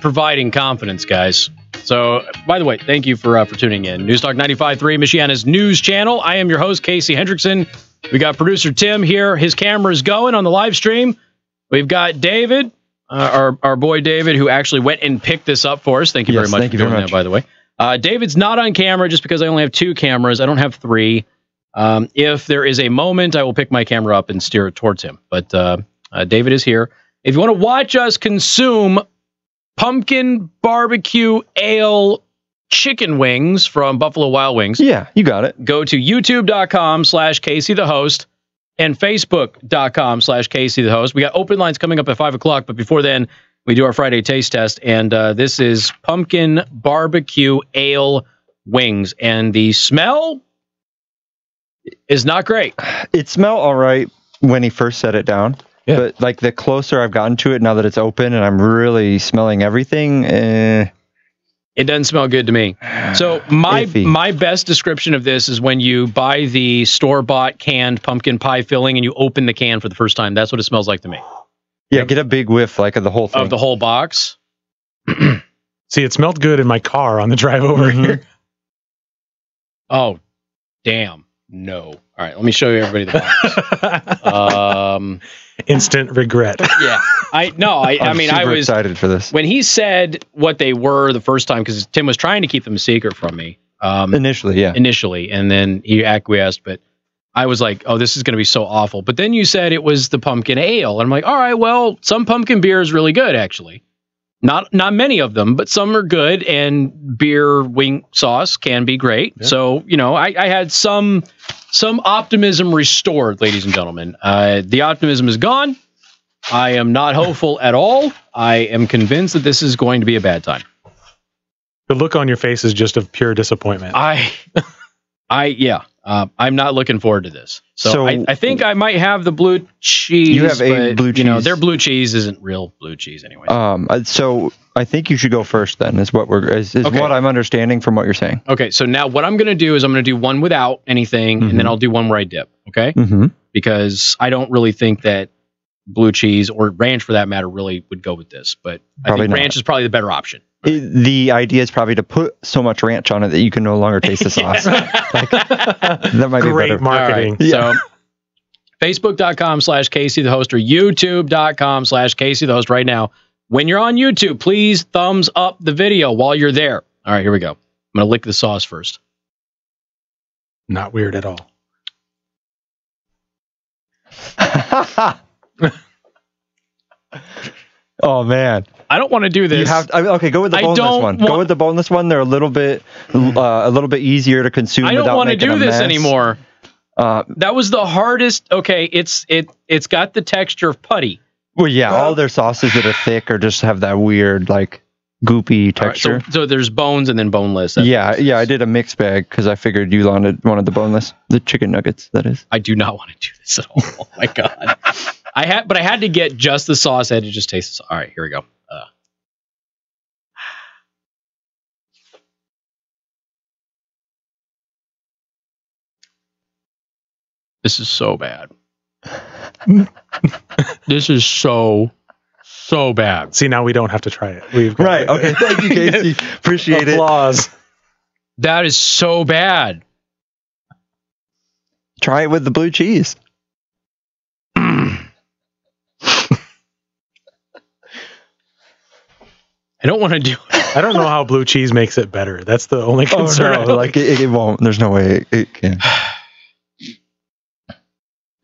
Speaker 2: providing confidence, guys. So, by the way, thank you for tuning in. News Talk 95.3, Michiana's news channel. I am your host, Casey Hendrickson. We got producer Tim here. His camera is going on the live stream. We've got David, our boy David, who actually went and picked this up for us. Thank you very much for doing that, by the way. David's not on camera just because I only have 2 cameras. I don't have 3. If there is a moment, I will pick my camera up and steer it towards him. But David is here. If you want to watch us consume pumpkin barbecue ale chicken wings from Buffalo Wild Wings.
Speaker 11: Yeah, you got it.
Speaker 2: Go to youtube.com/Casey the host and facebook.com/Casey the host. We got open lines coming up at 5 o'clock, but before then, we do our Friday taste test. And this is pumpkin barbecue ale wings. And the smell is not great.
Speaker 11: It smelled all right when he first set it down. Yeah. But like the closer I've gotten to it, now that it's open and I'm really smelling everything,
Speaker 2: it doesn't smell good to me. So my best description of this is when you buy the store-bought canned pumpkin pie filling and you open the can for the first time. That's what it smells like to me.
Speaker 11: Yeah, get a big whiff like of the whole thing.
Speaker 2: Of the whole box.
Speaker 1: See, it smelled good in my car on the drive over here.
Speaker 2: Oh, damn. No. All right, let me show you everybody the box.
Speaker 1: Instant regret.
Speaker 2: Yeah. I mean, I was
Speaker 11: excited for this.
Speaker 2: When he said what they were the first time, because Tim was trying to keep them a secret from me.
Speaker 11: Initially, yeah.
Speaker 2: Initially, and then he acquiesced, but I was like, oh, this is going to be so awful. But then you said it was the pumpkin ale. And I'm like, all right, well, some pumpkin beer is really good, actually. Not many of them, but some are good, and beer wing sauce can be great. Yeah. So, I had some optimism restored, ladies and gentlemen. The optimism is gone. I am not hopeful at all. I am convinced that this is going to be a bad time.
Speaker 1: The look on your face is just of pure disappointment.
Speaker 2: I'm not looking forward to this. So I think I might have the blue cheese.
Speaker 11: You have a blue cheese.
Speaker 2: Their blue cheese isn't real blue cheese anyway.
Speaker 11: So I think you should go first then, is what what I'm understanding from what you're saying.
Speaker 2: Okay, so now what I'm going to do is I'm going to do one without anything, and then I'll do one where I dip, okay?
Speaker 11: Mm-hmm.
Speaker 2: Because I don't really think that blue cheese, or ranch for that matter, really would go with this. But I think ranch is probably the better option.
Speaker 11: The idea is probably to put so much ranch on it that you can no longer taste the sauce. That might be
Speaker 1: great marketing.
Speaker 2: Right. Yeah. So Facebook.com/Casey the host or YouTube.com/Casey the host right now. When you're on YouTube, please thumbs up the video while you're there. All right, here we go. I'm going to lick the sauce first.
Speaker 1: Not weird at all.
Speaker 11: Oh, man.
Speaker 2: I don't want to do this.
Speaker 11: You have okay, go with the boneless one. Go with the boneless one. They're a little bit easier to consume.
Speaker 2: I don't want to do this anymore. That was the hardest. Okay, it's got the texture of putty.
Speaker 11: Well, yeah, all their sauces that are thick or just have that weird like goopy texture.
Speaker 2: Right, so there's bones and then boneless.
Speaker 11: Yeah, I did a mixed bag because I figured you wanted the boneless, the chicken nuggets. That is.
Speaker 2: I do not want to do this at all. Oh my god. I had to get just the sauce. I had to just taste the sauce. All right, here we go. This is so bad. This is so bad.
Speaker 1: See, now we don't have to try it.
Speaker 11: Right. Okay. Thank you, Casey. Appreciate
Speaker 1: Applause.
Speaker 2: That is so bad.
Speaker 11: Try it with the blue cheese.
Speaker 2: I don't want to do it.
Speaker 1: I don't know how blue cheese makes it better. That's the only concern.
Speaker 11: Oh, no. Like it won't. There's no way it can.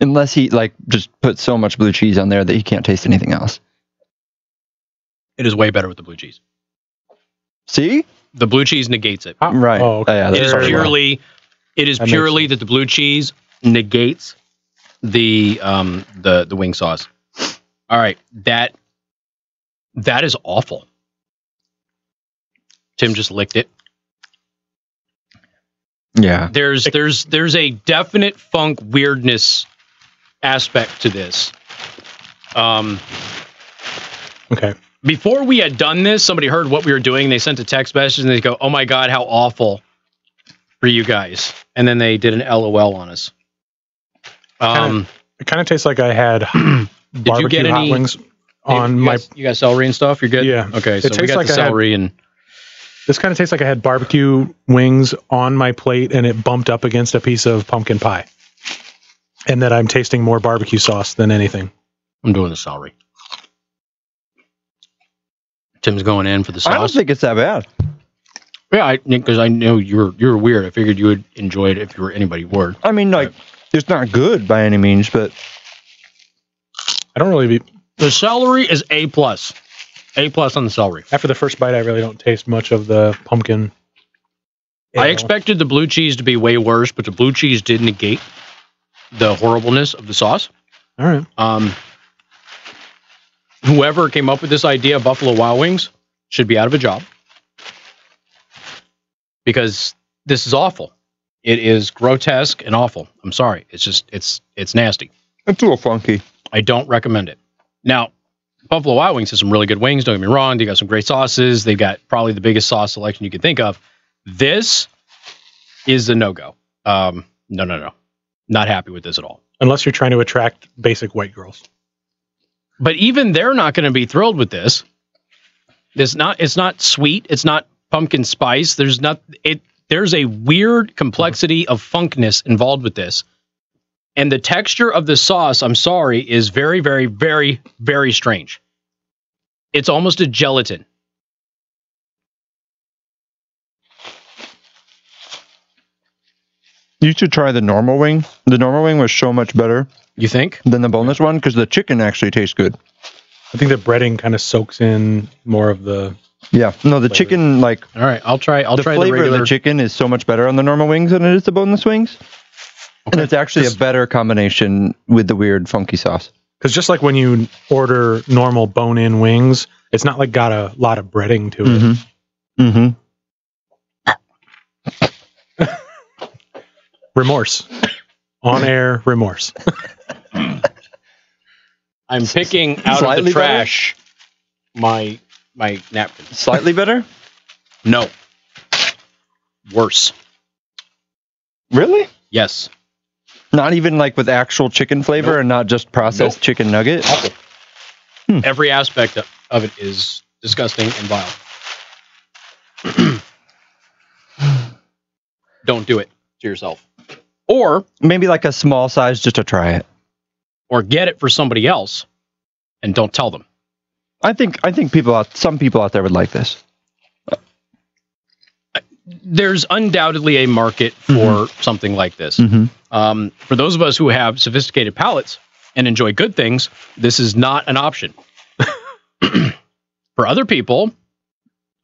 Speaker 11: Unless he just put so much blue cheese on there that he can't taste anything else.
Speaker 2: It is way better with the blue cheese.
Speaker 11: See?
Speaker 2: The blue cheese negates it.
Speaker 11: Right.
Speaker 1: Oh, okay.
Speaker 11: Yeah,
Speaker 2: it is purely that the blue cheese negates the wing sauce. All right. That is awful. Tim just licked it.
Speaker 11: Yeah.
Speaker 2: There's a definite funk weirdness aspect to this.
Speaker 1: Okay.
Speaker 2: Before we had done this, somebody heard what we were doing. They sent a text message and they go, "Oh my God, how awful for you guys." And then they did an LOL on us.
Speaker 1: It kind of tastes like I had barbecue hot wings on my.
Speaker 2: You got celery and stuff. You're good.
Speaker 1: Yeah.
Speaker 2: Okay. So
Speaker 1: It
Speaker 2: we
Speaker 1: tastes
Speaker 2: got
Speaker 1: like
Speaker 2: the
Speaker 1: I had-
Speaker 2: celery and
Speaker 1: This kind of tastes like I had barbecue wings on my plate and it bumped up against a piece of pumpkin pie. And that I'm tasting more barbecue sauce than anything.
Speaker 2: I'm doing the celery. Tim's going in for the sauce.
Speaker 11: I don't think it's that bad.
Speaker 2: Yeah, because I know you're weird. I figured you would enjoy it if you were anybody would.
Speaker 11: I mean, like, it's not good by any means, but
Speaker 1: I don't really be.
Speaker 2: The celery is A+. A+ on the celery.
Speaker 1: After the first bite, I really don't taste much of the pumpkin.
Speaker 2: I expected the blue cheese to be way worse, but the blue cheese did negate the horribleness of the sauce.
Speaker 1: All right.
Speaker 2: Whoever came up with this idea of Buffalo Wild Wings should be out of a job. Because this is awful. It is grotesque and awful. I'm sorry. It's just, it's nasty.
Speaker 11: It's a little funky.
Speaker 2: I don't recommend it. Now, Buffalo Wild Wings has some really good wings. Don't get me wrong. They got some great sauces. They've got probably the biggest sauce selection you can think of. This is a no-go. No. Not happy with this at all.
Speaker 1: Unless you're trying to attract basic white girls.
Speaker 2: But even they're not going to be thrilled with this. It's not sweet. It's not pumpkin spice. There's a weird complexity of funkness involved with this. And the texture of the sauce, I'm sorry, is very, very, very, very strange. It's almost a gelatin.
Speaker 11: You should try the normal wing. The normal wing was so much better.
Speaker 2: You think?
Speaker 11: Than the boneless one, because the chicken actually tastes good.
Speaker 1: I think the breading kind of soaks in more of the.
Speaker 11: Yeah, no, the chicken, like.
Speaker 2: All right, I'll try
Speaker 11: the
Speaker 2: the
Speaker 11: flavor
Speaker 2: regular.
Speaker 11: of the chicken is so much better on the normal wings than it is the boneless wings. Okay. And it's actually a better combination with the weird funky sauce.
Speaker 1: Because just like when you order normal bone-in wings, it's not like got a lot of breading to it.
Speaker 11: Mm-hmm.
Speaker 1: Remorse. On-air remorse.
Speaker 2: I'm picking out
Speaker 11: Slightly
Speaker 2: of the trash my napkin.
Speaker 11: Slightly better?
Speaker 2: No. Worse.
Speaker 11: Really?
Speaker 2: Yes.
Speaker 11: Not even like with actual chicken flavor and not just processed chicken nugget?
Speaker 2: Every aspect of it is disgusting and vile. Don't do it to yourself. Or
Speaker 11: maybe like a small size just to try it.
Speaker 2: Or get it for somebody else and don't tell them.
Speaker 11: I think some people out there would like this.
Speaker 2: There's undoubtedly a market for something like this. For those of us who have sophisticated palates and enjoy good things, this is not an option. For other people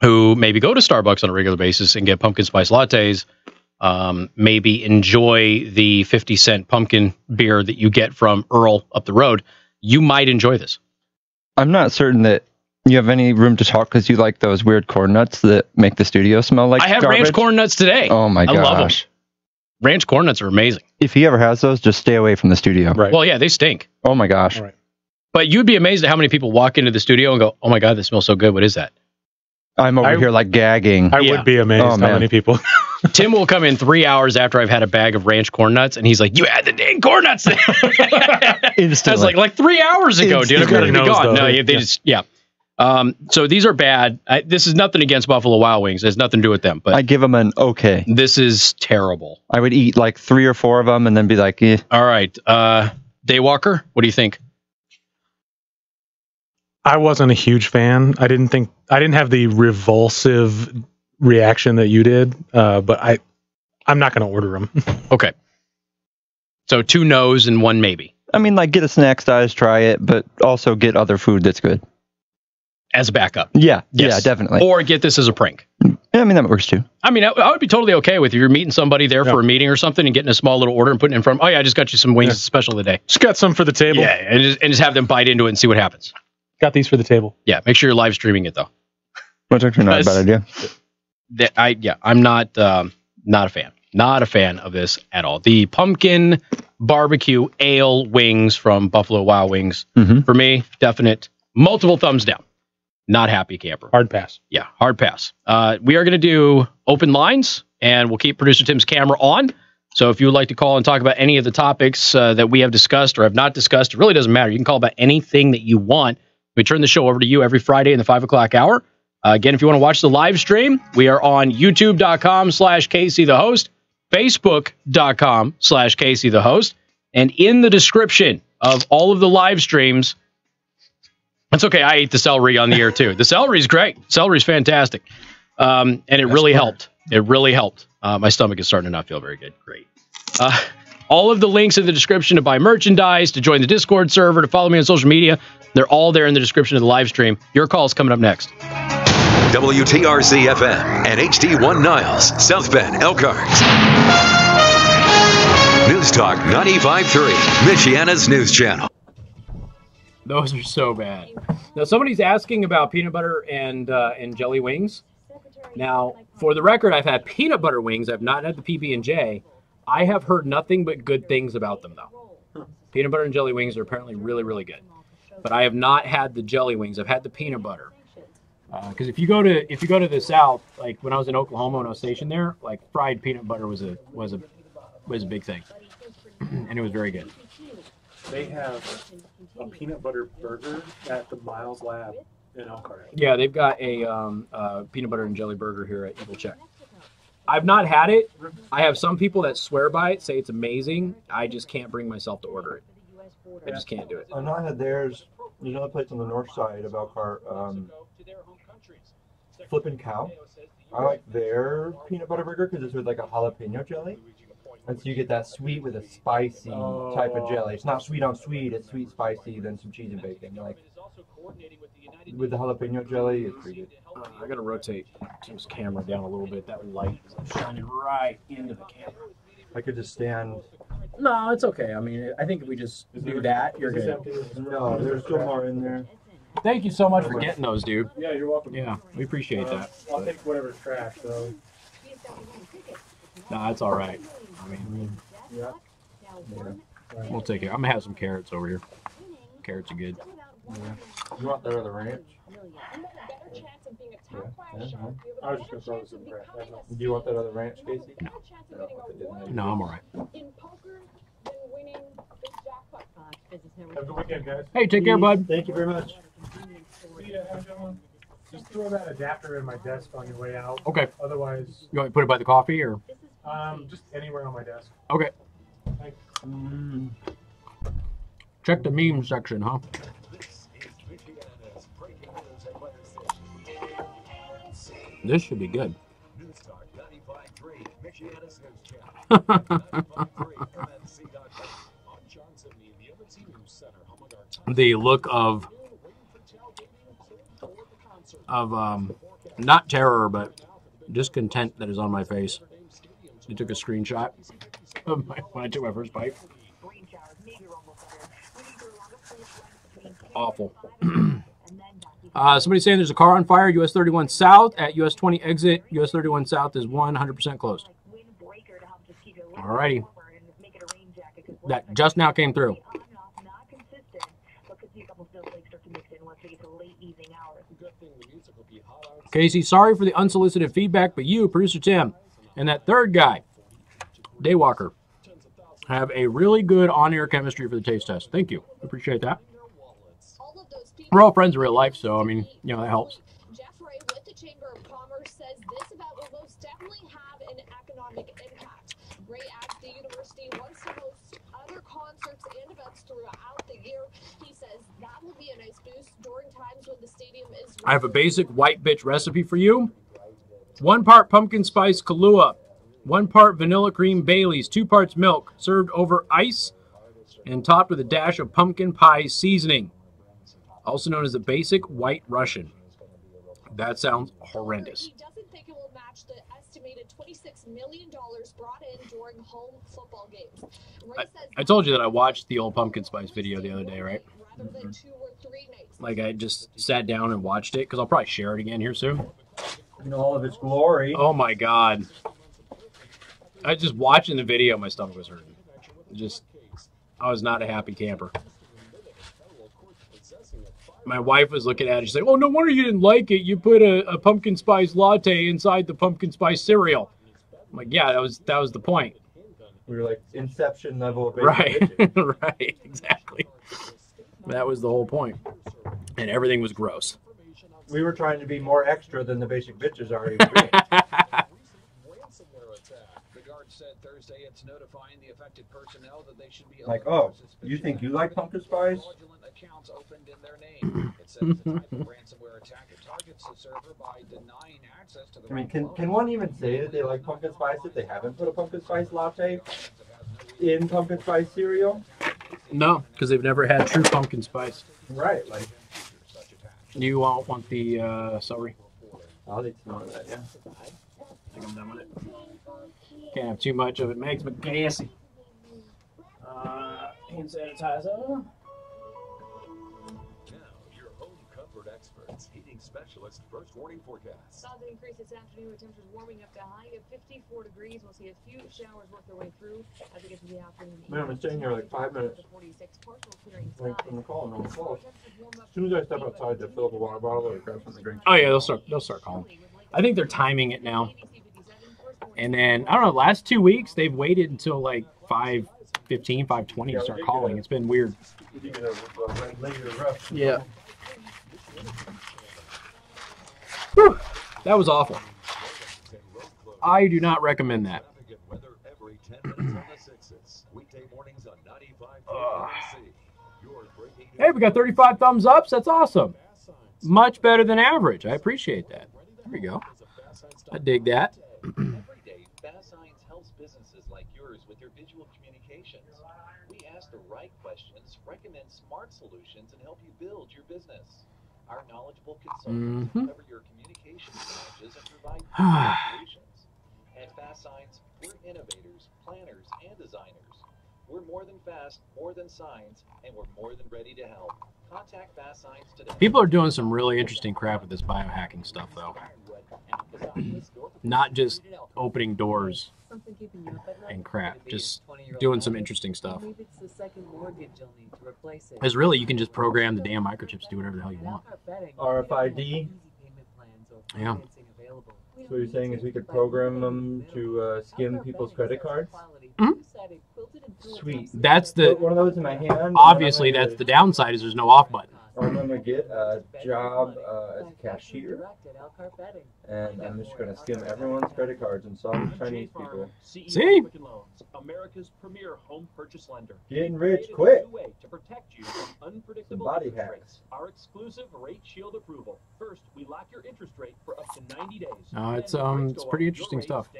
Speaker 2: who maybe go to Starbucks on a regular basis and get pumpkin spice lattes, maybe enjoy the 50-cent pumpkin beer that you get from Earl up the road, you might enjoy this.
Speaker 11: I'm not certain that you have any room to talk because you like those weird corn nuts that make the studio smell like
Speaker 2: I had
Speaker 11: garbage.
Speaker 2: ranch corn nuts today.
Speaker 11: Oh my gosh.
Speaker 2: I love them. Ranch corn nuts are amazing.
Speaker 11: If he ever has those, just stay away from the studio.
Speaker 1: Right.
Speaker 2: Well, yeah, they stink.
Speaker 11: Oh my gosh.
Speaker 1: Right.
Speaker 2: But you'd be amazed at how many people walk into the studio and go, "Oh my God, this smells so good. What is that?"
Speaker 11: I'm over here like gagging.
Speaker 1: I would be amazed how many people.
Speaker 2: Tim will come in 3 hours after I've had a bag of ranch corn nuts, and he's like, "You had the dang corn nuts." I was like 3 hours ago, dude. I'm going to be gone. No, they just, yeah. So these are bad. This is nothing against Buffalo Wild Wings. There's nothing to do with them. But
Speaker 11: I give them an okay.
Speaker 2: This is terrible.
Speaker 11: I would eat like 3 or 4 of them and then be like, eh.
Speaker 2: All right. Daywalker, what do you think?
Speaker 1: I wasn't a huge fan. I didn't have the revulsive reaction that you did. But I'm not going to order them.
Speaker 2: Okay. So 2 no's and 1 maybe.
Speaker 11: I mean, like get a snack size, try it, but also get other food that's good.
Speaker 2: As a backup.
Speaker 11: Yeah.
Speaker 2: Yes.
Speaker 11: Yeah, definitely.
Speaker 2: Or get this as a prank.
Speaker 11: Yeah, I mean, that works too.
Speaker 2: I mean, I would be totally okay with you're meeting somebody there for a meeting or something and getting a small little order and putting it in front. Oh yeah, I just got you some wings special today.
Speaker 1: Just got some for the table.
Speaker 2: Yeah, and just have them bite into it and see what happens.
Speaker 1: Got these for the table.
Speaker 2: Yeah, make sure you're live streaming it though.
Speaker 11: That's actually not a bad idea.
Speaker 2: I'm not a fan. Not a fan of this at all. The pumpkin barbecue ale wings from Buffalo Wild Wings, for me, definite. Multiple thumbs down. Not happy camper.
Speaker 1: Hard pass.
Speaker 2: Yeah, hard pass. We are going to do open lines, and we'll keep producer Tim's camera on. So if you would like to call and talk about any of the topics that we have discussed or have not discussed, it really doesn't matter. You can call about anything that you want. We turn the show over to you every Friday in the 5 o'clock hour. Again, if you want to watch the live stream, we are on youtube.com/Casey the host, facebook.com/Casey the host, and in the description of all of the live streams. That's okay. I ate the celery on the air too. The celery's great. Celery's fantastic. And it really helped. It really helped. My stomach is starting to not feel very good. Great. All of the links in the description to buy merchandise, to join the Discord server, to follow me on social media, they're all there in the description of the live stream. Your call is coming up next.
Speaker 6: WTRC FM and HD1 Niles, South Bend, Elkhart. News Talk 95.3, Michiana's news channel.
Speaker 9: Those are so bad. Now, somebody's asking about peanut butter and jelly wings. Now, for the record, I've had peanut butter wings. I've not had the PB&J. I have heard nothing but good things about them, though. Peanut butter and jelly wings are apparently really, really good. But I have not had the jelly wings. I've had the peanut butter. Because if you go to the South, like when I was in Oklahoma when I was stationed there, like fried peanut butter was a big thing, and it was very good.
Speaker 1: They have a peanut butter burger at the Miles Lab in Elkhart.
Speaker 9: Yeah, they've got a peanut butter and jelly burger here at Eagle Check. I've not had it. I have some people that swear by it, say it's amazing. I just can't bring myself to order it. I just can't do it.
Speaker 15: I've not had theirs. There's another place on the north side of Elkhart, Flippin' Cow. I like their peanut butter burger because it's with like a jalapeno jelly. And so you get that sweet with a spicy type of jelly. It's not sweet on sweet, it's sweet, spicy, then some cheese and bacon. Like with the jalapeno jelly, it's pretty good.
Speaker 9: I gotta rotate Tim's camera down a little bit. That light is shining right into the camera.
Speaker 15: I could just stand.
Speaker 9: No, it's okay. I mean, I think if we just do that, you're good.
Speaker 15: No, there's still more in there.
Speaker 9: Thank you so much for getting those, dude.
Speaker 1: Yeah, you're welcome.
Speaker 9: Yeah, we appreciate that.
Speaker 1: I'll take whatever's trash, though.
Speaker 9: Nah, it's all right. I mean,
Speaker 15: yeah.
Speaker 9: We'll take it. I'm gonna have some carrots over here. Carrots are good.
Speaker 15: Yeah. You want that other ranch?
Speaker 1: Yeah. I was just gonna throw this in the trash.
Speaker 15: Do you want that other ranch, Casey?
Speaker 9: No. No, I'm all right.
Speaker 1: Have a good weekend, guys.
Speaker 9: Hey, take care, bud.
Speaker 15: Thank you very much.
Speaker 1: See ya, gentlemen. Just throw that adapter in my desk on your way out.
Speaker 9: Okay.
Speaker 1: Otherwise,
Speaker 9: You want me to put it by the coffee or?
Speaker 1: just anywhere on my desk.
Speaker 9: Okay.
Speaker 1: Thanks.
Speaker 9: Check the meme section, huh? This should be good. The look of not terror but discontent that is on my face. They took a screenshot of when I took my first bite. Awful. Somebody's saying there's a car on fire, US 31 South at US 20 exit. US 31 South is 100% closed. Alrighty. That just now came through. Casey, sorry for the unsolicited feedback, but you, Producer Tim, and that third guy, Daywalker, have a really good on-air chemistry for the taste test. Thank you. Appreciate that. We're all friends in real life, so, I mean, you know, that helps.
Speaker 3: Jeff Ray with the Chamber of Commerce says this event will most definitely have an economic impact. Ray adds the university wants to host other concerts and events throughout the year. He says that will be a nice boost during times when the stadium is...
Speaker 9: I have a basic white bitch recipe for you. 1 part pumpkin spice Kahlua, 1 part vanilla cream Bailey's, 2 parts milk, served over ice and topped with a dash of pumpkin pie seasoning, also known as the basic white Russian. That sounds horrendous.
Speaker 3: He doesn't think it will match the estimated $26 million brought in during home football games.
Speaker 9: I told you that I watched the old pumpkin spice video the other day, right?
Speaker 3: Rather than 2 or 3 nights.
Speaker 9: Like I just sat down and watched it because I'll probably share it again here soon.
Speaker 15: in all of its glory.
Speaker 9: Oh my God. I just watching the video, my stomach was hurting. I was not a happy camper. My wife was looking at it. She's like, "Oh, no wonder you didn't like it. You put a pumpkin spice latte inside the pumpkin spice cereal." I'm like, "Yeah, that was the point."
Speaker 15: We were like Inception level of
Speaker 9: right, right, exactly. That was the whole point, and everything was gross.
Speaker 15: We were trying to be more extra than the basic bitches are. Like, oh, you think you like pumpkin spice? I mean, can one even say that they like pumpkin spice if they haven't put a pumpkin spice latte in pumpkin spice cereal?
Speaker 9: No, because they've never had true pumpkin spice.
Speaker 15: Right, like.
Speaker 9: You want the celery?
Speaker 15: I'll eat some of that, yeah.
Speaker 9: I think I'm done with it. Can't have too much of it. Makes me gassy. Hand sanitizer.
Speaker 3: Heating specialist first warning forecast. Clouds increase this afternoon with temperatures warming up to a high of 54 degrees. We'll see a few showers work their way through as we get to the afternoon.
Speaker 15: Man, I've been staying here like 5 minutes. Wait from the call, no one calls. As soon as I step outside to fill up a water bottle or grab something to drink.
Speaker 9: Oh yeah, they'll start calling. I think they're timing it now. And then I don't know. Last 2 weeks they've waited until like 5:15, 5:20 to start calling. It's been weird. Yeah. Whew, that was awful. I do not recommend that. Hey, we got 35 thumbs ups. That's awesome. Much better than average. I appreciate that. There we go. I dig that.
Speaker 18: The right questions, recommend smart solutions, and help you build your business. Our knowledgeable consultants cover your communication challenges and provide solutions. At Fast Signs, we're innovators, planners, and designers. We're more than fast, more than signs, and we're more than ready to help. Contact Fast Signs today.
Speaker 9: People are doing some really interesting crap with this biohacking stuff, though. Not just opening doors and crap, just doing some interesting stuff. Because really, you can just program the damn microchips to do whatever the hell you want.
Speaker 15: RFID?
Speaker 9: Yeah.
Speaker 15: So what you're saying is we could program them to skim people's credit cards? Sweet.
Speaker 9: That's the...
Speaker 15: Put one of those in my hand.
Speaker 9: Obviously, that's the downside is there's no off button.
Speaker 15: I'm going to get a job as a cashier, and I'm just going to skim everyone's credit cards and solve the Chinese people.
Speaker 9: See?
Speaker 5: America's premier home purchase lender.
Speaker 15: Getting rich quick.
Speaker 5: To protect you from unpredictable
Speaker 15: body
Speaker 5: interest
Speaker 15: hacks.
Speaker 5: rates. Our exclusive rate shield approval. First, we lock your interest rate for up to 90 days.
Speaker 9: It's pretty interesting stuff.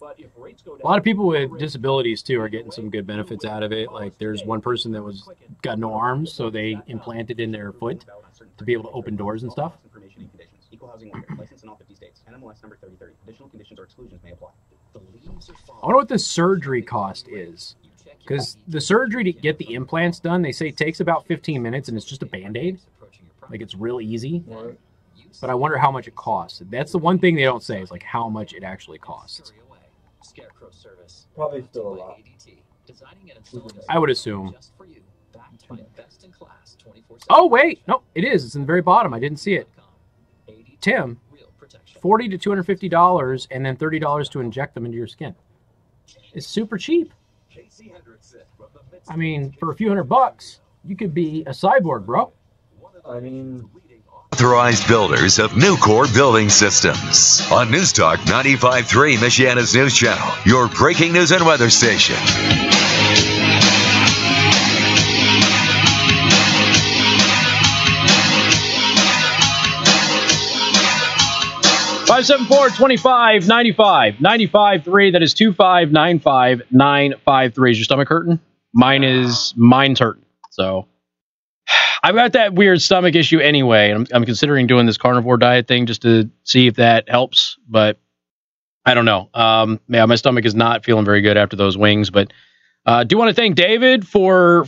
Speaker 5: But if rates go down,
Speaker 9: A lot of people with disabilities too are getting some good benefits out of it. Like there's one person that got no arms, so they implanted in their foot to be able to open doors and stuff.
Speaker 12: Equal housing lender, licensed in all 50 states. NMLS number 3030. Additional conditions or exclusions may apply.
Speaker 9: I wonder what the surgery cost is. Because the surgery to get the implants done, they say takes about 15 minutes and it's just a Band-Aid. Like it's real easy. But I wonder how much it costs. That's the one thing they don't say is like how much it actually costs.
Speaker 15: Probably still a lot.
Speaker 9: I would assume. Oh, wait. No, it is. It's in the very bottom. I didn't see it. Tim, $40 to $250 and then $30 to inject them into your skin. It's super cheap. I mean, for a few $100, you could be a cyborg, bro.
Speaker 15: I mean...
Speaker 6: Authorized builders of Nucor Building Systems. On News Talk 95.3, Michiana's news channel. Your breaking news and weather station.
Speaker 2: 574-2595, 95.3. That is 2595953. Is your stomach hurting? Mine's hurting. So I've got that weird stomach issue anyway. I'm considering doing this carnivore diet thing just to see if that helps, but I don't know. Yeah, my stomach is not feeling very good after those wings, but do want to thank David for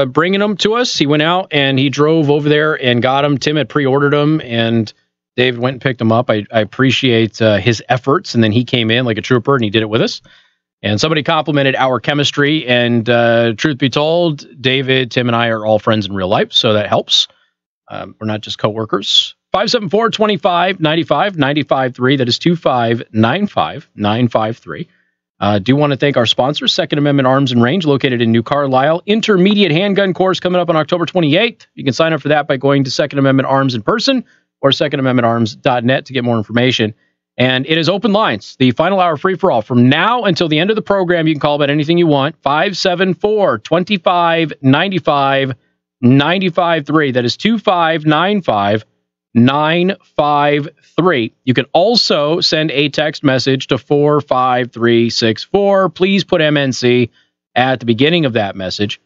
Speaker 2: bringing them to us. He went out and he drove over there and got them. Tim had pre-ordered them, and David went and picked him up. I appreciate his efforts, and then he came in like a trooper, and he did it with us. And somebody complimented our chemistry, and truth be told, David, Tim, and I are all friends in real life, so that helps. We're not just coworkers. 574-25-95-95-3. That is 25-95-953. Do want to thank our sponsors, Second Amendment Arms and Range, located in New Carlisle. Intermediate handgun course coming up on October 28th. You can sign up for that by going to Second Amendment Arms in person or secondamendmentarms.net to get more information. And it is open lines, the final hour free-for-all. From now until the end of the program, you can call about anything you want. 574-25-95-95-3. That is 25-95-953. You can also send a text message to 45364. Please put MNC at the beginning of that message.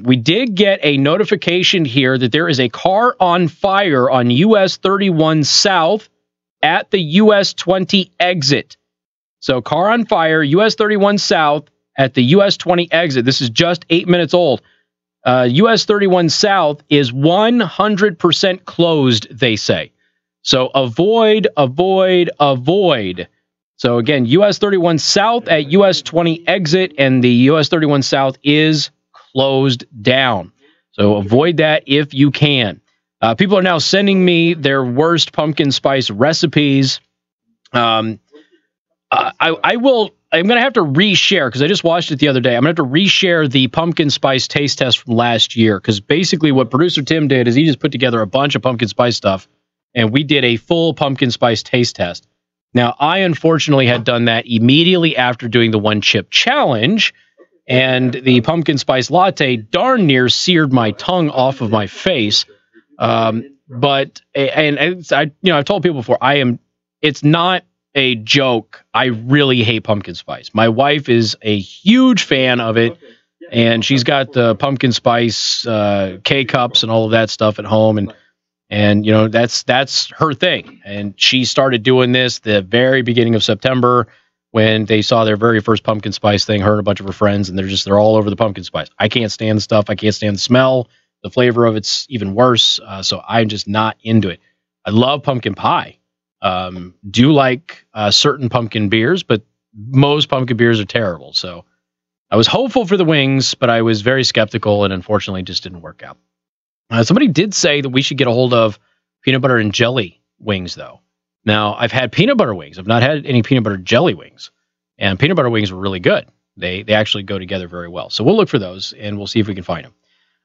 Speaker 2: We did get a notification here that there is a car on fire on US 31 South at the US 20 exit. So car on fire, US 31 South at the US 20 exit. This is just 8 minutes old. US 31 South is 100% closed, they say. So avoid. So again, US 31 South at US 20 exit, and the US 31 South is closed down. So avoid that if you can. People are now sending me their worst pumpkin spice recipes. I'm going to have to reshare, because I just watched it the other day. I'm going to have to reshare the pumpkin spice taste test from last year, because basically what producer Tim did is he just put together a bunch of pumpkin spice stuff, and we did a full pumpkin spice taste test. Now, I unfortunately had done that immediately after doing the one chip challenge, and the pumpkin spice latte darn near seared my tongue off of my face. But I've told people before, it's not a joke. I really hate pumpkin spice. My wife is a huge fan of it, and she's got the pumpkin spice K-cups and all of that stuff at home, and you know, that's her thing. And she started doing this the very beginning of September when they saw their very first pumpkin spice thing, her and a bunch of her friends, and they're all over the pumpkin spice. I can't stand the stuff. I can't stand the smell. The flavor of it's even worse, so I'm just not into it. I love pumpkin pie. Do like certain pumpkin beers, but most pumpkin beers are terrible. So I was hopeful for the wings, but I was very skeptical, and unfortunately just didn't work out. Somebody did say that we should get a hold of peanut butter and jelly wings, though. Now, I've had peanut butter wings. I've not had any peanut butter jelly wings. And peanut butter wings were really good. They actually go together very well. So we'll look for those, and we'll see if we can find them.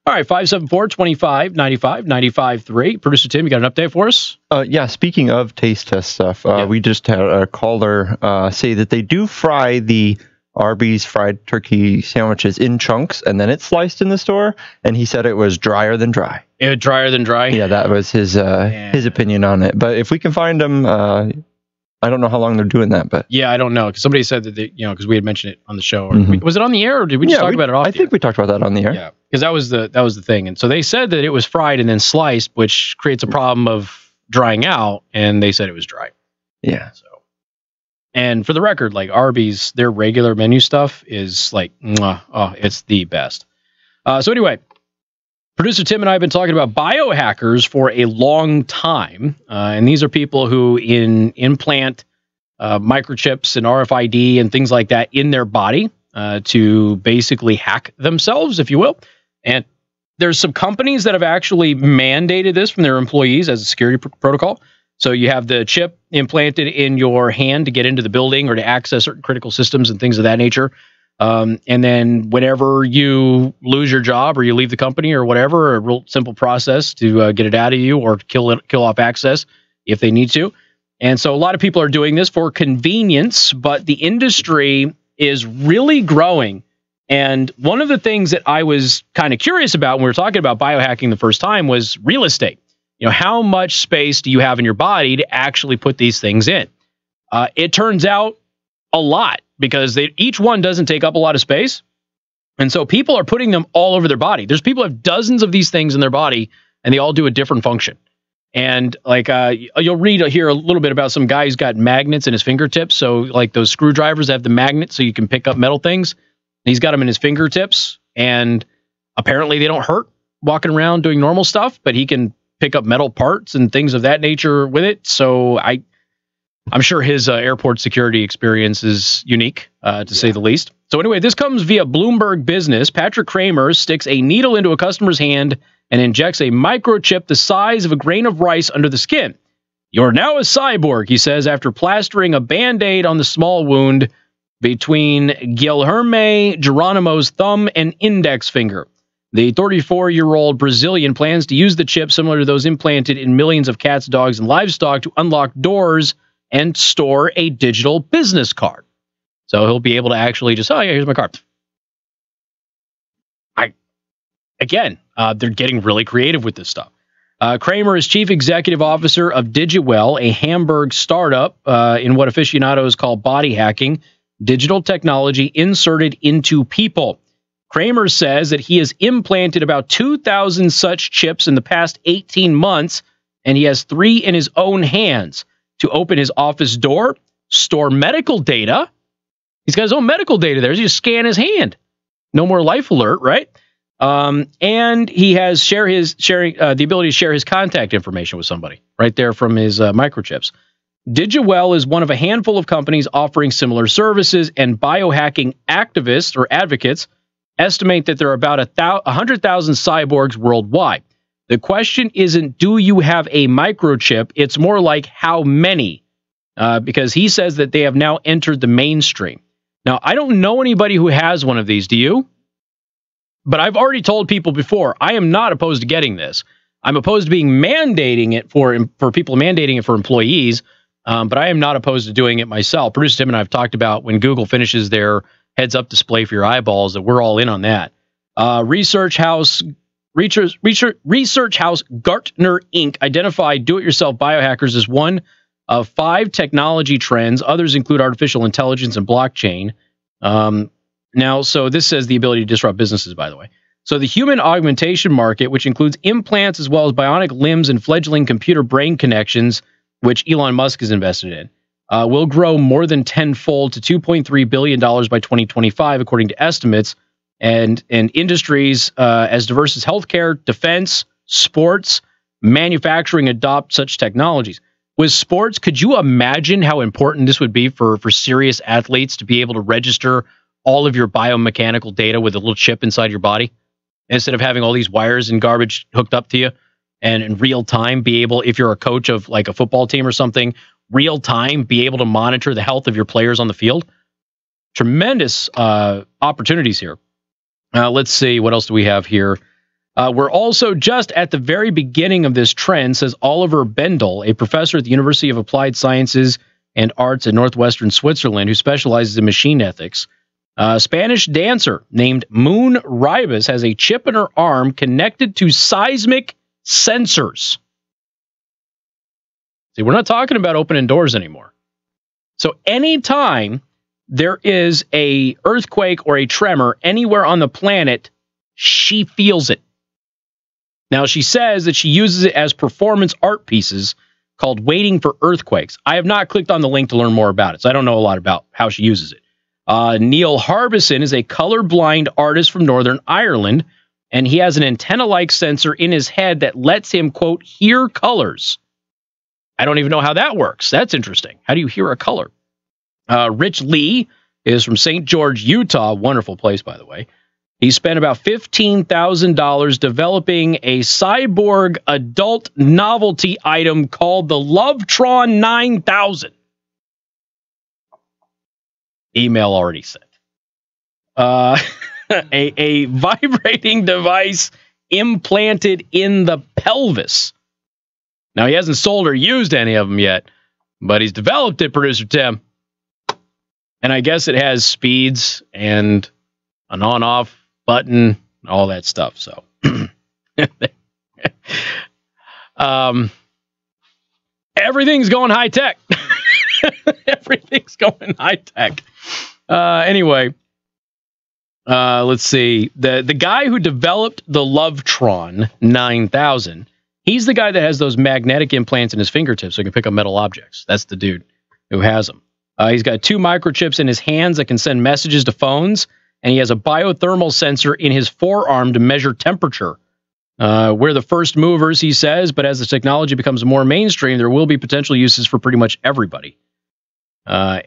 Speaker 2: All right, 574-25-95-95-3. Producer Tim, you got an update for us?
Speaker 11: Yeah, speaking of taste test stuff, we just had a caller say that they do fry the Arby's fried turkey sandwiches in chunks, and then it's sliced in the store, and he said it was drier than dry.
Speaker 2: Drier than dry?
Speaker 11: Yeah, that was his opinion on it. But if we can find them, I don't know how long they're doing that, but
Speaker 2: yeah, I don't know, because somebody said that because we had mentioned it on the show. Was it on the air, or did we just talk about it off?
Speaker 11: I think we talked about that on the air.
Speaker 2: Yeah, because that was the thing. And so they said that it was fried and then sliced, which creates a problem of drying out, and they said it was dry.
Speaker 11: Yeah.
Speaker 2: So, and for the record, like Arby's, their regular menu stuff is like, it's the best. So anyway, producer Tim and I have been talking about biohackers for a long time. And these are people who implant microchips and RFID and things like that in their body to basically hack themselves, if you will. And there's some companies that have actually mandated this from their employees as a security protocol. So you have the chip implanted in your hand to get into the building or to access certain critical systems and things of that nature. And then whenever you lose your job or you leave the company or whatever, a real simple process to get it out of you or kill off access if they need to. And so a lot of people are doing this for convenience, but the industry is really growing. And one of the things that I was kind of curious about when we were talking about biohacking the first time was real estate. You know, how much space do you have in your body to actually put these things in? It turns out a lot, because each one doesn't take up a lot of space. And so people are putting them all over their body. There's people who have dozens of these things in their body, and they all do a different function. And like you'll read here a little bit about some guy who's got magnets in his fingertips. So like those screwdrivers have the magnets so you can pick up metal things. He's got them in his fingertips, and apparently they don't hurt walking around doing normal stuff, but he can pick up metal parts and things of that nature with it. So I'm sure his airport security experience is unique, to say the least. So anyway, this comes via Bloomberg Business. Patrick Kramer sticks a needle into a customer's hand and injects a microchip the size of a grain of rice under the skin. You're now a cyborg, he says, after plastering a Band-Aid on the small wound between Guilherme Geronimo's thumb and index finger. The 34-year-old Brazilian plans to use the chip similar to those implanted in millions of cats, dogs, and livestock to unlock doors and store a digital business card. So he'll be able to actually just, oh yeah, here's my card. They're getting really creative with this stuff. Kramer is chief executive officer of DigiWell, a Hamburg startup in what aficionados call body hacking, digital technology inserted into people. Kramer says that he has implanted about 2,000 such chips in the past 18 months, and he has 3 in his own hands to open his office door, store medical data. He's got his own medical data there. So you just scan his hand. No more life alert, right? And he has the ability to share his contact information with somebody right there from his microchips. DigiWell is one of a handful of companies offering similar services, and biohacking activists or advocates estimate that there are about 100,000 cyborgs worldwide. The question isn't, do you have a microchip? It's more like how many, because he says that they have now entered the mainstream. Now, I don't know anybody who has one of these. Do you? But I've already told people before, I am not opposed to getting this. I'm opposed to being mandating it for people, mandating it for employees, but I am not opposed to doing it myself. Producer Tim and I have talked about when Google finishes their heads-up display for your eyeballs that we're all in on that. Research house Gartner Inc. identified do-it-yourself biohackers as one of 5 technology trends. Others include artificial intelligence and blockchain. Now, so this says the ability to disrupt businesses, by the way. So the human augmentation market, which includes implants as well as bionic limbs and fledgling computer-brain connections, which Elon Musk is invested in, will grow more than tenfold to $2.3 billion by 2025, according to estimates. And industries as diverse as healthcare, defense, sports, manufacturing adopt such technologies. With sports, could you imagine how important this would be for serious athletes to be able to register all of your biomechanical data with a little chip inside your body, instead of having all these wires and garbage hooked up to you, and in real time be able, if you're a coach of like a football team or something, real time be able to monitor the health of your players on the field? Tremendous opportunities here. Let's see, what else do we have here? We're also just at the very beginning of this trend, says Oliver Bendel, a professor at the University of Applied Sciences and Arts in northwestern Switzerland, who specializes in machine ethics. A Spanish dancer named Moon Ribas has a chip in her arm connected to seismic sensors. See, we're not talking about opening doors anymore. So anytime there is a earthquake or a tremor anywhere on the planet, she feels it. Now, she says that she uses it as performance art pieces called Waiting for Earthquakes. I have not clicked on the link to learn more about it, so I don't know a lot about how she uses it. Neil Harbison is a colorblind artist from Northern Ireland, and he has an antenna-like sensor in his head that lets him, quote, hear colors. I don't even know how that works. That's interesting. How do you hear a color? Rich Lee is from St. George, Utah. Wonderful place, by the way. He spent about $15,000 developing a cyborg adult novelty item called the Lovetron 9000. Email already sent. A vibrating device implanted in the pelvis. Now, he hasn't sold or used any of them yet, but he's developed it, Producer Tim. And I guess it has speeds and an on-off button, all that stuff. So, everything's going high-tech. Everything's going high-tech. Anyway, let's see. The guy who developed the Lovetron 9000, he's the guy that has those magnetic implants in his fingertips so he can pick up metal objects. That's the dude who has them. He's got 2 microchips in his hands that can send messages to phones, and he has a biothermal sensor in his forearm to measure temperature. We're the first movers, he says, but as the technology becomes more mainstream, there will be potential uses for pretty much everybody.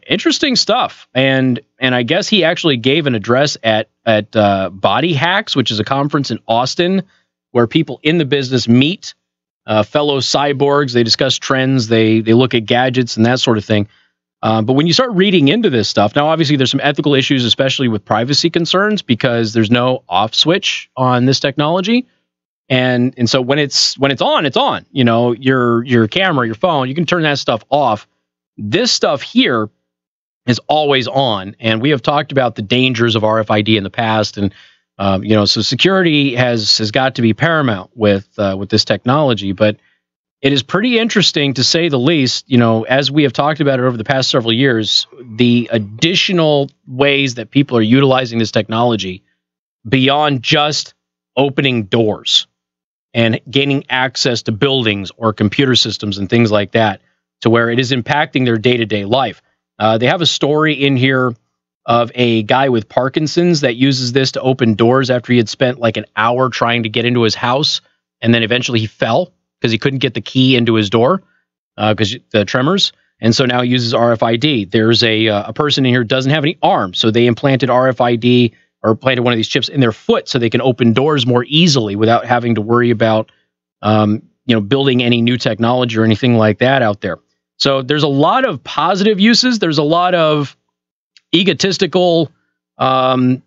Speaker 2: Interesting stuff. And I guess he actually gave an address at Body Hacks, which is a conference in Austin where people in the business meet fellow cyborgs. They discuss trends. They look at gadgets and that sort of thing. But when you start reading into this stuff, now obviously there's some ethical issues, especially with privacy concerns, because there's no off switch on this technology. And so when it's on, it's on. You know, your camera, your phone, you can turn that stuff off. This stuff here is always on, and we have talked about the dangers of RFID in the past, and so security has got to be paramount with this technology. But it is pretty interesting, to say the least. You know, as we have talked about it over the past several years, the additional ways that people are utilizing this technology beyond just opening doors and gaining access to buildings or computer systems and things like that, to where it is impacting their day-to-day life. They have a story in here of a guy with Parkinson's that uses this to open doors after he had spent like an hour trying to get into his house, and then eventually he fell because he couldn't get the key into his door because the tremors. And so now he uses RFID. There's a person in here who doesn't have any arms, so they implanted RFID or planted one of these chips in their foot so they can open doors more easily without having to worry about building any new technology or anything like that out there. So there's a lot of positive uses. There's a lot of egotistical, I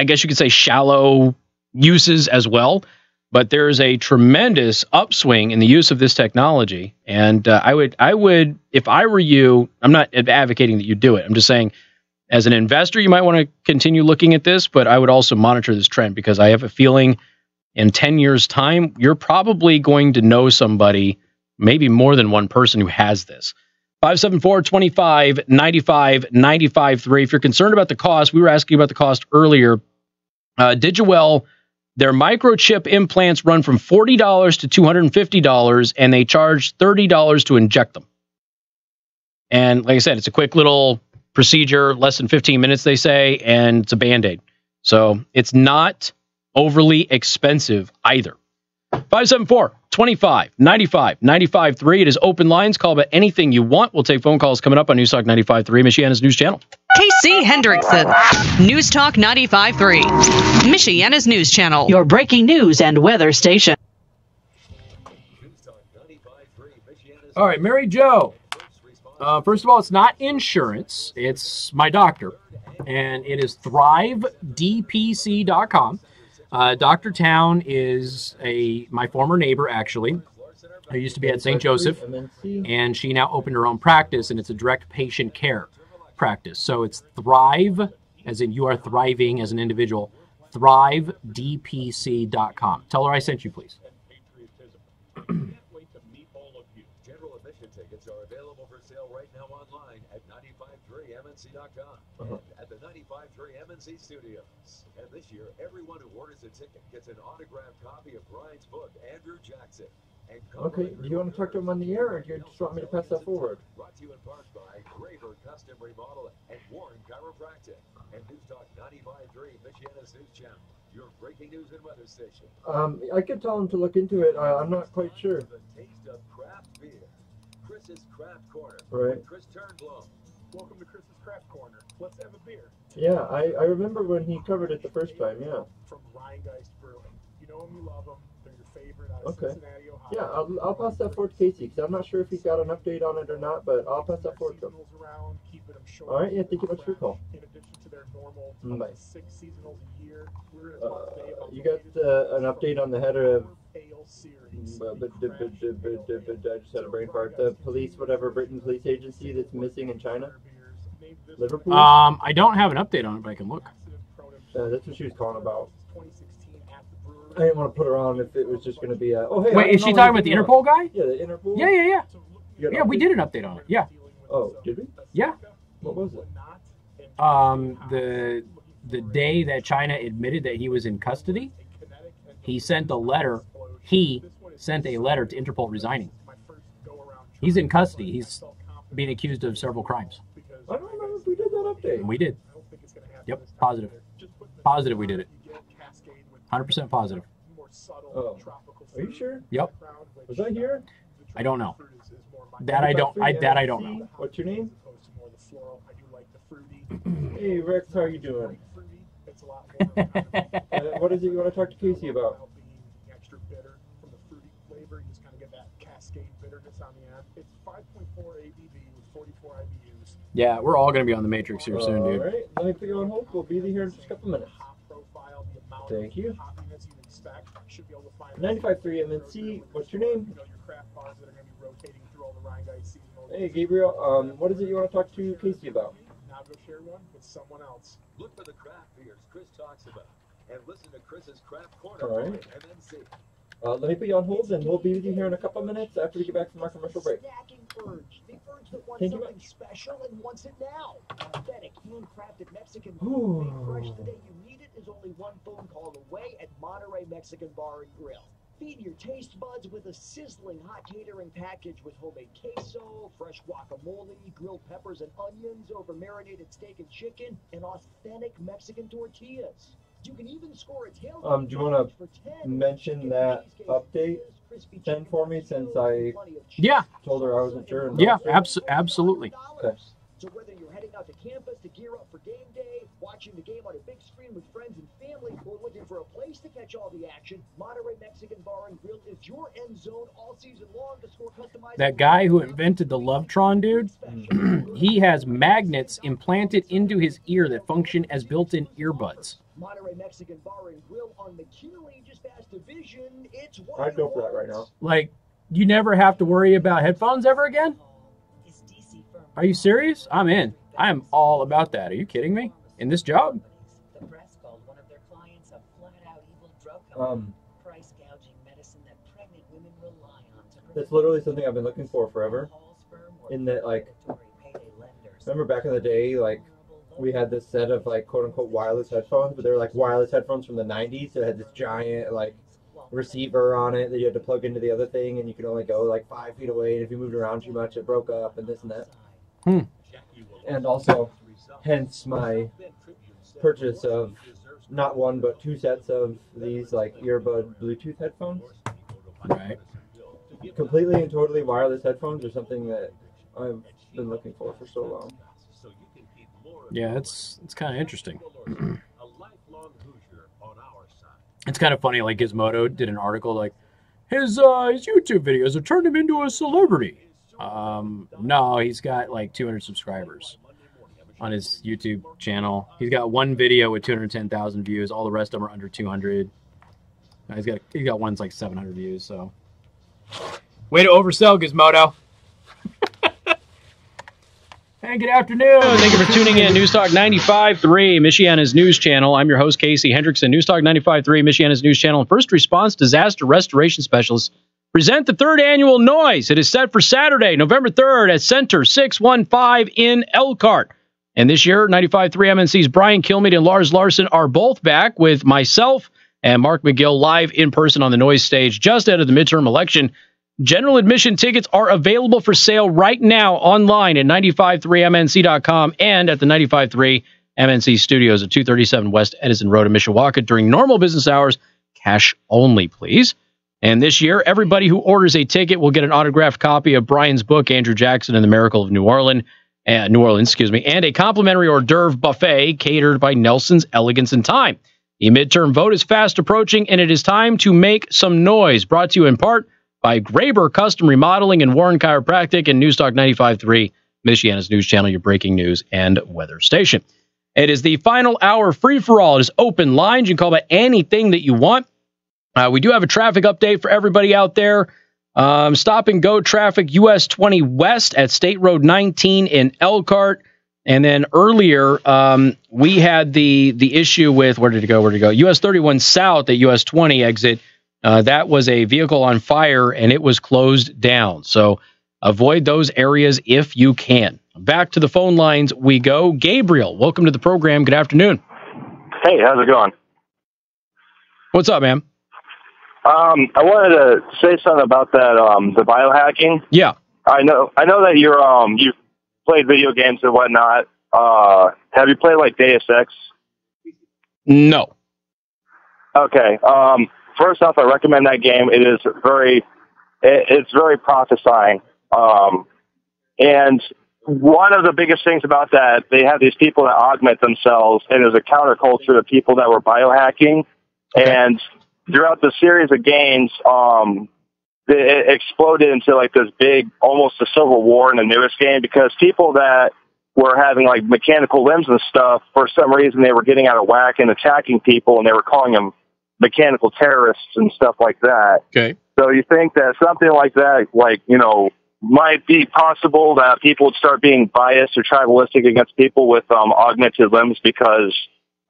Speaker 2: guess you could say shallow uses as well. But there's a tremendous upswing in the use of this technology. And I would, if I were you, I'm not advocating that you do it. I'm just saying, as an investor, you might want to continue looking at this, but I would also monitor this trend, because I have a feeling in 10 years' time, you're probably going to know somebody, maybe more than one person, who has this. 574-25-95-95-3. If you're concerned about the cost, we were asking about the cost earlier. Digitwell, their microchip implants run from $40 to $250, and they charge $30 to inject them. And like I said, it's a quick little procedure, less than 15 minutes, they say, and it's a Band-Aid. So it's not overly expensive either. 574-25-95-95-3. It is open lines. Call about anything you want. We'll take phone calls coming up on News Talk 95.3, Michiana's news channel.
Speaker 7: KC Hendrickson, News Talk 95.3, Michiana's news channel, your breaking news and weather station.
Speaker 9: All right, Mary Jo. First of all, it's not insurance. It's my doctor, and it is thrivedpc.com. Dr. Town is my former neighbor, actually. I used to be at St. Joseph, and she now opened her own practice, and it's a direct patient care practice. So it's Thrive, as in you are thriving as an individual, thrivedpc.com. Tell her I sent you, please.
Speaker 8: General admission tickets are available for sale right now online at 953mnc.com and at the 95.3 MNC studios. And this year, everyone who orders a ticket gets an autographed copy of Brian's book, Andrew Jackson. And
Speaker 15: okay, do you want to talk to him on the air, or do you just want me to pass that forward?
Speaker 8: Brought to you in part by Graver Custom Remodel and Warren Chiropractic and News Talk 95.3, Michiana's news channel, your breaking news and weather station.
Speaker 15: I could tell him to look into it. I'm not quite sure.
Speaker 8: The taste of craft beer. Chris's Craft Corner.
Speaker 15: Right.
Speaker 8: Chris Turnblow.
Speaker 13: Welcome to Chris's Craft Corner. Let's have a beer.
Speaker 15: Yeah, I remember when he covered it the first time, yeah.
Speaker 13: From Rheingeist Brewing. You know them, you love them. They're your favorite out of
Speaker 15: Okay.
Speaker 13: Cincinnati, Ohio.
Speaker 15: Yeah, I'll pass that forward to Casey, because I'm not sure if he's got an update on it or not, but I'll pass that forward to him.
Speaker 13: Around, keeping them short.
Speaker 15: All right, yeah, thank you much for your call.
Speaker 13: In addition to their normal
Speaker 15: Bye.
Speaker 13: 6 seasonals a year, we're going to talk today about
Speaker 15: You got an update on the header of...
Speaker 13: Ale series.
Speaker 15: I just had a brain fart. The police, whatever, Britain police agency that's missing in China? Liverpool?
Speaker 9: I don't have an update on it, but I can look.
Speaker 15: That's what she was calling about. I didn't want to put her on if it was just going to be a... Oh, hey,
Speaker 9: wait, is she talking about the Interpol guy?
Speaker 15: Yeah, the Interpol?
Speaker 9: Yeah. Yeah, we did an update on it. Yeah.
Speaker 15: Oh, did we?
Speaker 9: Yeah.
Speaker 15: What was it?
Speaker 9: The day that China admitted that he was in custody, he sent a letter. He sent a letter to Interpol resigning. He's in custody. He's being accused of several crimes.
Speaker 15: I don't remember if we did that update.
Speaker 9: We did. Yep, positive. Positive we did it. 100% positive.
Speaker 15: Oh, are you sure?
Speaker 9: Yep.
Speaker 15: Was I here?
Speaker 9: I don't know. That I don't know.
Speaker 15: What's your name? Hey Rex, how are you doing? What is it you want to talk to Casey about?
Speaker 13: Extra bitter from the fruity flavor. You just kind of get that cascade bitterness on the end. It's 5.4 ABV with 44 IBUs.
Speaker 9: Yeah, we're all going to be on the Matrix here soon, dude.
Speaker 15: All right, let me put you on hold. We'll be here in just a couple minutes. Thank you. 95.3 MNC. What's your name? Hey Gabriel. What is it you want to talk to Casey about?
Speaker 13: Now go share one with someone else.
Speaker 8: Look for the craft beers Chris talks about and listen to Chris's Craft Corner
Speaker 15: All
Speaker 8: on
Speaker 15: right.
Speaker 8: MNC.
Speaker 15: Let me put you on hold, and we'll be with you here in a couple minutes after we get back from our commercial break. Thank you much.
Speaker 18: Special and wants it now. Authentic, handcrafted Mexican
Speaker 15: Ooh.
Speaker 18: food made fresh the day you need it is only one phone call away at Monterey Mexican Bar and Grill. Feed your taste buds with a sizzling hot catering package with homemade queso, fresh guacamole, grilled peppers and onions over marinated steak and chicken, and authentic Mexican tortillas. You can even score a tailgate.
Speaker 15: Do you want to mention that update then for me, since I told her I wasn't sure?
Speaker 9: Yeah, absolutely.
Speaker 15: Okay.
Speaker 18: So whether you're heading out to campus to gear up for game day, watching the game on a big screen with friends and family, or looking for a place to catch all the action, Monterey Mexican Bar and Grill is your end zone all season long to score customized.
Speaker 9: That guy who invented the Lovetron, dude, he has magnets implanted into his ear that function as built-in earbuds.
Speaker 18: Monterey Mexican Bar and Grill on McKinley, just past Division. It's
Speaker 15: I'd go for that right now.
Speaker 9: Like, you never have to worry about headphones ever again? Are you serious? I'm in. I am all about that. Are you kidding me? In this job?
Speaker 15: That's literally something I've been looking for forever. In that, like, remember back in the day, like, we had this set of, like, quote-unquote wireless headphones, but they were, like, wireless headphones from the 90s, so it had this giant, like, receiver on it that you had to plug into the other thing, and you could only go, like, 5 feet away, and if you moved around too much, it broke up, and this and that. And also, hence my purchase of not one, but 2 sets of these, like, earbud Bluetooth headphones.
Speaker 9: Right.
Speaker 15: Completely and totally wireless headphones are something that I've been looking for so long.
Speaker 9: Yeah, it's kind of interesting. It's kind of funny, like Gizmodo did an article like, his YouTube videos have turned him into a celebrity. No, he's got like 200 subscribers on his YouTube channel. He's got one video with 210,000 views. All the rest of them are under 200. He's got one's like 700 views. So, way to oversell, Gizmodo. Hey, good afternoon.
Speaker 2: Thank you for tuning in. News Talk 95.3, Michiana's news channel. I'm your host, Casey Hendrickson. News Talk 95.3, Michiana's news channel. And First Response Disaster Restoration Specialists present the 3rd annual Noise. It is set for Saturday, November 3rd at Center 615 in Elkhart. And this year, 95.3 MNC's Brian Kilmeade and Lars Larson are both back with myself and Mark McGill live in person on the Noise stage just ahead of the midterm election. General admission tickets are available for sale right now online at 953mnc.com and at the 95.3 MNC studios at 237 West Edison Road in Mishawaka during normal business hours. Cash only, please. And this year, everybody who orders a ticket will get an autographed copy of Brian's book, Andrew Jackson and the Miracle of New Orleans, and a complimentary hors d'oeuvre buffet catered by Nelson's Elegance and Time. The midterm vote is fast approaching, and it is time to make some noise. Brought to you in part by Graber Custom Remodeling and Warren Chiropractic and News Talk 95.3, Michiana's news channel, your breaking news and weather station. It is the final hour free-for-all. It is open lines. You can call about anything that you want. We do have a traffic update for everybody out there. Stop and go traffic US 20 West at State Road 19 in Elkhart. And then earlier, we had the issue with, where did it go? US 31 South at US 20 exit. That was a vehicle on fire, and it was closed down. So avoid those areas if you can. Back to the phone lines we go. Gabriel, welcome to the program. Good afternoon.
Speaker 4: Hey, how's it going?
Speaker 2: What's up, man?
Speaker 4: I wanted to say something about that, the biohacking.
Speaker 2: Yeah.
Speaker 4: I know that you've played video games and whatnot. Have you played like Deus Ex?
Speaker 2: No.
Speaker 4: Okay. first off, I recommend that game. It is it's very prophesying. And one of the biggest things about that, they have these people that augment themselves, and there's a counterculture to people that were biohacking. Okay. And throughout the series of games, it exploded into like this big, almost a civil war in the newest game, because people that were having like mechanical limbs and stuff, for some reason they were getting out of whack and attacking people, and they were calling them mechanical terrorists and stuff like that.
Speaker 2: Okay.
Speaker 4: So you think that something like that, like, you know, might be possible that people would start being biased or tribalistic against people with augmented limbs because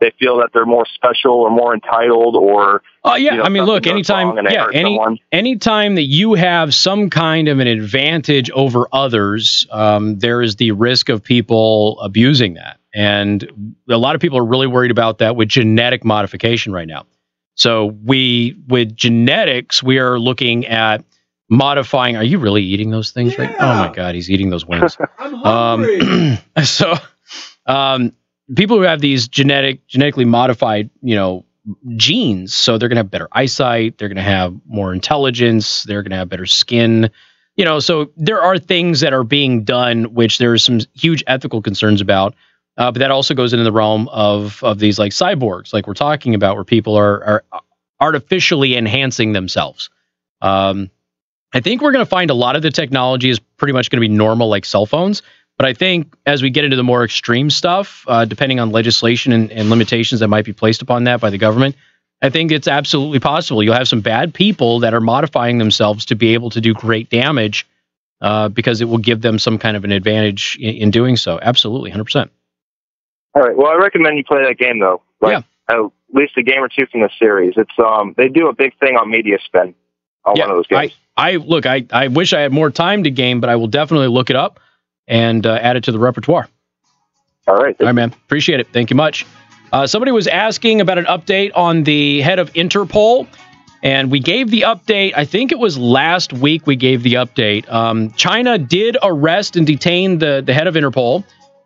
Speaker 4: they feel that they're more special or more entitled, or
Speaker 2: yeah,
Speaker 4: you know,
Speaker 2: I mean, look, anytime that you have some kind of an advantage over others, there is the risk of people abusing that, and a lot of people are really worried about that with genetic modification right now. So with genetics, we are looking at modifying. Are you really eating those things right? Oh my God, he's eating those wings.
Speaker 21: I'm hungry.
Speaker 2: People who have these genetically modified, you know, genes, so they're going to have better eyesight, they're going to have more intelligence, they're going to have better skin, you know, so there are things that are being done which there's some huge ethical concerns about, but that also goes into the realm of these like cyborgs, like we're talking about, where people are artificially enhancing themselves. I think we're going to find a lot of the technology is pretty much going to be normal, like cell phones. But I think as we get into the more extreme stuff, depending on legislation and limitations that might be placed upon that by the government, I think it's absolutely possible. You'll have some bad people that are modifying themselves to be able to do great damage because it will give them some kind of an advantage in doing so. Absolutely, 100%.
Speaker 4: All right. Well, I recommend you play that game, though. Like, yeah. At least a game or two from the series. It's they do a big thing on media spin on one of those games.
Speaker 2: I wish I had more time to game, but I will definitely look it up and add it to the repertoire.
Speaker 4: All right.
Speaker 2: All right, man. Appreciate it. Thank you much. Somebody was asking about an update on the head of Interpol, and we gave the update. I think it was last week we gave the update. China did arrest and detain the head of Interpol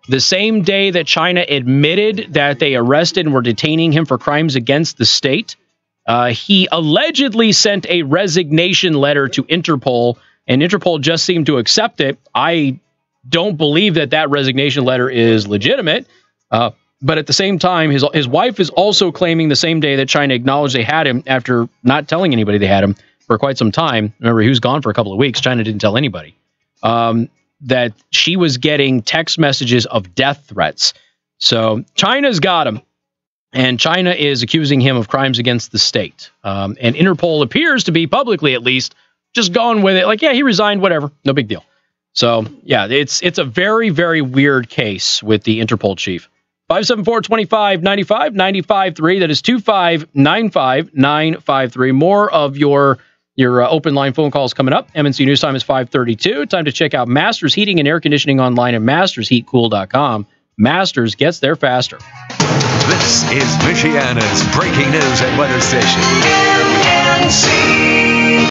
Speaker 2: the same day that China admitted that they arrested and were detaining him for crimes against the state. He allegedly sent a resignation letter to Interpol, and Interpol just seemed to accept it. I don't believe that resignation letter is legitimate, but at the same time, his wife is also claiming the same day that China acknowledged they had him after not telling anybody they had him for quite some time. Remember, he was gone for a couple of weeks. China didn't tell anybody that she was getting text messages of death threats. So China's got him, and China is accusing him of crimes against the state. And Interpol appears to be, publicly at least, just going with it. Like, yeah, he resigned, whatever, no big deal. So, yeah, it's a very, very weird case with the Interpol chief. 574-2595-95.3. That is 2595-953. More of your open line phone calls coming up. MNC News Time is 5:32. Time to check out Masters Heating and Air Conditioning online at mastersheatcool.com. Masters gets there faster.
Speaker 6: This is Michiana's breaking news and weather station. MNC.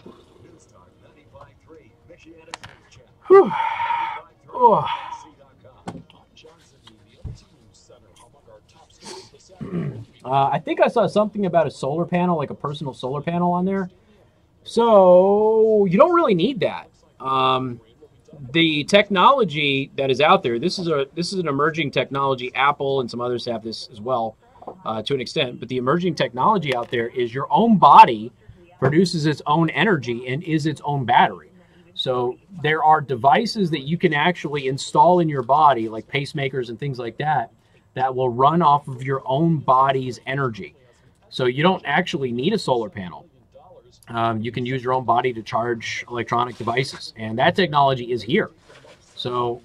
Speaker 9: Oh. I think I saw something about a solar panel, like a personal solar panel on there. So you don't really need that. The technology that is out there, this is an emerging technology. Apple and some others have this as well, to an extent. But the emerging technology out there is your own body produces its own energy and is its own battery. So there are devices that you can actually install in your body, like pacemakers and things like that, that will run off of your own body's energy. So you don't actually need a solar panel. You can use your own body to charge electronic devices, and that technology is here. So,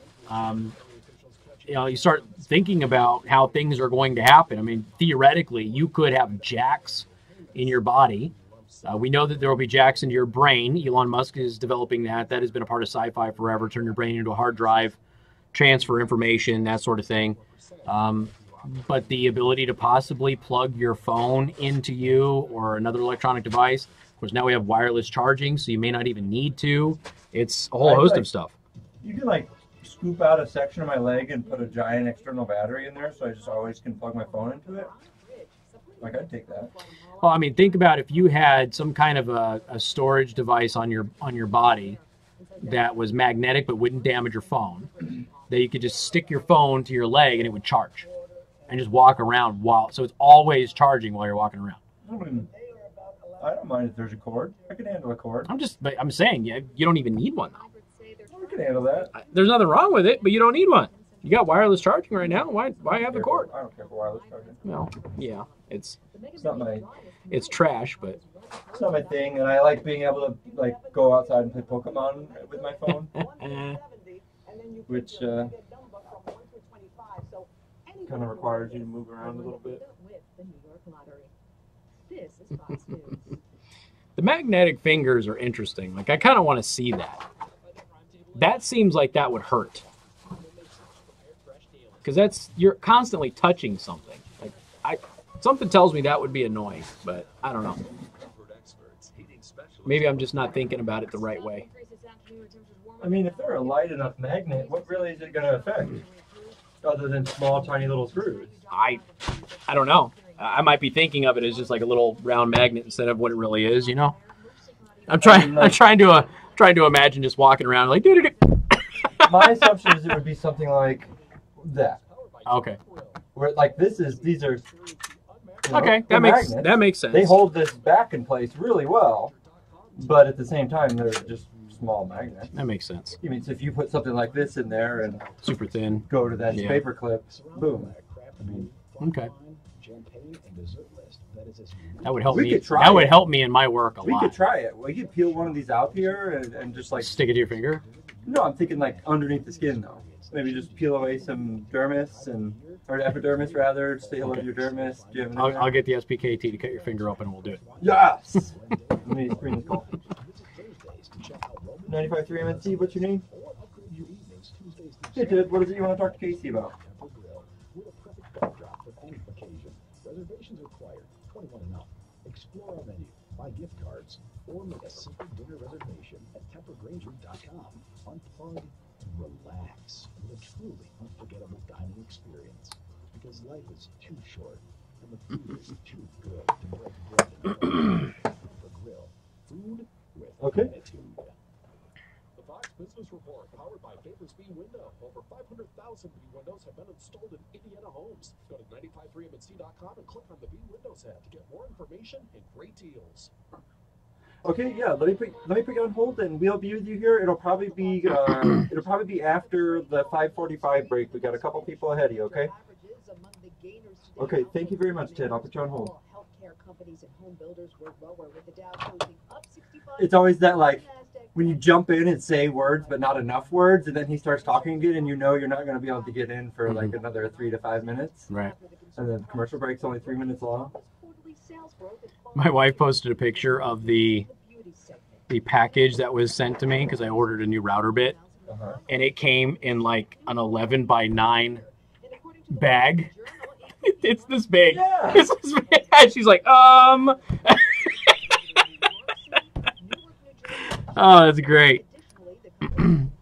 Speaker 9: you start thinking about how things are going to happen. I mean, theoretically, you could have jacks in your body. We know that there will be jacks into your brain. Elon Musk is developing that. That has been a part of sci-fi forever. Turn your brain into a hard drive, transfer information, that sort of thing. But the ability to possibly plug your phone into you or another electronic device. Of course, now we have wireless charging, so you may not even need to. It's a whole host of stuff.
Speaker 15: You can scoop out a section of my leg and put a giant external battery in there, so I just always can plug my phone into it. I'd take that.
Speaker 9: Well, I mean, think about if you had some kind of a storage device on your body that was magnetic but wouldn't damage your phone, that you could just stick your phone to your leg and it would charge, and just walk around so it's always charging while you're walking around.
Speaker 15: I don't mind if there's a cord. I can handle a cord.
Speaker 9: I'm saying you don't even need one though.
Speaker 15: I can handle that.
Speaker 9: There's nothing wrong with it, but you don't need one. You got wireless charging right now. Why have the cord?
Speaker 15: I don't care for wireless charging.
Speaker 9: No, yeah, it's
Speaker 15: not my.
Speaker 9: It's trash, but
Speaker 15: it's not my thing, and I like being able to like go outside and play Pokemon with my phone, which kind of requires you to move around a little bit.
Speaker 9: The magnetic fingers are interesting. Like I kind of want to see that. That seems like that would hurt. Because you're constantly touching something. Like something tells me that would be annoying, but I don't know. Maybe I'm just not thinking about it the right way.
Speaker 15: I mean, if they're a light enough magnet, what really is it going to affect? Other than small, tiny little screws.
Speaker 9: I don't know. I might be thinking of it as just like a little round magnet instead of what it really is. You know. I'm trying to imagine just walking around like.
Speaker 15: My assumption is it would be something like that.
Speaker 9: Okay.
Speaker 15: Where like these are.
Speaker 9: Okay, that makes sense.
Speaker 15: They hold this back in place really well, but at the same time they're just small magnets.
Speaker 9: That makes sense.
Speaker 15: I mean, so if you put something like this in there and
Speaker 9: super thin,
Speaker 15: go to that paper clip, boom.
Speaker 9: Okay. That would help me.
Speaker 15: That
Speaker 9: would help me in my work a lot.
Speaker 15: We could try it. We could peel one of these out here and just like
Speaker 9: stick it to your finger.
Speaker 15: No, I'm thinking like underneath the skin though. Maybe just peel away some dermis or epidermis rather. Stay hello to your dermis. Do you have
Speaker 9: I'll get the SPKT to cut your finger open and we'll do it.
Speaker 15: Yes. Let me screen this call. 95.3 MNC. What's your name? Hey Ted, what is it you want to talk to Casey about?
Speaker 13: Reservations required. 21 and up. Explore our menu, buy gift cards, or make a simple dinner reservation at TemperGrangery.com. Unplug and relax with a truly unforgettable dining experience. Because life is too short and the food is too good to break bread and the grill. Food with attitude. The Fox Business Report, powered by Favors B Window. Over 500,000 B windows have been installed in Indiana homes. Go to 953mnc.com and click on the B Windows ad to get more information and great deals.
Speaker 15: Okay, yeah. Let me put you on hold, and we'll be with you here. It'll probably be after the 5:45 break. We got a couple people ahead of you. Okay. Okay. Thank you very much, Ted. I'll put you on hold. It's always that like when you jump in and say words but not enough words, and then he starts talking again, and you know you're not going to be able to get in for like another 3 to 5 minutes.
Speaker 9: Right.
Speaker 15: And then the commercial break's only 3 minutes long.
Speaker 9: My wife posted a picture of the package that was sent to me because I ordered a new router bit, and it came in like an 11x9 bag. It's this big. Yeah. It's this big. And she's like, Oh, that's great.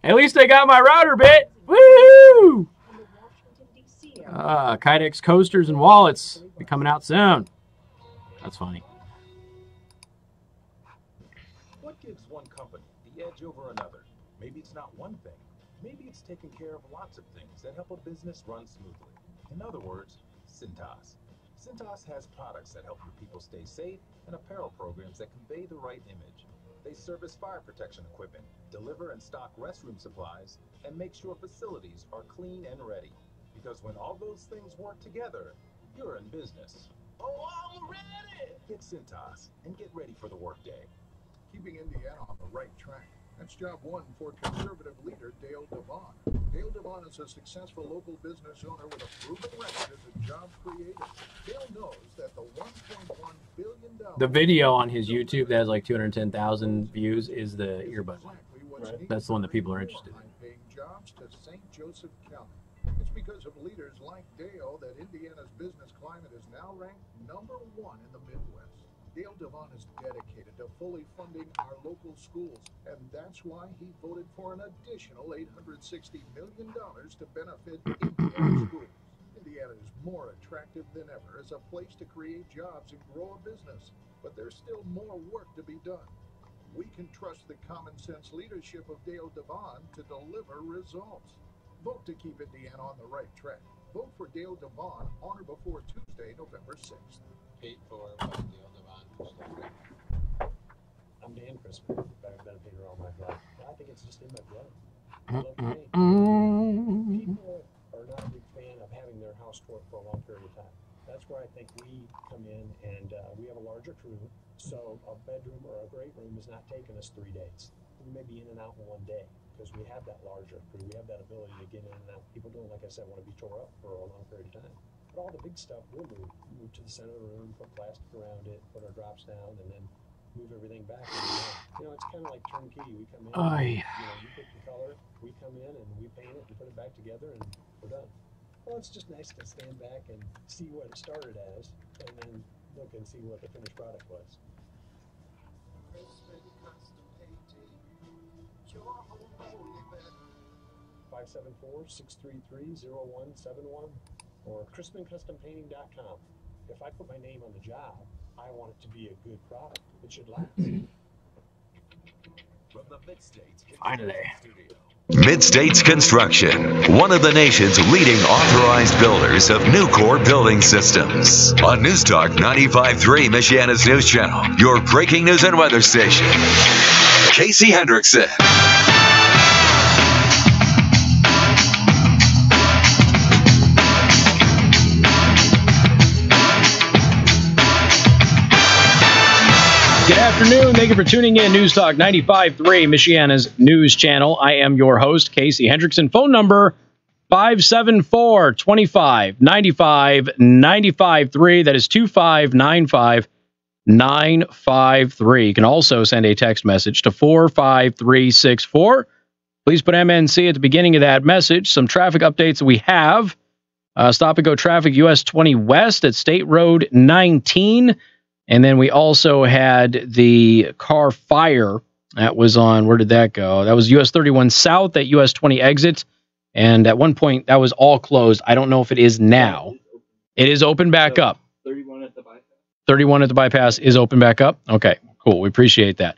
Speaker 9: At least I got my router bit. Woo! Kydex coasters and wallets be coming out soon. That's funny.
Speaker 5: What gives one company the edge over another? Maybe it's not one thing. Maybe it's taking care of lots of things that help a business run smoothly. In other words, Cintas. Cintas has products that help your people stay safe and apparel programs that convey the right image. They service fire protection equipment, deliver and stock restroom supplies, and make sure facilities are clean and ready. Because when all those things work together, you're in business. Oh, I'm ready! Get Cintas and get ready for the workday.
Speaker 19: Keeping Indiana on the right track. That's job one for conservative leader Dale Devon. Dale Devon is a successful local business owner with a proven record as a job creator. Dale knows that the $1.1 billion...
Speaker 9: The video on his YouTube that has like 210,000 views is the earbud one. Right. That's the one that people are interested in.
Speaker 19: Paying jobs to St. Joseph County. It's because of leaders like Dale that Indiana's business climate is now ranked #1 in the Midwest. Dale Devon is dedicated to fully funding our local schools, and that's why he voted for an additional $860 million to benefit Indiana schools. In Indiana is more attractive than ever as a place to create jobs and grow a business, but there's still more work to be done. We can trust the common sense leadership of Dale Devon to deliver results. Vote to keep Indiana on the right track. Vote for Dale Devon on or before Tuesday, November 6th.
Speaker 20: Paid for by Dale Devon.
Speaker 5: I'm Dan Crispin. I've been a painter all my life. I think it's just in my blood. I love paint. People are not a big fan of having their house work for a long period of time. That's where I think we come in, and we have a larger crew, so a bedroom or a great room is not taking us 3 days. We may be in and out in 1 day because we have that larger crew. We have that ability to get in and out. People don't, like I said, want to be tore up for a long period of time. But all the big stuff we'll move to the center of the room, put plastic around it, put our drops down, and then move everything back. And, it's kind of like turnkey. We come in, you pick the color, we come in and we paint it and put it back together, and we're done. Well, it's just nice to stand back and see what it started as, and then look and see what the finished product was. 574-633-0171 or CrispinCustomPainting.com. If I put my name on the job, I want it to be a good product. It should last.
Speaker 8: From the Mid-States
Speaker 9: Finally.
Speaker 6: Mid-States Construction, one of the nation's leading authorized builders of new core building systems. On News Talk 95.3, Michiana's news channel, your breaking news and weather station. Casey Hendrickson.
Speaker 2: Good afternoon. Thank you for tuning in. News Talk 95.3, Michiana's news channel. I am your host, Casey Hendrickson. Phone number 574-25-95-95.3. That is 2595-953. You can also send a text message to 45364. Please put MNC at the beginning of that message. Some traffic updates that we have. Stop and go traffic US 20 West at State Road 19. And then we also had the car fire that was on, where did that go? That was US 31 South at US 20 exit. And at one point, that was all closed. I don't know if it is now. It is open back up.
Speaker 11: 31 at the bypass.
Speaker 2: 31 at the bypass is open back up. Okay, cool. We appreciate that.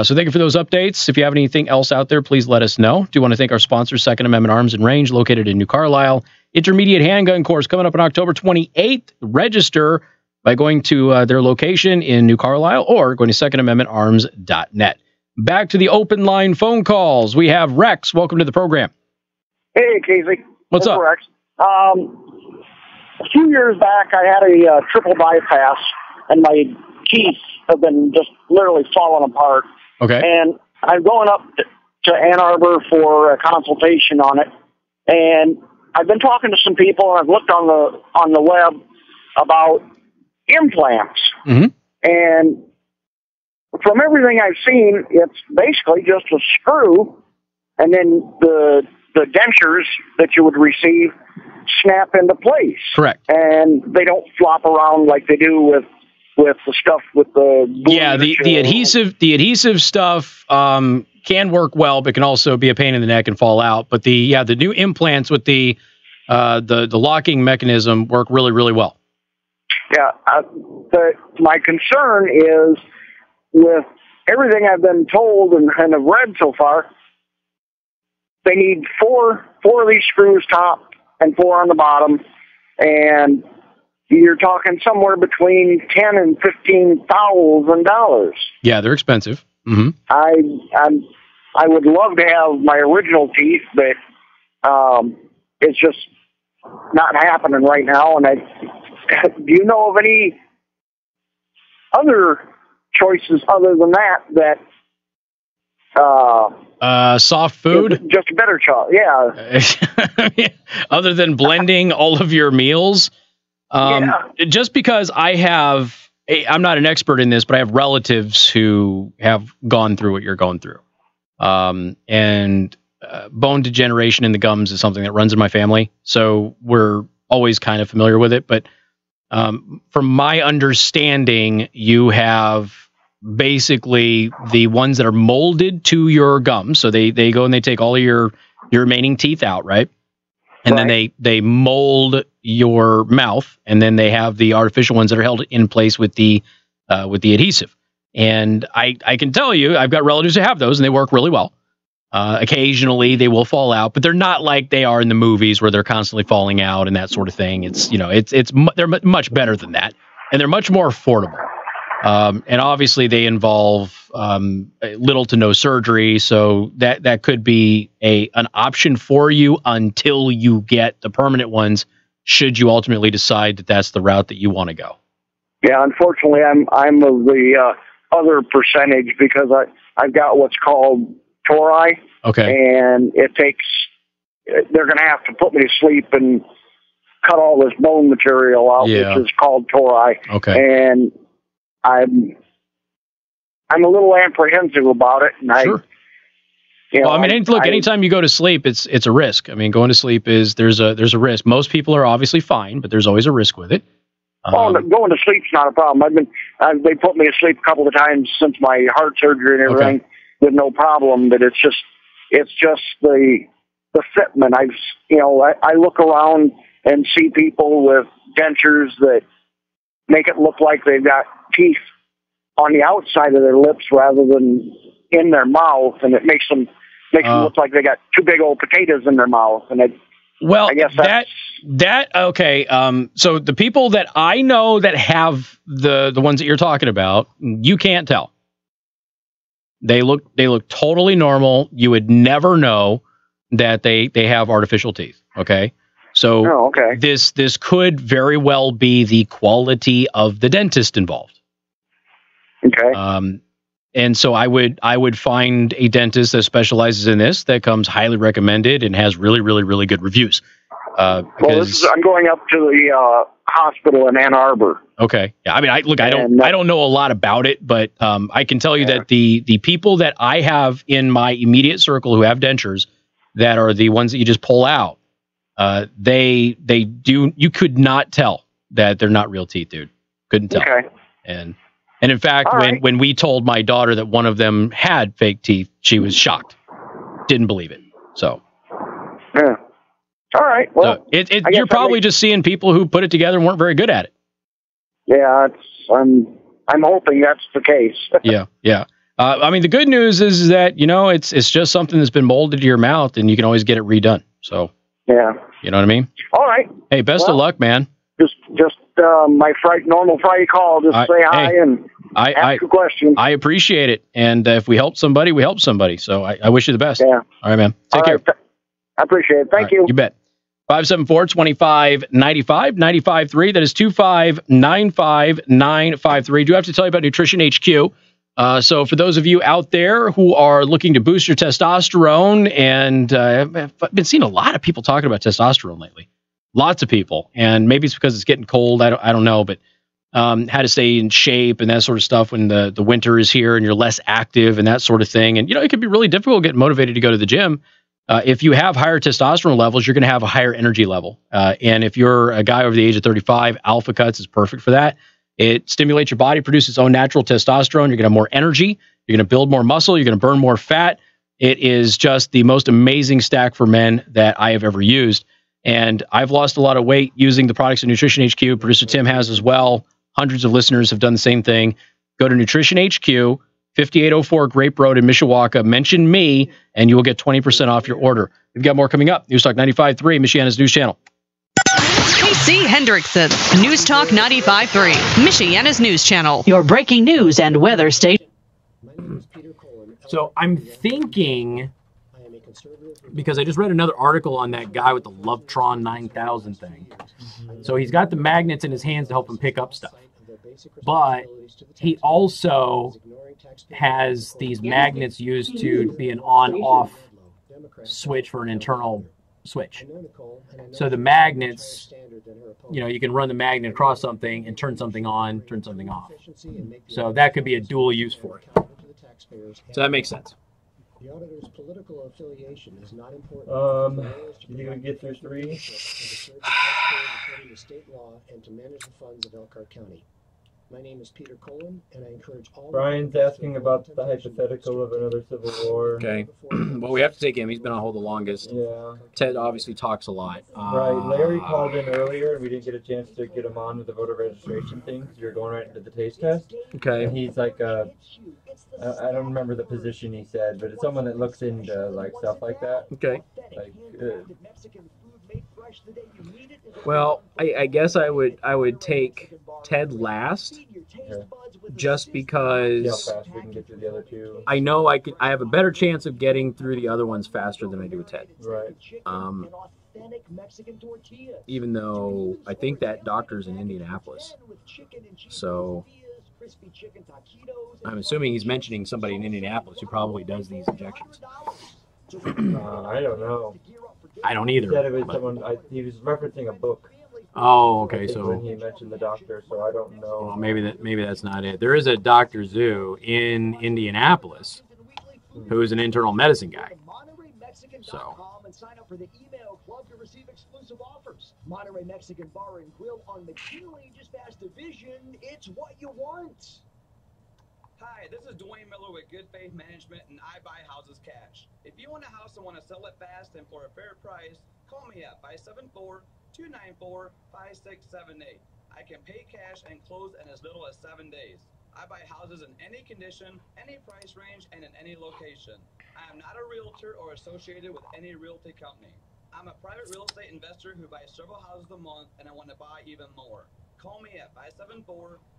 Speaker 2: So thank you for those updates. If you have anything else out there, please let us know. Do want to thank our sponsor, Second Amendment Arms and Range, located in New Carlisle. Intermediate Handgun Course coming up on October 28th. Register by going to their location in New Carlisle or going to secondamendmentarms.net. Back to the open line phone calls. We have Rex. Welcome to the program.
Speaker 22: Hey, Casey.
Speaker 2: What's up?
Speaker 22: Rex. A few years back, I had a triple bypass, and my teeth have been just literally falling apart.
Speaker 2: Okay.
Speaker 22: And I'm going up to Ann Arbor for a consultation on it, and I've been talking to some people, and I've looked on the web about implants.
Speaker 2: Mm-hmm.
Speaker 22: And from everything I've seen, it's basically just a screw, and then the dentures that you would receive snap into place.
Speaker 2: Correct.
Speaker 22: And they don't flop around like they do with the stuff with the
Speaker 2: the adhesive stuff can work well, but can also be a pain in the neck and fall out. But the new implants with the locking mechanism work really, really well.
Speaker 22: Yeah, my concern is with everything I've been told and have read so far, they need four of these screws top and 4 on the bottom, and you're talking somewhere between $10,000 and $15,000.
Speaker 2: Yeah, they're expensive. Mm-hmm.
Speaker 22: I would love to have my original teeth, but it's just not happening right now. And do you know of any other choices other than that?
Speaker 2: Soft food?
Speaker 22: Just a better choice, yeah.
Speaker 2: Other than blending all of your meals? Just because I'm not an expert in this, but I have relatives who have gone through what you're going through. And bone degeneration in the gums is something that runs in my family. So we're always kind of familiar with it. But from my understanding, you have basically the ones that are molded to your gums. So they go and they take all of your remaining teeth out, right? And then they mold your mouth, and then they have the artificial ones that are held in place with the adhesive. And I can tell you, I've got relatives who have those, and they work really well. Occasionally they will fall out, but they're not like they are in the movies where they're constantly falling out and that sort of thing. It's, you know, they're much better than that, and they're much more affordable. And obviously they involve little to no surgery, so that could be an option for you until you get the permanent ones, should you ultimately decide that that's the route that you want to go.
Speaker 22: Yeah, unfortunately, I'm of the other percentage because I've got what's called tori.
Speaker 2: Okay.
Speaker 22: And they're going to have to put me to sleep and cut all this bone material out,
Speaker 2: Yeah.
Speaker 22: which is called tori.
Speaker 2: Okay.
Speaker 22: And I'm a little apprehensive about it, and
Speaker 2: Sure. Well, I mean, look, anytime you go to sleep, it's a risk. I mean, going to sleep there's a risk. Most people are obviously fine, but there's always a risk with it.
Speaker 22: Going to sleep's not a problem. They put me to sleep a couple of times since my heart surgery and everything with no problem. But it's just the fitment. I look around and see people with dentures that make it look like they've got teeth on the outside of their lips rather than in their mouth, and it makes them look like they got two big old potatoes in their mouth. And I guess
Speaker 2: okay. So the people that I know that have the ones that you're talking about, you can't tell. They look totally normal. You would never know that they have artificial teeth. Okay. So this could very well be the quality of the dentist involved.
Speaker 22: Okay.
Speaker 2: And so I would find a dentist that specializes in this, that comes highly recommended and has really, really, really good reviews.
Speaker 22: I'm going up to the hospital in Ann Arbor.
Speaker 2: Okay. Yeah. I mean, I don't know a lot about it, but I can tell you that the people that I have in my immediate circle who have dentures, that are the ones that you just pull out, you could not tell that they're not real teeth, dude. Couldn't tell.
Speaker 22: Okay.
Speaker 2: And in fact, when we told my daughter that one of them had fake teeth, she was shocked. Didn't believe it. So.
Speaker 22: Yeah. All right. Well,
Speaker 2: you're probably just seeing people who put it together and weren't very good at it.
Speaker 22: Yeah, I'm hoping that's the case.
Speaker 2: Yeah. I mean, the good news is that, you know, it's just something that's been molded to your mouth, and you can always get it redone. So.
Speaker 22: Yeah.
Speaker 2: You know what I mean?
Speaker 22: All right.
Speaker 2: Hey, best of luck, man.
Speaker 22: Just my normal Friday call. Just say hi and ask a question.
Speaker 2: I appreciate it, and if we help somebody, we help somebody. So I wish you the best.
Speaker 22: Yeah.
Speaker 2: All right, man. Take care.
Speaker 22: I appreciate it. Thank you.
Speaker 2: You bet. 574-2595, 95.3. That is 2595953. Do have to tell you about Nutrition HQ. So for those of you out there who are looking to boost your testosterone, and I've been seeing a lot of people talking about testosterone lately. Lots of people, and maybe it's because it's getting cold. I don't know, but how to stay in shape and that sort of stuff when the winter is here and you're less active and that sort of thing. And, you know, it can be really difficult getting motivated to go to the gym. If you have higher testosterone levels, you're going to have a higher energy level. And if you're a guy over the age of 35, Alpha Cuts is perfect for that. It stimulates your body, produces its own natural testosterone. You're going to have more energy. You're going to build more muscle. You're going to burn more fat. It is just the most amazing stack for men that I have ever used. And I've lost a lot of weight using the products of Nutrition HQ. Producer Tim has as well. Hundreds of listeners have done the same thing. Go to Nutrition HQ, 5804 Grape Road in Mishawaka. Mention me, and you will get 20% off your order. We've got more coming up. News Talk 95.3, Michiana's news channel.
Speaker 7: KC Hendrickson, News Talk 95.3, Michiana's news channel. Your breaking news and weather station.
Speaker 9: So I'm thinking, because I just read another article on that guy with the Lovetron 9000 thing. So he's got the magnets in his hands to help him pick up stuff. But he also has these magnets used to be an on-off switch for an internal switch. So the magnets, you know, you can run the magnet across something and turn something on, turn something off. So that could be a dual use for it. So that makes sense.
Speaker 14: The auditor's political affiliation is not important.
Speaker 15: You can get through 3.
Speaker 14: According to state law and to manage the funds of Elkhart County. My name is Peter Colin, and I encourage all.
Speaker 15: Brian's asking about the hypothetical of another civil war.
Speaker 9: Okay. Well, we have to take him. He's been on hold the longest.
Speaker 15: Yeah.
Speaker 9: Ted obviously talks a lot.
Speaker 15: Right. Larry called in earlier, and we didn't get a chance to get him on with the voter registration thing because you're going right into the taste test.
Speaker 9: Okay.
Speaker 15: And he's like, I don't remember the position he said, but it's someone that looks into like stuff like that.
Speaker 9: Okay.
Speaker 15: Like.
Speaker 9: Well, I guess I would take Ted last, just because
Speaker 15: See how fast we can get through the other two.
Speaker 9: I know I have a better chance of getting through the other ones faster than I do with Ted.
Speaker 15: Right.
Speaker 9: Even though I think that doctor's in Indianapolis, so I'm assuming he's mentioning somebody in Indianapolis who probably does these injections.
Speaker 15: I don't know.
Speaker 9: I don't either.
Speaker 15: He said it was someone. He was referencing a book.
Speaker 9: Oh, okay. So
Speaker 15: when he mentioned the doctor, so I don't know.
Speaker 9: Well, maybe that's not it. There is a Dr. Zoo in Indianapolis who is an internal medicine guy. So.
Speaker 18: And sign up for the email club to receive exclusive offers. Monterey Mexican Bar and Grill on McKinley, just past Division. It's what you want.
Speaker 10: Hi, this is Dwayne Miller with Good Faith Management, and I buy houses cash. If you own a house and want to sell it fast and for a fair price, call me up 574-294-5678. I can pay cash and close in as little as 7 days. I buy houses in any condition, any price range, and in any location. I am not a realtor or associated with any realty company. I'm a private real estate investor who buys several houses a month, and I want to buy even more. Call me at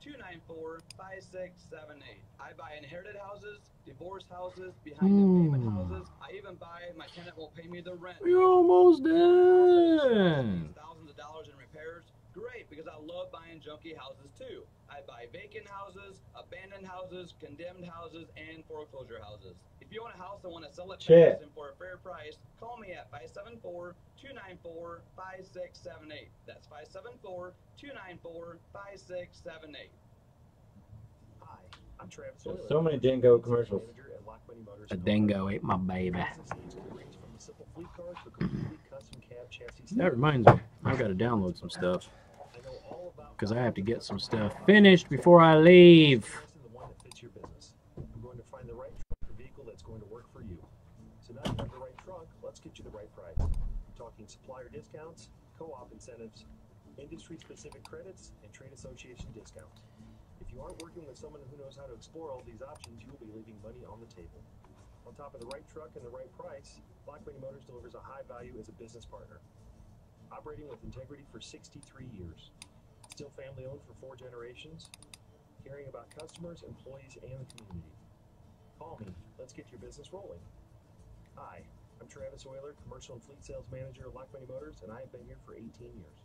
Speaker 10: 574-294-5678. I buy inherited houses, divorce houses, behind the payment houses. I even buy my tenant will pay me the rent.
Speaker 9: We're almost done.
Speaker 10: Thousands of dollars in repairs. Great, because I love buying junky houses too. I buy vacant houses, abandoned houses, condemned houses, and foreclosure houses. If you own a house and want to sell it fast and for a fair price, call me at 574-294-5678. That's 574-294-5678.
Speaker 13: Hi, I'm Travis.
Speaker 15: So many Dingo commercials.
Speaker 9: A dingo ate my baby. That reminds me, I've got to download some stuff because I have to get some stuff finished before I leave.
Speaker 13: I'm going to find the right truck or vehicle that's going to work for you. So now you have the right truck, let's get you the right price. I'm talking supplier discounts, co-op incentives, industry-specific credits, and trade association discounts. If you aren't working with someone who knows how to explore all these options, you will be leaving money on the table. On top of the right truck and the right price, Black Money Motors delivers a high value as a business partner. Operating with integrity for 63 years. Still family owned for 4 generations. Caring about customers, employees, and the community. Call me. Let's get your business rolling. Hi, I'm Travis Euler, Commercial and Fleet Sales Manager at Black Money Motors, and I have been here for 18 years.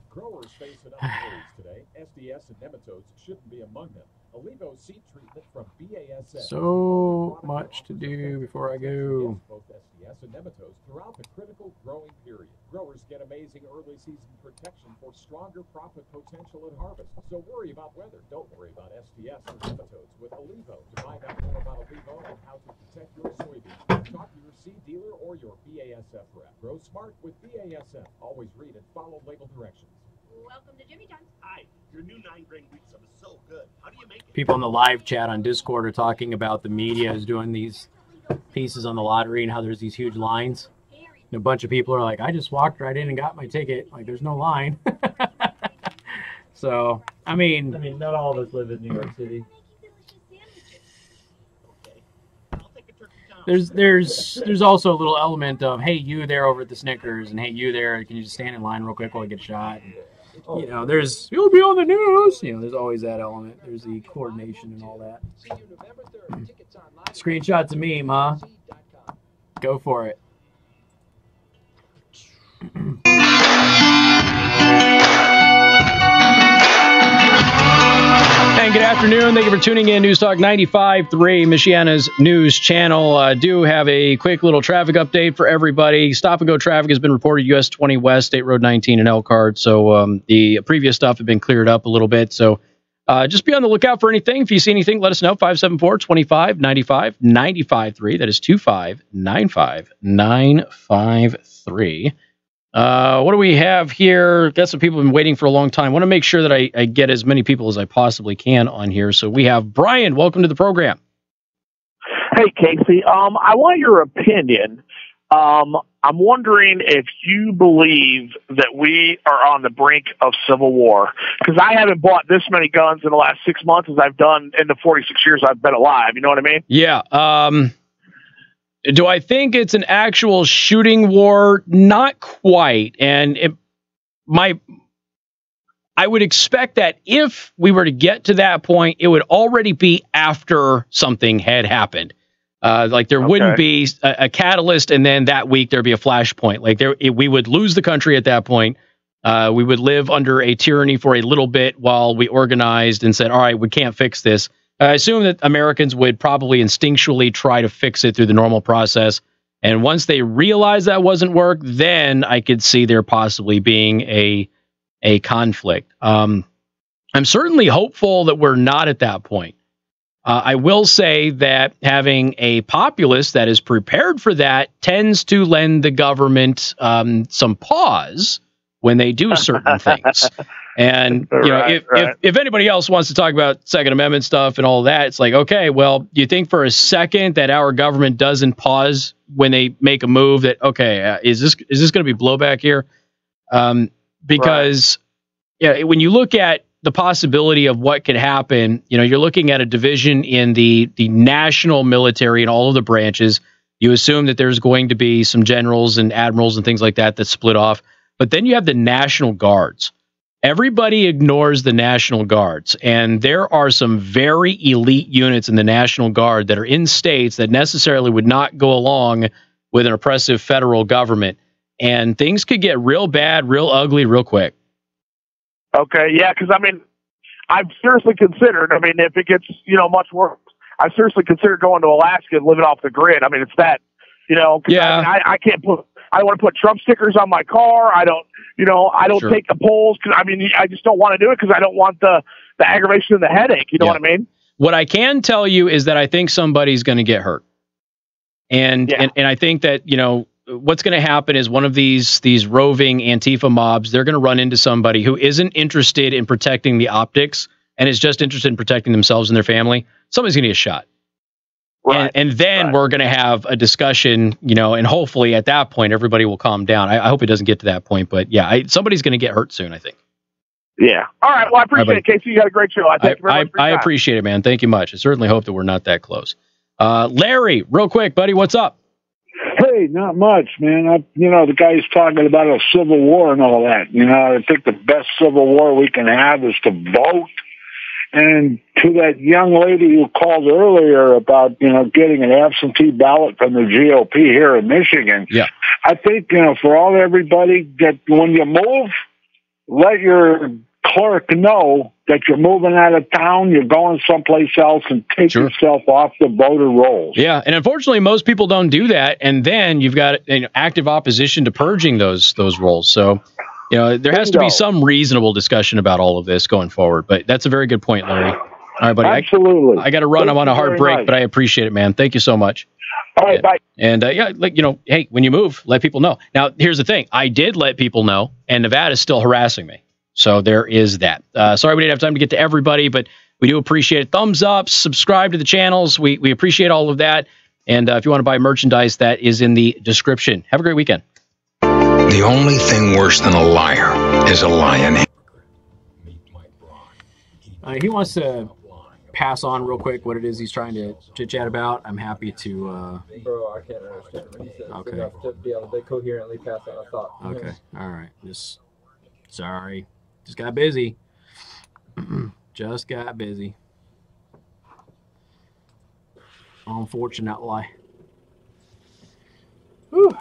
Speaker 5: Growers face enough worries today. SDS and nematodes shouldn't be among them. Olivo seed treatment from BASF.
Speaker 9: So much to do before I go.
Speaker 5: Both SDS and nematodes throughout the critical growing period. Growers get amazing early season protection for stronger profit potential at harvest. So worry about weather. Don't worry about SDS or nematodes with Olivo. To find out more about Olivo and how to protect your soybeans, talk to your seed dealer or your BASF rep. Grow smart with BASF. Always read and follow label directions.
Speaker 16: Welcome to Jimmy John's.
Speaker 23: Hi, your new 9-grain wheat stuff is so good. How do you make it?
Speaker 9: People in the live chat on Discord are talking about the media is doing these pieces on the lottery and how there's these huge lines. And a bunch of people are like, I just walked right in and got my ticket. Like, there's no line. So, I mean,
Speaker 15: not all of us live in New York City.
Speaker 9: There's also a little element of, hey, you there over at the Snickers, and hey, you there, can you just stand in line real quick while I get a shot? And, you know, you'll be on the news. You know, there's always that element. There's the coordination and all that. Screenshots of meme, huh? Go for it. And good afternoon. Thank you for tuning in. News Talk 95.3, Michiana's news channel. Do have a quick little traffic update for everybody. Stop and go traffic has been reported US 20 West, State Road 19 and Elkhart. So the previous stuff had been cleared up a little bit. So just be on the lookout for anything. If you see anything, let us know. 574-2595-95.3. That is 2595-953.
Speaker 2: What do we have here? Got some people have been waiting for a long time. Want to make sure that I get as many people as I possibly can on here. So we have Brian. Welcome to the program.
Speaker 1: Hey, Casey. I want your opinion. I'm wondering if you believe that we are on the brink of civil war, because I haven't bought this many guns in the last 6 months as I've done in the 46 years I've been alive. You know what I mean?
Speaker 2: Yeah. Do I think it's an actual shooting war? Not quite. And I would expect that if we were to get to that point, it would already be after something had happened. Like there wouldn't be a catalyst, and then that week there'd be a flashpoint. Like we would lose the country at that point. We would live under a tyranny for a little bit while we organized and said, all right, we can't fix this. I assume that Americans would probably instinctually try to fix it through the normal process. And once they realize that wasn't work, then I could see there possibly being a conflict. I'm certainly hopeful that we're not at that point. I will say that having a populace that is prepared for that tends to lend the government some pause when they do certain things. And if anybody else wants to talk about Second Amendment stuff and all that, it's like, okay, well, do you think for a second that our government doesn't pause when they make a move that, okay, is this going to be blowback here? Because when you look at the possibility of what could happen, you're looking at a division in the national military and all of the branches. You assume that there's going to be some generals and admirals and things like that that split off. But then you have the National Guards. Everybody ignores the National Guards. And there are some very elite units in the National Guard that are in states that necessarily would not go along with an oppressive federal government. And things could get real bad, real ugly, real quick.
Speaker 1: Okay, yeah, because, I've seriously considered, if it gets, much worse, I've seriously considered going to Alaska and living off the grid. It's that, I can't I don't want to put Trump stickers on my car. I don't take the polls because, I just don't want to do it because I don't want the aggravation and the headache. You know what I mean?
Speaker 2: What I can tell you is that I think somebody's going to get hurt. And I think that, what's going to happen is one of these roving Antifa mobs, they're going to run into somebody who isn't interested in protecting the optics and is just interested in protecting themselves and their family. Somebody's going to get shot. Right. And then we're going to have a discussion, and hopefully at that point, everybody will calm down. I hope it doesn't get to that point, but somebody's going to get hurt soon, I think.
Speaker 1: Yeah. All right. Well, I appreciate it, Casey. You got a great show. Thank you very much for your time.
Speaker 2: I appreciate it, man. Thank you much. I certainly hope that we're not that close. Larry, real quick, buddy, what's up?
Speaker 16: Hey, not much, man. The guy's talking about a civil war and all that. I think the best civil war we can have is to vote. And to that young lady who called earlier about, getting an absentee ballot from the GOP here in Michigan.
Speaker 2: Yeah.
Speaker 16: I think, for everybody, that when you move, let your clerk know that you're moving out of town, you're going someplace else, and take yourself off the voter rolls.
Speaker 2: Yeah, and unfortunately, most people don't do that, and then you've got active opposition to purging those rolls. So, there has to be some reasonable discussion about all of this going forward. But that's a very good point, Larry. All right, buddy.
Speaker 16: Absolutely.
Speaker 2: I got to run. I'm on a hard break, but I appreciate it, man. Thank you so much.
Speaker 16: All right, bye.
Speaker 2: And hey, when you move, let people know. Now, here's the thing: I did let people know, and Nevada's still harassing me. So there is that. Sorry we didn't have time to get to everybody, but we do appreciate it. Thumbs up, subscribe to the channels. We appreciate all of that. And if you want to buy merchandise, that is in the description. Have a great weekend.
Speaker 17: The only thing worse than a liar is a lion.
Speaker 9: He wants to pass on real quick what it is he's trying to chit-chat about. I'm happy to...
Speaker 15: Bro, I can't understand what he says enough to be able to coherently pass on a thought.
Speaker 9: Okay, all right. Sorry. Just got busy. Just got busy. Unfortunately. Whew.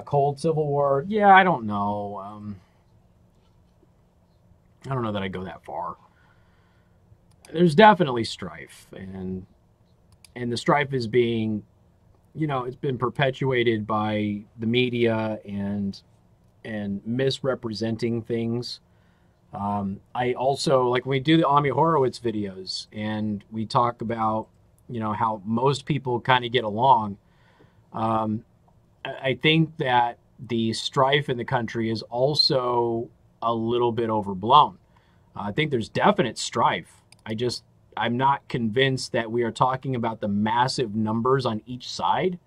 Speaker 9: Cold Civil War. Yeah, I don't know. I don't know that I go that far. There's definitely strife, and the strife is being, it's been perpetuated by the media and misrepresenting things. I also, like when we do the Ami Horowitz videos and we talk about, how most people kind of get along, I think that the strife in the country is also a little bit overblown. I think there's definite strife. I'm not convinced that we are talking about the massive numbers on each side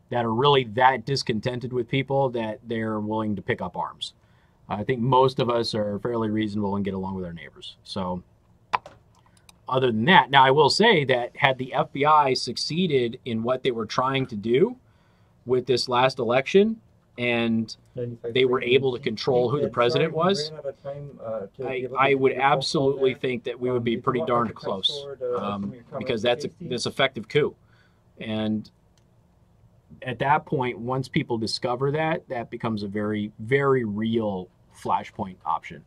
Speaker 9: that are really that discontented with people that they're willing to pick up arms. I think most of us are fairly reasonable and get along with our neighbors. So other than that, now I will say that had the FBI succeeded in what they were trying to do with this last election, and they were able to control who the president was, I would absolutely think that we would be pretty darn close, because that's this effective coup. And at that point, once people discover that, that becomes a very, very real flashpoint option.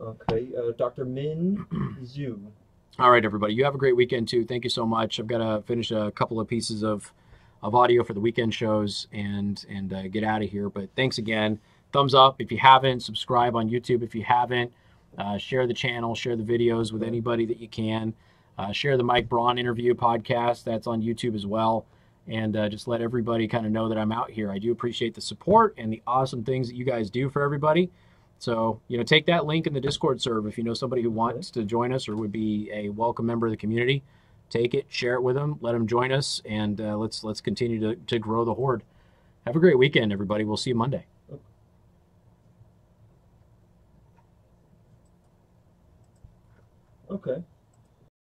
Speaker 15: Okay, Dr. Min Zhu.
Speaker 9: All right, everybody. You have a great weekend, too. Thank you so much. I've got to finish a couple of pieces of audio for the weekend shows and get out of here. But thanks again. Thumbs up if you haven't. Subscribe on YouTube if you haven't. Share the channel. Share the videos with anybody that you can. Share the Mike Braun interview podcast. That's on YouTube as well. And just let everybody kind of know that I'm out here. I do appreciate the support and the awesome things that you guys do for everybody. So, take that link in the Discord server if you know somebody who wants to join us or would be a welcome member of the community. Take it, share it with them, let them join us, and let's continue to grow the horde. Have a great weekend, everybody. We'll see you Monday.
Speaker 15: Okay.